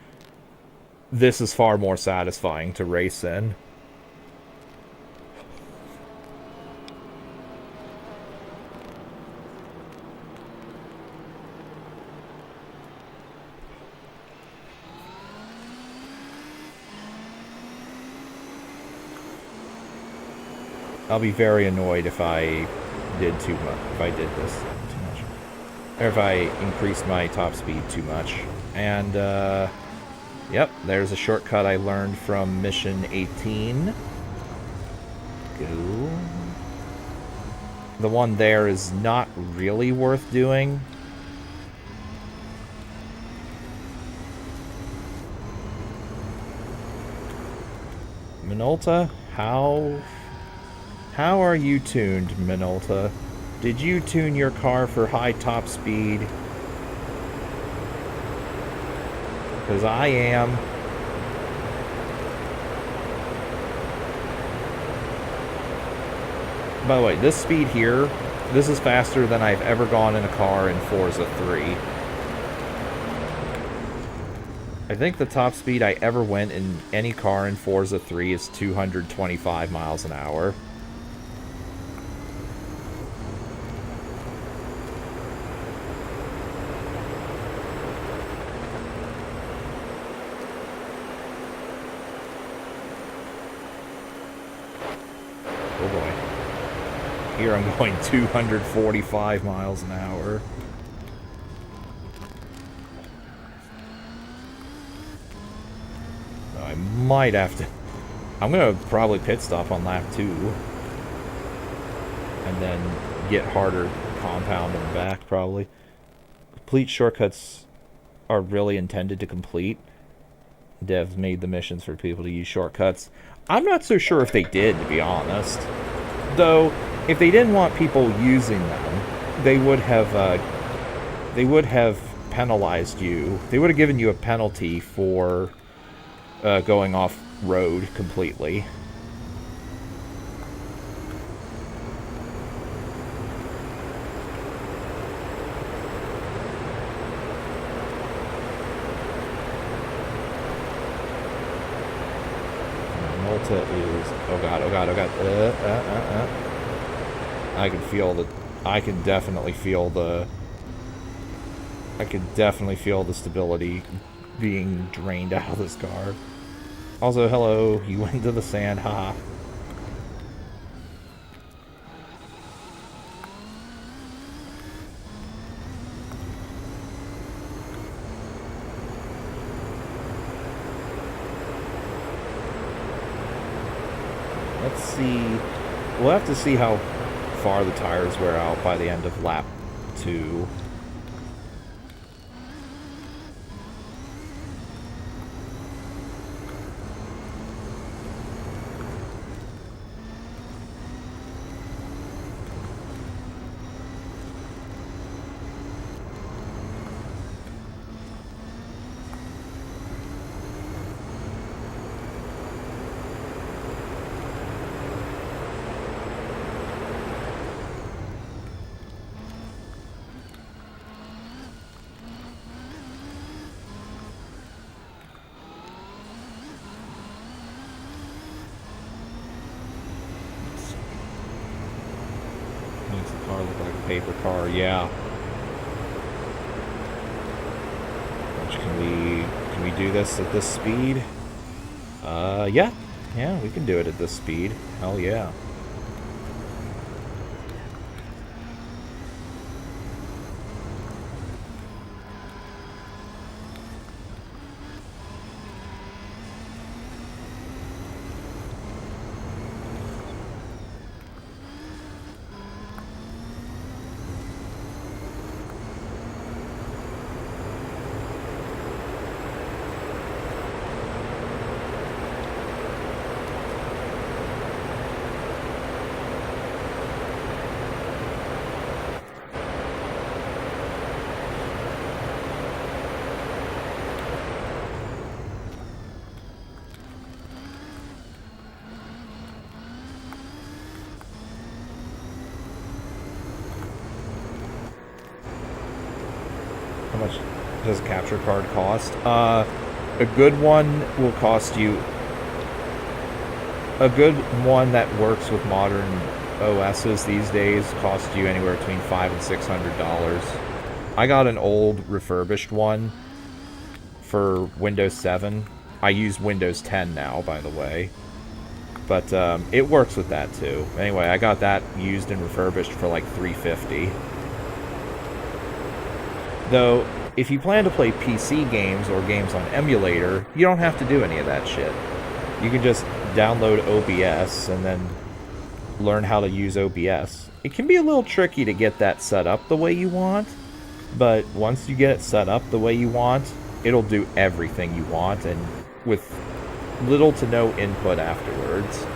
S1: this is far more satisfying to race in. I'll be very annoyed if I did too much. If I did this too much, or if I increased my top speed too much. And yep, there's a shortcut I learned from mission 18. Go. The one there is not really worth doing. Minolta, how are you tuned, Minolta? Did you tune your car for high top speed? Because I am. By the way, this speed here, this is faster than I've ever gone in a car in Forza 3. I think the top speed I ever went in any car in Forza 3 is 225 miles an hour. Oh boy. Here I'm going 245 miles an hour. I might have to... I'm going to probably pit stop on lap 2. And then get harder compound in the back, probably. Complete shortcuts are really intended to complete. Devs made the missions for people to use shortcuts. I'm not so sure if they did, to be honest. Though, if they didn't want people using them, they would have penalized you. They would have given you a penalty for going off road completely. Malta is... oh god, oh god, oh god. I can feel the... I can definitely feel the stability being drained out of this car. Also, hello, you went into the sand, haha. Let's see. We'll have to see how far the tires wear out by the end of lap 2. Makes the car look like a paper car, yeah. Which can we do this at this speed? Yeah. Yeah, we can do it at this speed. Hell yeah. How much does a capture card cost? A good one will cost you... a good one that works with modern OSs these days costs you anywhere between $500 and $600. I got an old refurbished one for Windows 7. I use Windows 10 now, by the way. But it works with that too. Anyway, I got that used and refurbished for like $350. Though, if you plan to play PC games or games on emulator, you don't have to do any of that shit. You can just download OBS and then learn how to use OBS. It can be a little tricky to get that set up the way you want, but once you get it set up the way you want, it'll do everything you want and with little to no input afterwards.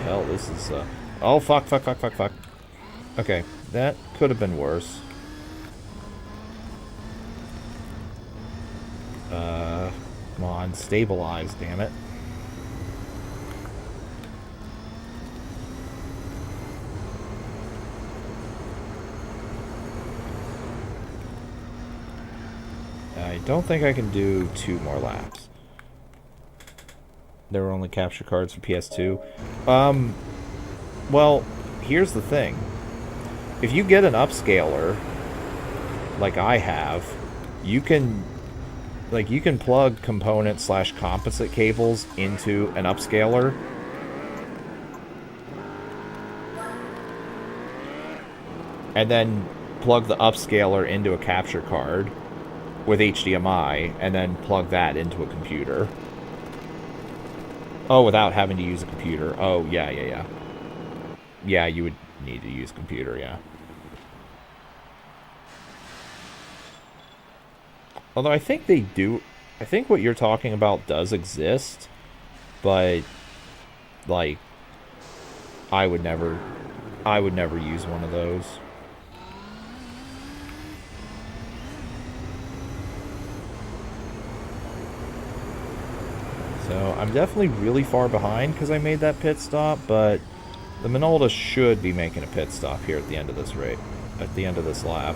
S1: Hell, this is, oh, fuck. Okay, that could have been worse. Come on, stabilize, damn it. I don't think I can do 2 more laps. There were only capture cards for PS2. Well, here's the thing. If you get an upscaler, like I have, you can plug component/composite cables into an upscaler. And then plug the upscaler into a capture card with HDMI, and then plug that into a computer. Oh, without having to use a computer. Oh, yeah. Yeah, you would need to use a computer, yeah. Although I think they do... I think what you're talking about does exist, but, like, I would never use one of those. So, I'm definitely really far behind because I made that pit stop, but the Minolta should be making a pit stop here at the end of this at the end of this lap.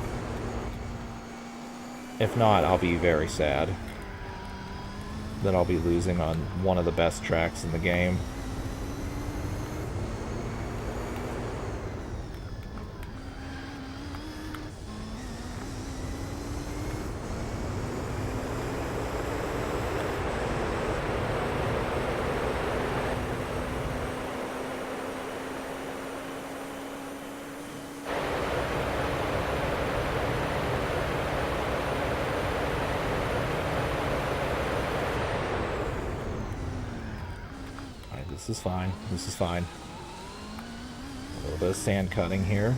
S1: If not, I'll be very sad that I'll be losing on one of the best tracks in the game. This is fine. This is fine. A little bit of sand cutting here.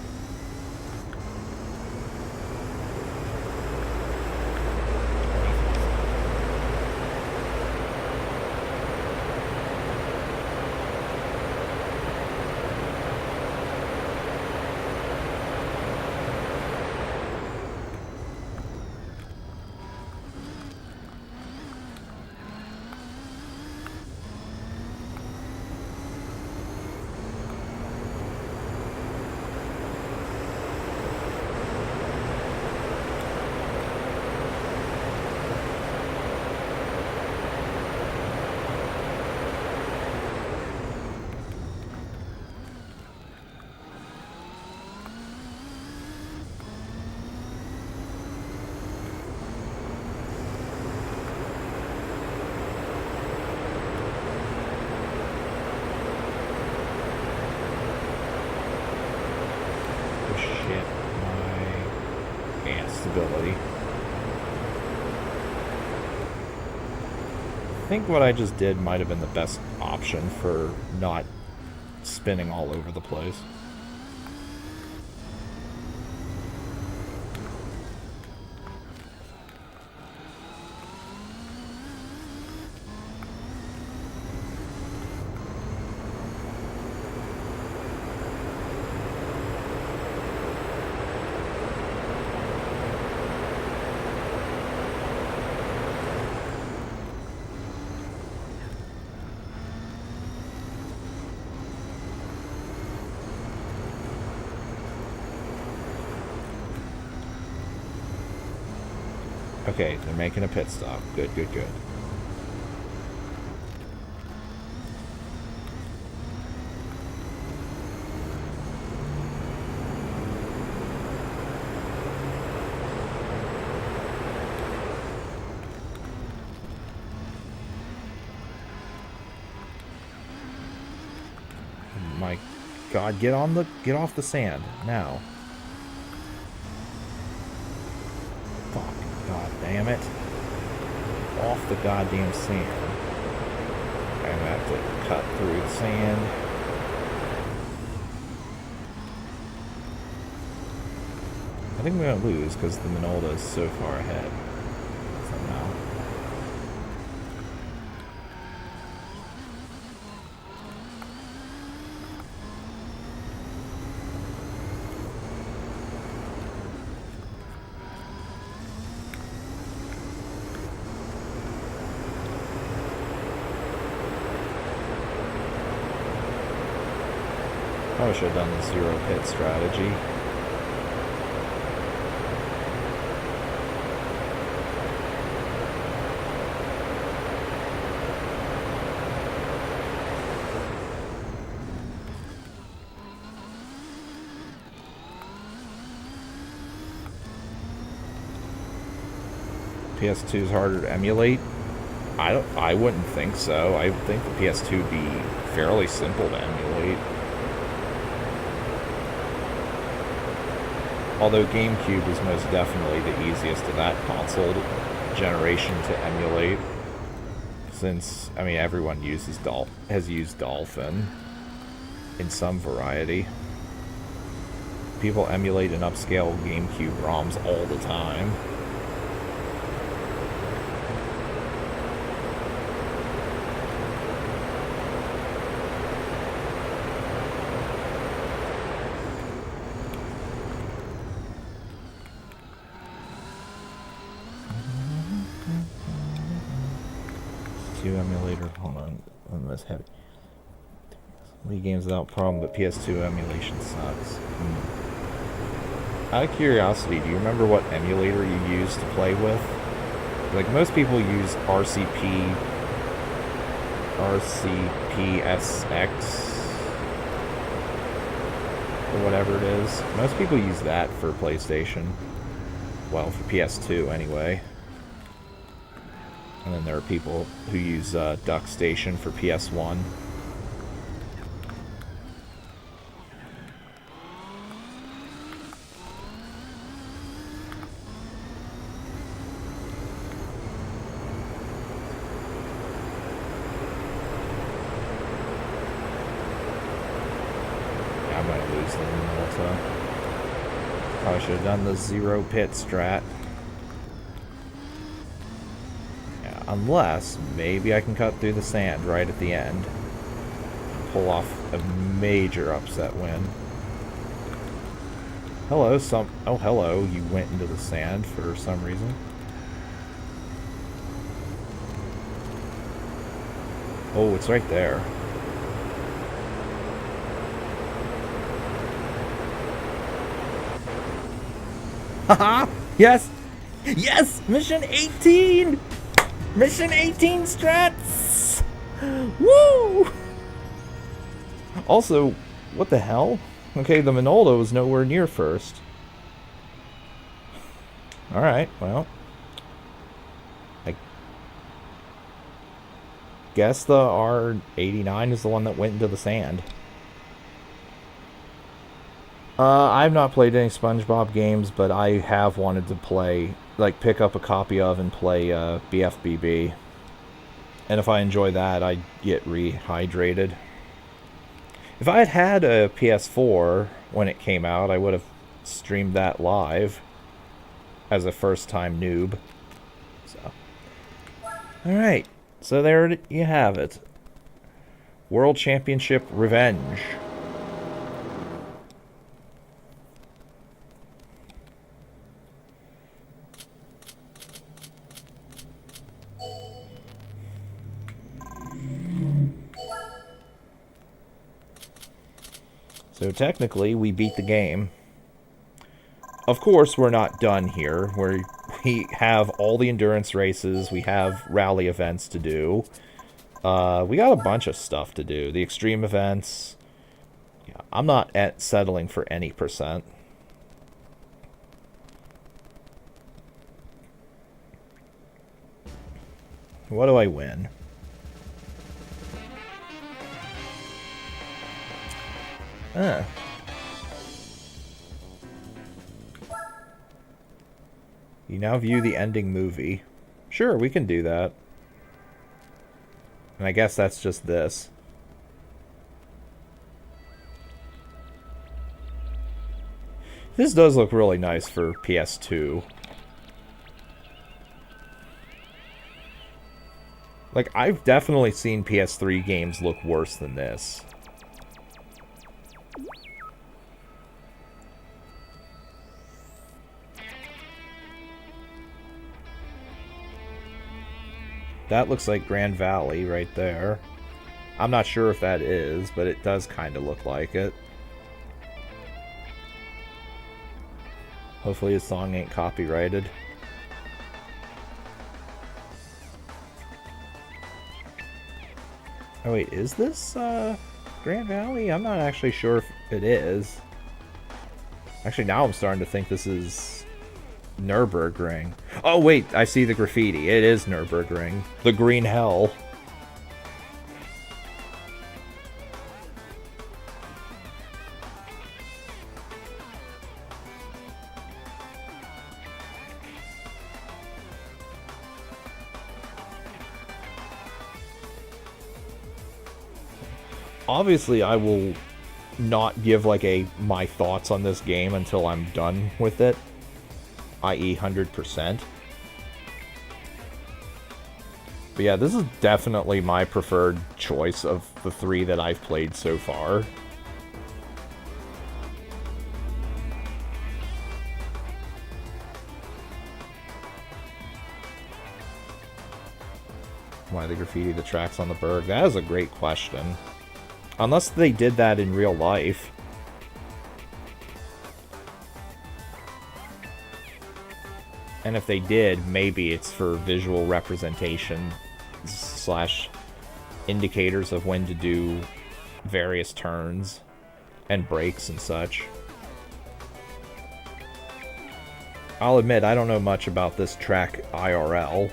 S1: Stability. I think what I just did might have been the best option for not spinning all over the place. Okay, they're making a pit stop. Good, good, good. My God, get off the sand now. Fuck, God damn it. Off the goddamn sand. I'm gonna have to cut through the sand. I think we're gonna lose because the Minolta is so far ahead. Somehow. Probably should have done the zero pit strategy. PS2 is harder to emulate. I wouldn't think so. I think the PS2 would be fairly simple to emulate. Although GameCube is most definitely the easiest of that console generation to emulate. Since, I mean, everyone has used Dolphin in some variety. People emulate and upscale GameCube ROMs all the time. Emulator, hold on this heavy. Wii games without problem, but PS2 emulation sucks. Out of curiosity, do you remember what emulator you used to play with? Like, most people use RCPSX, or whatever it is. Most people use that for PlayStation. Well, for PS2 anyway. And then there are people who use DuckStation for PS1. Yeah, I'm gonna lose the Minolta. Probably should have done the zero pit strat. Unless, maybe I can cut through the sand right at the end. Pull off a major upset win. Hello, oh, hello, you went into the sand for some reason. Oh, it's right there. Haha! Yes! Yes! Mission 18! Mission 18 strats! Woo! Also, what the hell? Okay, the Minolta was nowhere near first. Alright, well. I guess the R89 is the one that went into the sand. I've not played any SpongeBob games, but I have wanted to play, like, pick up a copy of and play BFBB. And if I enjoy that, I get rehydrated. If I had had a PS4 when it came out, I would have streamed that live as a first-time noob. So, alright, so there you have it. World Championship Revenge. So technically, we beat the game. Of course, we're not done here. We have all the endurance races. We have rally events to do. We got a bunch of stuff to do. The extreme events. Yeah, I'm not settling for any percent. What do I win? You now view the ending movie. Sure, we can do that. And I guess that's just this. This does look really nice for PS2. Like, I've definitely seen PS3 games look worse than this. That looks like Grand Valley right there. I'm not sure if that is, but it does kind of look like it. Hopefully his song ain't copyrighted. Oh wait, is this Grand Valley? I'm not actually sure if it is. Actually, now I'm starting to think this is Nürburgring. Oh wait, I see the graffiti. It is Nürburgring. The green hell. Obviously, I will not give like my thoughts on this game until I'm done with it, i.e. 100%. But yeah, this is definitely my preferred choice of the three that I've played so far. Why the graffiti the tracks on the berg? That is a great question. Unless they did that in real life. And if they did, maybe it's for visual representation / indicators of when to do various turns and brakes and such. I'll admit, I don't know much about this track IRL.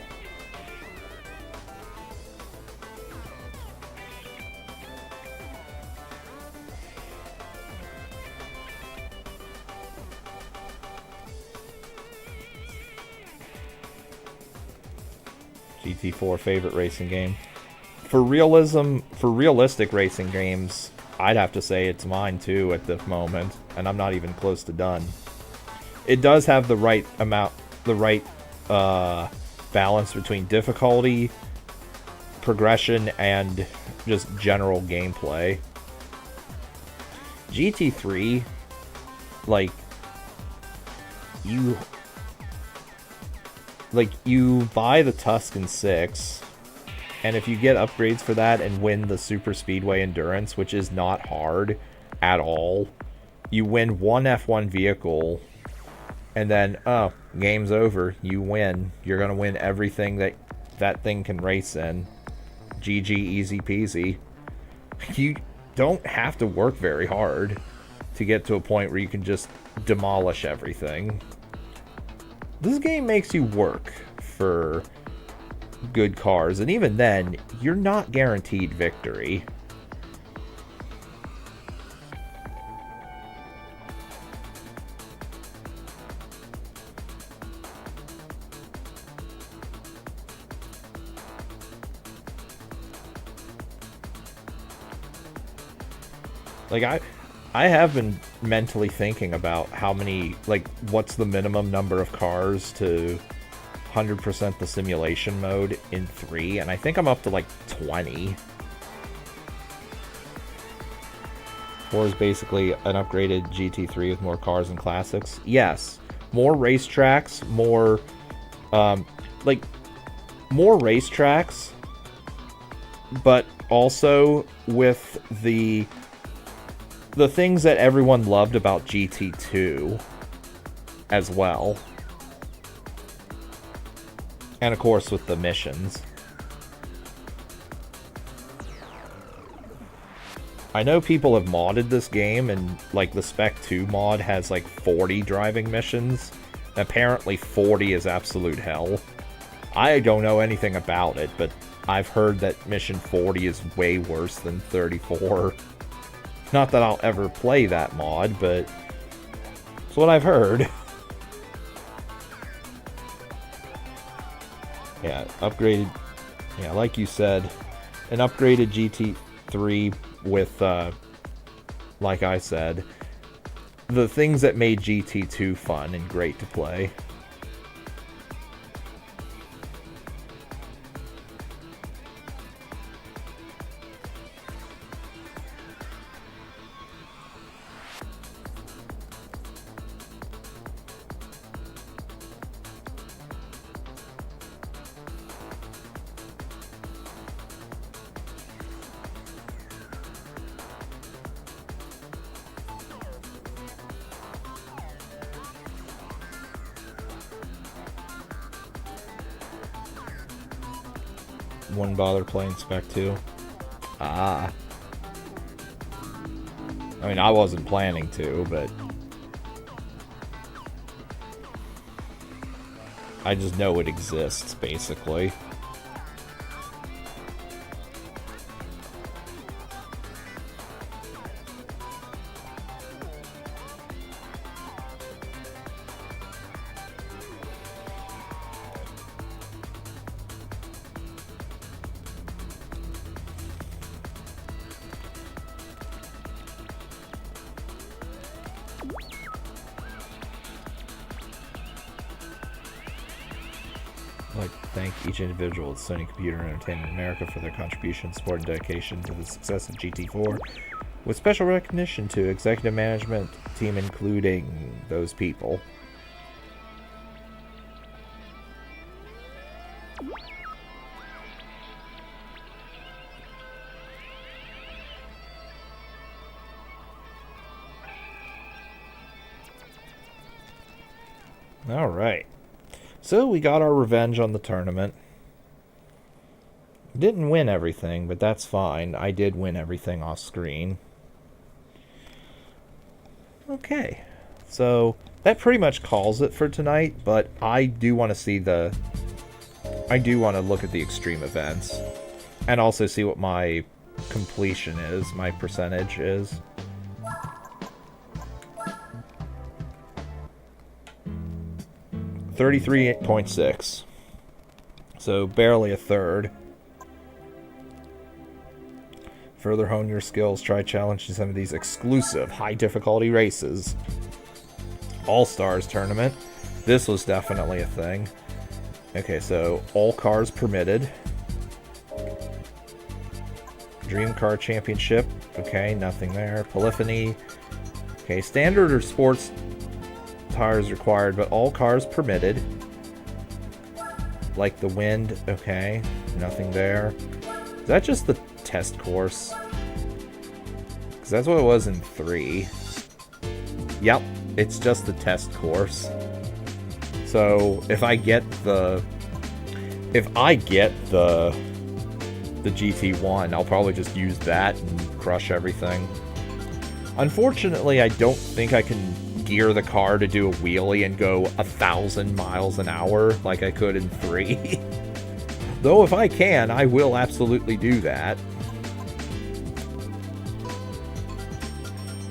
S1: GT4 favorite racing game. For realistic racing games, I'd have to say it's mine too at the moment, and I'm not even close to done. It does have the right amount, balance between difficulty, progression, and just general gameplay. GT3, like, you buy the Tuscan 6, and if you get upgrades for that and win the Super Speedway Endurance, which is not hard at all, you win one F1 vehicle, and then, oh, game's over. You win. You're going to win everything that thing can race in. GG, easy peasy. You don't have to work very hard to get to a point where you can just demolish everything. This game makes you work for good cars, and even then, you're not guaranteed victory. Like, I have been mentally thinking about how many, like, what's the minimum number of cars to 100% the simulation mode in 3, and I think I'm up to, like, 20. 4 is basically an upgraded GT3 with more cars and classics. Yes, more racetracks, more racetracks, but also with the things that everyone loved about GT2 as well. And of course with the missions. I know people have modded this game, and like the Spec 2 mod has like 40 driving missions. Apparently 40 is absolute hell. I don't know anything about it, but I've heard that mission 40 is way worse than 34. Not that I'll ever play that mod, but it's what I've heard. Yeah, upgraded. Yeah, like you said, an upgraded GT3 with, like I said, the things that made GT2 fun and great to play. Wouldn't bother playing Spec 2. Ah. I mean, I wasn't planning to, but I just know it exists, basically. I'd like to thank each individual at Sony Computer Entertainment America for their contribution, support, and dedication to the success of GT4, with special recognition to executive management team, including those people. All right. So we got our revenge on the tournament. Didn't win everything, but that's fine. I did win everything off screen. Okay. So that pretty much calls it for tonight, but I do want to see the... I do want to look at the extreme events. And also see what my completion is, my percentage is. .6. So barely a third. Further hone your skills, try challenging some of these exclusive high difficulty races. All-Stars tournament. This was definitely a thing. Okay, so all cars permitted. Dream Car Championship. Okay, nothing there. Polyphony. Okay, standard or sports tires required, but all cars permitted. Like the wind. Okay, nothing there. Is that just the test course? Because that's what it was in 3. Yep, it's just the test course. So if I get the GT1, I'll probably just use that and crush everything. Unfortunately, I don't think I can gear the car to do a wheelie and go 1,000 miles an hour like I could in 3. Though if I can, I will absolutely do that.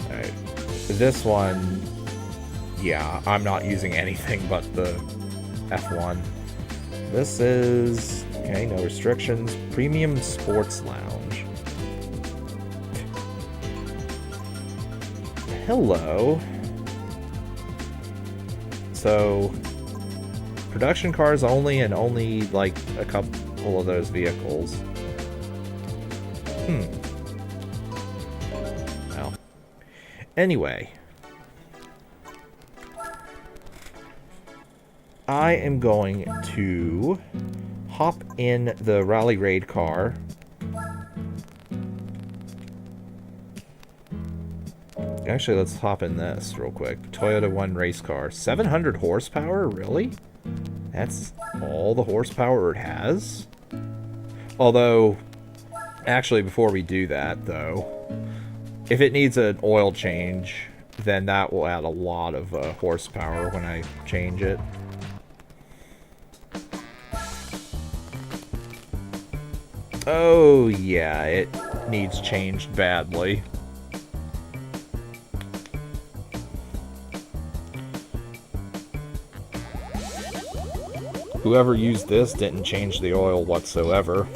S1: Alright. This one, yeah, I'm not using anything but the F1. This is, okay, no restrictions. Premium Sports Lounge. Hello. So, production cars only, and only like a couple of those vehicles. Well. Anyway. I am going to hop in the Rally Raid car. Actually, let's hop in this real quick. Toyota 1 race car. 700 horsepower? Really? That's all the horsepower it has. Although, actually, before we do that, though, if it needs an oil change, then that will add a lot of horsepower when I change it. Oh, yeah, it needs changed badly. Whoever used this didn't change the oil whatsoever.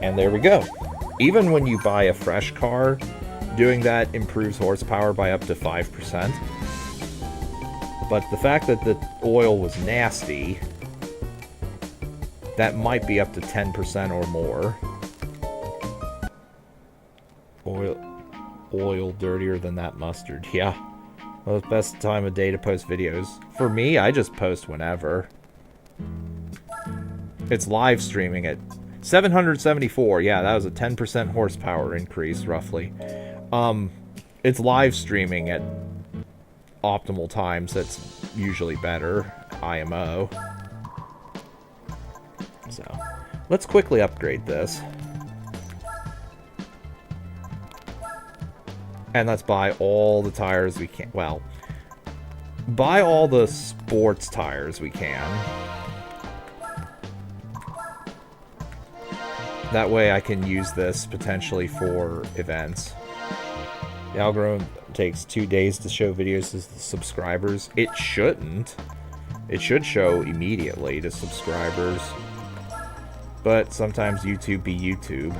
S1: And there we go. Even when you buy a fresh car, doing that improves horsepower by up to 5%. But the fact that the oil was nasty, that might be up to 10% or more. Oil dirtier than that mustard. Yeah. Well, it's the best time of day to post videos. For me, I just post whenever. It's live streaming at 774. Yeah, that was a 10% horsepower increase, roughly. It's live streaming at optimal times. That's usually better. IMO. So, let's quickly upgrade this. And let's buy all the tires we can. Well, buy all the sports tires we can. That way I can use this potentially for events. The algorithm takes 2 days to show videos to the subscribers. It shouldn't. It should show immediately to subscribers. But sometimes YouTube be YouTube.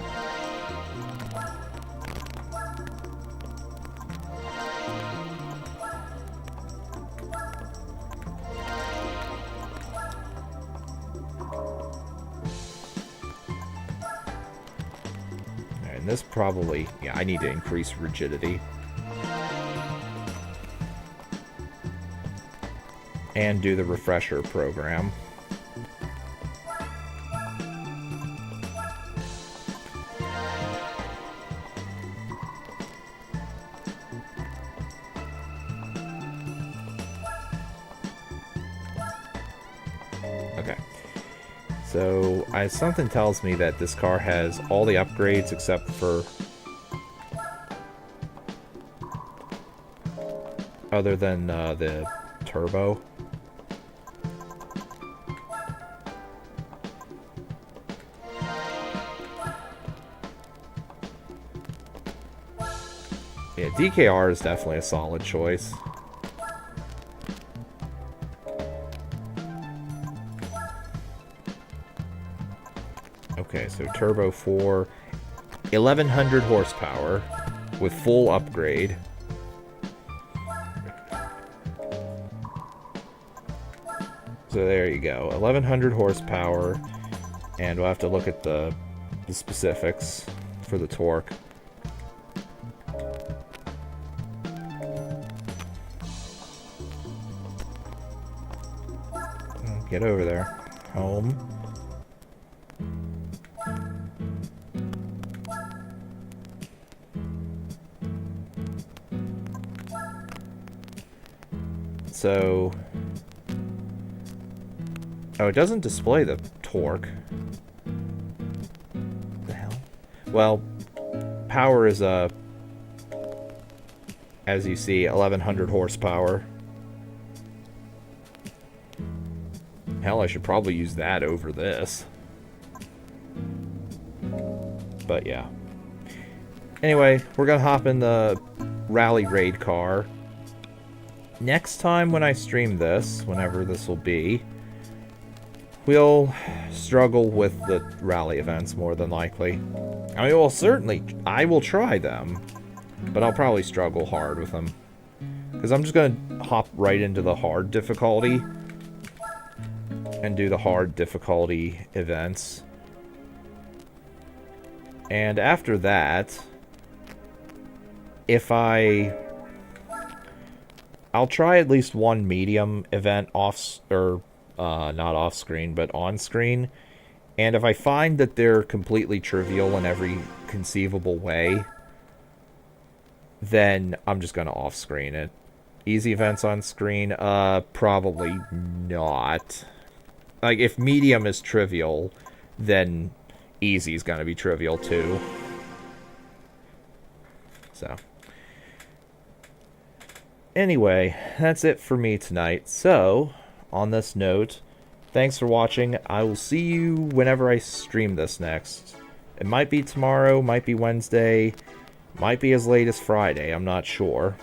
S1: And this probably, yeah, I need to increase rigidity. And do the refresher program. Okay. So, something tells me that this car has all the upgrades except for... other than the turbo. Yeah, DKR is definitely a solid choice. Okay, so Turbo 4, 1100 horsepower with full upgrade. So there you go, 1100 horsepower, and we'll have to look at the specifics for the torque. Get over there. Home. So... oh, it doesn't display the torque. What the hell? Well, power is, as you see, 1100 horsepower. Hell, I should probably use that over this. But yeah. Anyway, we're gonna hop in the rally raid car. Next time when I stream this, whenever this will be, we'll struggle with the rally events more than likely. I mean, well, certainly, I will try them, but I'll probably struggle hard with them. Because I'm just gonna hop right into the hard difficulty and do the hard difficulty events. And after that, if I'll try at least one medium event off, or not off screen, but on screen. And if I find that they're completely trivial in every conceivable way, then I'm just gonna off screen it. Easy events on screen? Probably not. Like, if medium is trivial, then easy's gonna be trivial too. So, anyway, that's it for me tonight. So, on this note, thanks for watching. I will see you whenever I stream this next. It might be tomorrow, might be Wednesday, might be as late as Friday, I'm not sure.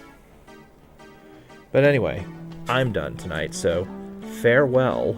S1: But anyway, I'm done tonight, so farewell.